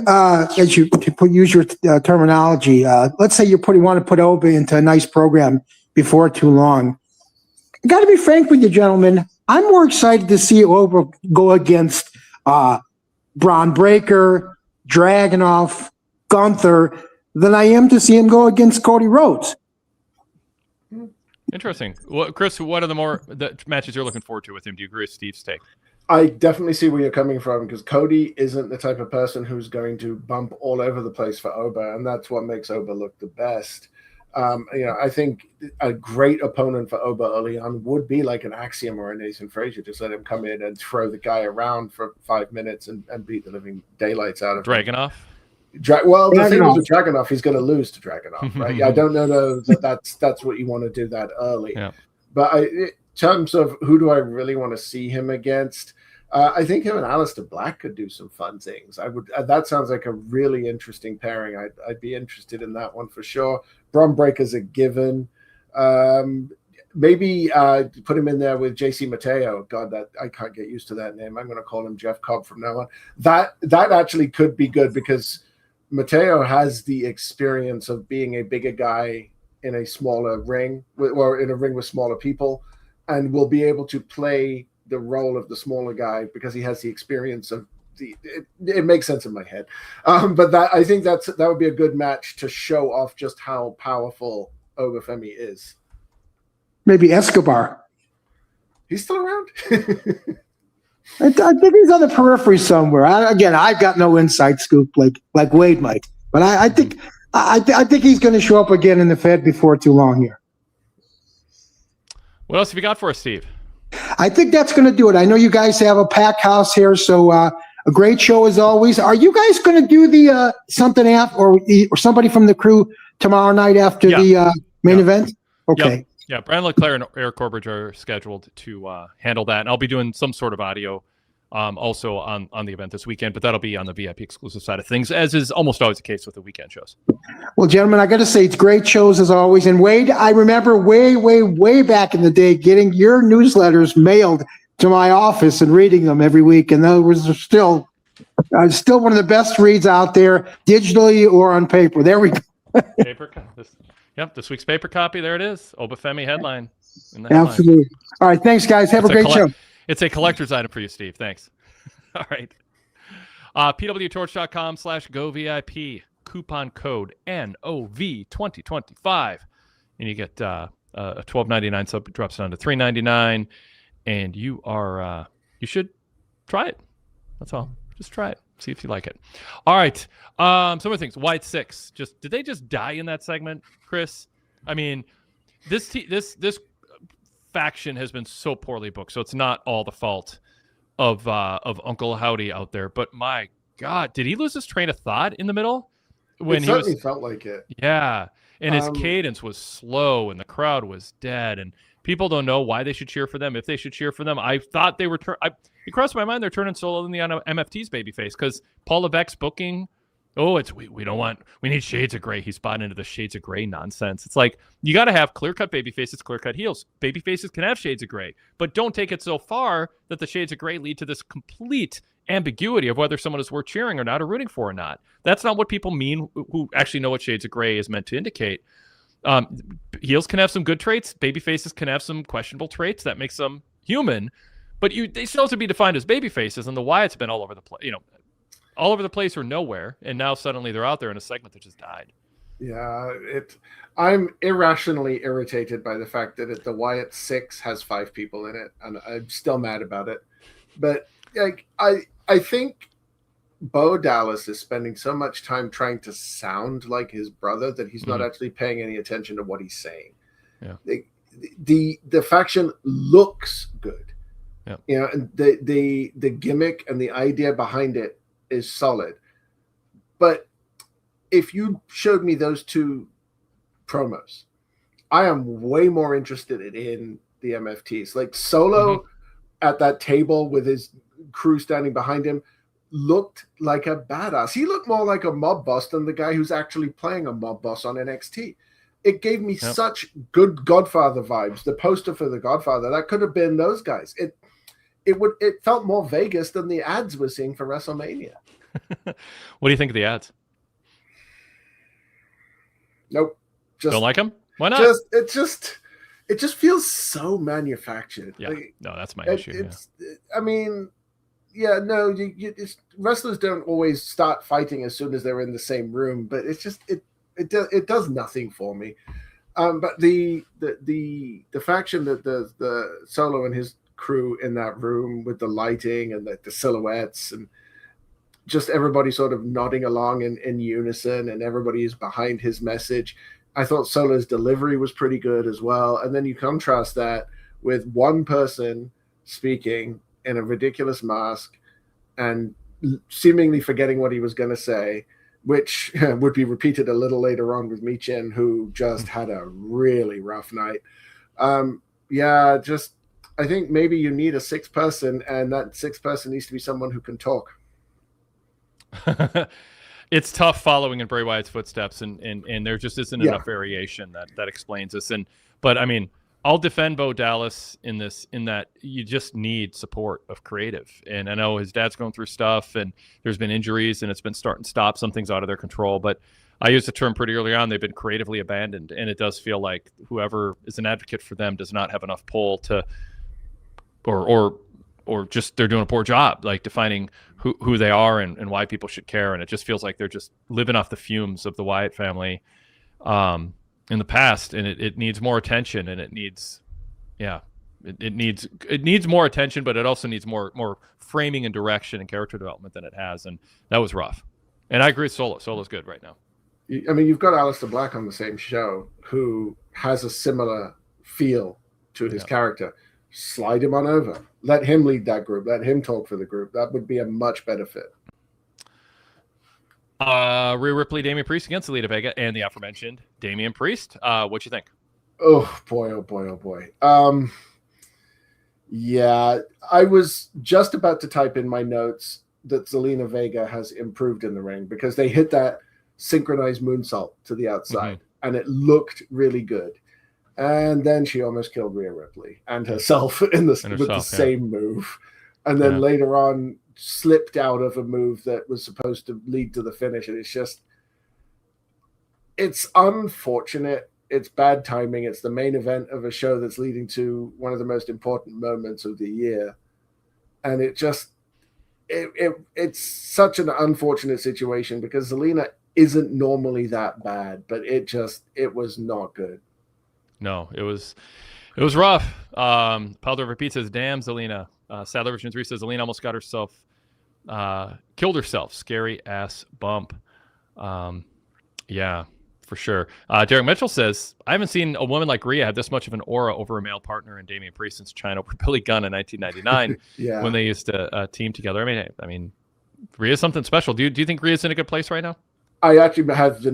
As you use your terminology, let's say you want to put Oba into a nice program before too long. I got to be frank with you, gentlemen. I'm more excited to see Oba go against Braun Breaker, Dragunov, Gunther than I am to see him go against Cody Rhodes. Interesting. Well, Chris, what are the matches you're looking forward to with him? Do you agree with Steve's take? I definitely see where you're coming from, because Cody isn't the type of person who's going to bump all over the place for Oba, and that's what makes Oba look the best. I think a great opponent for Oba early on would be like an Axiom or a Nathan Frazier. Just let him come in and throw the guy around for 5 minutes and beat the living daylights out of him. Dragunov? The thing is with Dragunov, he's going to lose to Dragunov, right? I don't know that's what you want to do that early. Yeah. But in terms of who do I really want to see him against, I think him and Aleister Black could do some fun things. That sounds like a really interesting pairing. I'd be interested in that one for sure. Braun Breaker's a given. Maybe put him in there with JC Mateo. God, that I can't get used to that name. I'm going to call him Jeff Cobb from now on. That actually could be good, because Mateo has the experience of being a bigger guy in a smaller ring, or in a ring with smaller people, and will be able to play the role of the smaller guy because he has the experience of it makes sense in my head. But I think that would be a good match to show off just how powerful Obafemi is. Maybe Escobar. He's still around. I think he's on the periphery somewhere. I've got no inside scoop like Wade might, but I think he's going to show up again in the Fed before too long here. What else have you got for us, Steve? I think that's going to do it. I know you guys have a packed house here, so a great show as always. Are you guys going to do the something after, or somebody from the crew tomorrow night after the main event? Okay. Yep. Yeah, Brandon LeClaire and Eric Corbridge are scheduled to handle that, and I'll be doing some sort of audio also on the event this weekend, but that'll be on the VIP exclusive side of things, as is almost always the case with the weekend shows. Well, gentlemen, I got to say, it's great shows as always. And Wade, I remember way back in the day getting your newsletters mailed to my office and reading them every week, and that was still one of the best reads out there, digitally or on paper. There we go. This week's paper copy. There it is. Obafemi headline. Absolutely. All right. Thanks, guys. Have a great show. It's a collector's item for you, Steve. Thanks. All right. PWTorch.com/GoVIP. Coupon code NOV2025. And you get a $12.99 sub, drops down to $3.99. And you should try it. That's all. Just try it. See if you like it. All right. Some other things. White 6. Did they just die in that segment, Chris? I mean, this faction has been so poorly booked, so it's not all the fault of Uncle Howdy out there. But my God, did he lose his train of thought in the middle It certainly felt like it. Yeah, and his cadence was slow, and the crowd was dead, and people don't know why they should cheer for them, if they should cheer for them. I thought they were. It crossed my mind they're turning Solo in the MFT's babyface because Paul Levesque's booking. Oh, we don't want. We need shades of gray. He's bought into the shades of gray nonsense. It's like you got to have clear cut baby faces, clear cut heels. Baby faces can have shades of gray, but don't take it so far that the shades of gray lead to this complete ambiguity of whether someone is worth cheering or not, or rooting for or not. That's not what people mean who actually know what shades of gray is meant to indicate. Heels can have some good traits. Baby faces can have some questionable traits that makes them human, but they still have to be defined as baby faces. And the Wyatts have been all over the place, all over the place or nowhere, and now suddenly they're out there in a segment that just died. Yeah, I'm irrationally irritated by the fact that the Wyatt 6 has 5 people in it, and I'm still mad about it. But like I think Bo Dallas is spending so much time trying to sound like his brother that he's not actually paying any attention to what he's saying. Yeah. The faction looks good. Yeah. And the gimmick and the idea behind it is solid. But if you showed me those 2 promos, I am way more interested in the MFTs. Like Solo at that table with his crew standing behind him looked like a badass. He looked more like a mob boss than the guy who's actually playing a mob boss on NXT. It gave me such good Godfather vibes. The poster for the Godfather, that could have been those guys. It felt more Vegas than the ads we're seeing for WrestleMania. What do you think of the ads? Nope. Don't like them? Why not? It just feels so manufactured. Yeah. No, that's my issue. I mean, no, wrestlers don't always start fighting as soon as they're in the same room, but it's just it does nothing for me. But the faction that the Solo and his crew in that room with the lighting and the silhouettes and just everybody sort of nodding along in unison, and everybody is behind his message. I thought Solo's delivery was pretty good as well. And then you contrast that with one person speaking in a ridiculous mask and seemingly forgetting what he was going to say, which would be repeated a little later on with Michin, who just had a really rough night. I think maybe you need a 6th person, and that 6th person needs to be someone who can talk. It's tough following in Bray Wyatt's footsteps, and there just isn't enough variation that explains this. But I mean, I'll defend Bo Dallas in that you just need support of creative. And I know his dad's going through stuff, and there's been injuries, and it's been start and stop. Some things out of their control. But I used the term pretty early on. They've been creatively abandoned, and it does feel like whoever is an advocate for them does not have enough pull to, or just they're doing a poor job, like defining who they are and why people should care. And it just feels like they're just living off the fumes of the Wyatt family in the past, and it needs more attention, and it needs more attention, but it also needs more framing and direction and character development than it has. And that was rough. And I agree with Solo. Solo's good right now. I mean, you've got Aleister Black on the same show who has a similar feel to his character. Slide him on over. Let him lead that group. Let him talk for the group. That would be a much better fit. Rhea Ripley, Damian Priest against Zelina Vega, and the aforementioned Damian Priest. What you think? Oh boy, oh boy, oh boy. Yeah, I was just about to type in my notes that Zelina Vega has improved in the ring because they hit that synchronized moonsault to the outside, and it looked really good. And then she almost killed Rhea Ripley and herself with the same move. And then later on slipped out of a move that was supposed to lead to the finish. And it's unfortunate. It's bad timing. It's the main event of a show that's leading to one of the most important moments of the year. And it's such an unfortunate situation because Zelina isn't normally that bad, but it was not good. No, it was rough. Powder River Pizza says, damn, Zelina. Sadler Version 3 says, Zelina almost got herself, killed herself. Scary ass bump. Yeah, for sure. Derek Mitchell says, I haven't seen a woman like Rhea have this much of an aura over a male partner in Damian Priest since China over Billy Gunn in 1999 when they used to team together. I mean, Rhea's something special. Do you think Rhea's in a good place right now? I actually have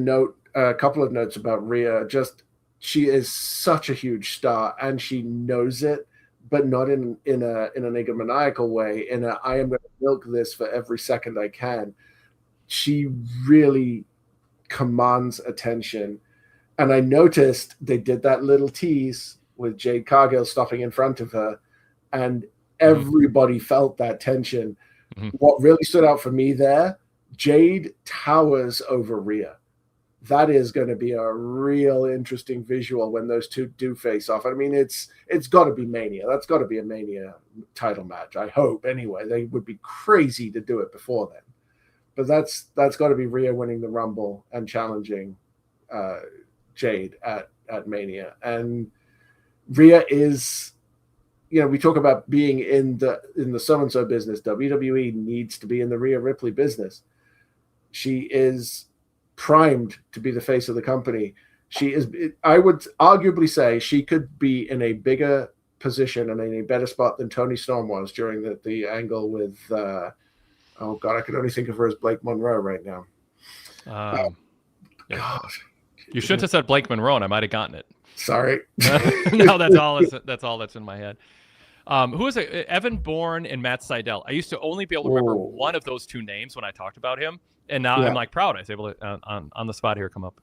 a couple of notes about Rhea. Just she is such a huge star, and she knows it, but not in an egomaniacal way. I am going to milk this for every second I can. She really commands attention, and I noticed they did that little tease with Jade Cargill stopping in front of her, and everybody felt that tension. Mm-hmm. What really stood out for me there, Jade towers over Rhea. That is going to be a real interesting visual when those two do face off. I mean, it's got to be Mania. That's got to be a Mania title match. I hope anyway. They would be crazy to do it before then. But that's got to be Rhea winning the Rumble and challenging Jade at Mania. And Rhea is, we talk about being in the so-and-so business. WWE needs to be in the Rhea Ripley business. She is primed to be the face of the company. She is, I would arguably say she could be in a bigger position and in a better spot than Toni Storm was during the angle with, oh God, I can only think of her as Blake Monroe right now. Yeah. God. You shouldn't have said Blake Monroe and I might have gotten it. Sorry. No, that's all that's in my head. Who is it? Evan Bourne and Matt Sydal. I used to only be able to remember one of those two names when I talked about him. And now I'm like proud. I was able to on the spot here come up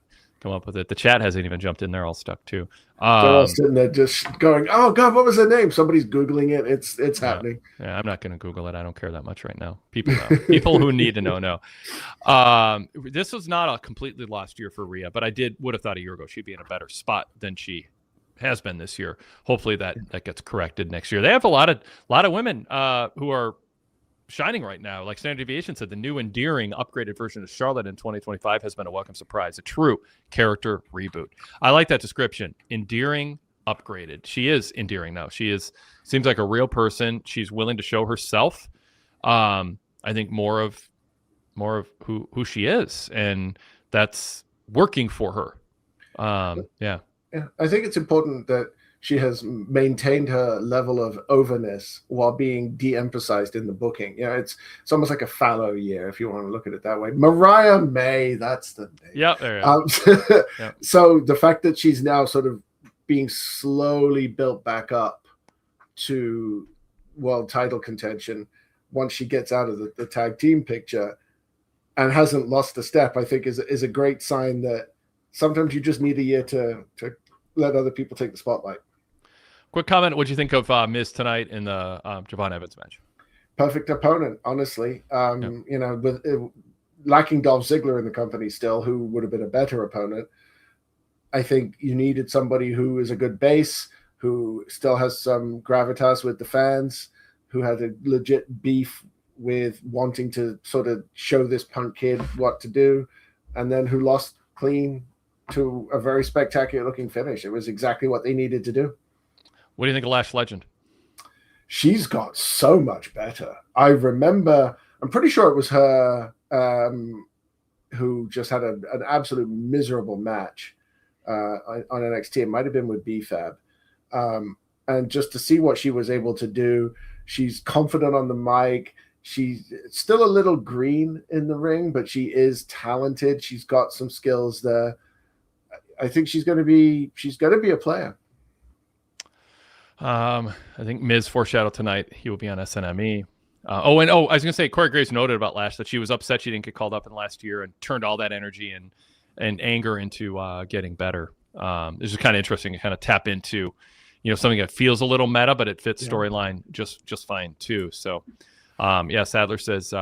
with it. The chat hasn't even jumped in there, all stuck too. They're all sitting there just going, "Oh God, what was the name?" Somebody's googling it. It's happening. Yeah, I'm not going to Google it. I don't care that much right now. People know. People who need to know. This was not a completely lost year for Rhea, but I would have thought a year ago she'd be in a better spot than she has been this year. Hopefully that gets corrected next year. They have a lot of women who are shining right now. Like Standard Deviation said, the new endearing upgraded version of Charlotte in 2025 has been a welcome surprise, a true character reboot. I like that description. Endearing, upgraded. She is endearing now. Seems like a real person. She's willing to show herself. I think more of who she is, and that's working for her. Yeah, I think it's important that she has maintained her level of overness while being de-emphasized in the booking. It's almost like a fallow year, if you want to look at it that way. Mariah May, that's the name. Yeah, there you go. Yep. So the fact that she's now sort of being slowly built back up to world title contention once she gets out of the tag team picture and hasn't lost a step, I think is a great sign that sometimes you just need a year to let other people take the spotlight. Quick comment. What'd you think of Miz tonight in the Javon Evans match? Perfect opponent, honestly. With lacking Dolph Ziggler in the company still, who would have been a better opponent. I think you needed somebody who is a good base, who still has some gravitas with the fans, who had a legit beef with wanting to sort of show this punk kid what to do, and then who lost clean to a very spectacular looking finish. It was exactly what they needed to do. What do you think of Lash Legend? She's got so much better. I remember, I'm pretty sure it was her who just had an absolute miserable match on NXT. It might have been with BFAB. And just to see what she was able to do, she's confident on the mic. She's still a little green in the ring, but she is talented. She's got some skills there. I think she's going to be a player. I think Miz foreshadowed tonight he will be on SNME. I was going to say Corey Graves noted about Lash that she was upset she didn't get called up in last year and turned all that energy and anger into getting better. It's just kind of interesting to kind of tap into, something that feels a little meta, but it fits storyline just fine too. So, Sadler says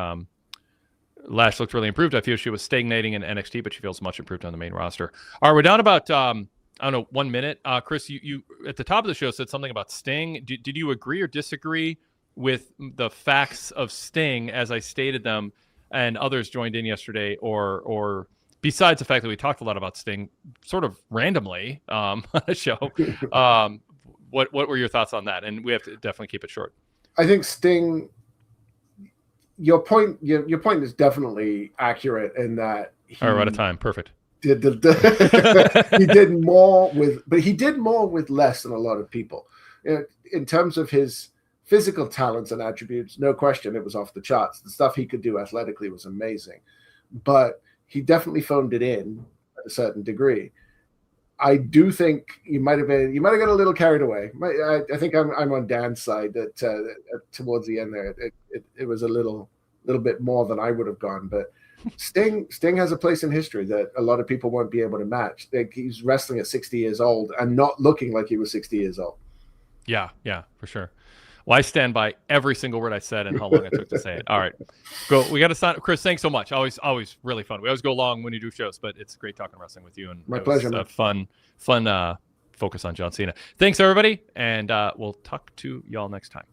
Lash looked really improved. I feel she was stagnating in NXT, but she feels much improved on the main roster. All right, we're down about 1 minute. Chris, you at the top of the show said something about Sting. Did you agree or disagree with the facts of Sting as I stated them, and others joined in yesterday, or besides the fact that we talked a lot about Sting sort of randomly on the show, what were your thoughts on that? And we have to definitely keep it short. I think Sting, your point is definitely accurate in that All right, we're out of time. Perfect. He did more with less than a lot of people. In terms of his physical talents and attributes, no question, it was off the charts. The stuff he could do athletically was amazing, but he definitely phoned it in at a certain degree. I do think you might have got a little carried away. I think I'm on Dan's side that towards the end there, it was a little bit more than I would have gone. But Sting has a place in history that a lot of people won't be able to match. He's wrestling at 60 years old and not looking like he was 60 years old. Yeah, for sure. Well, I stand by every single word I said and how long it took to say it. All right, go. We got to sign. Chris, thanks so much. Always really fun. We always go long when you do shows, but it's great talking wrestling with you. And my pleasure. Fun focus on John Cena. Thanks everybody, and we'll talk to y'all next time.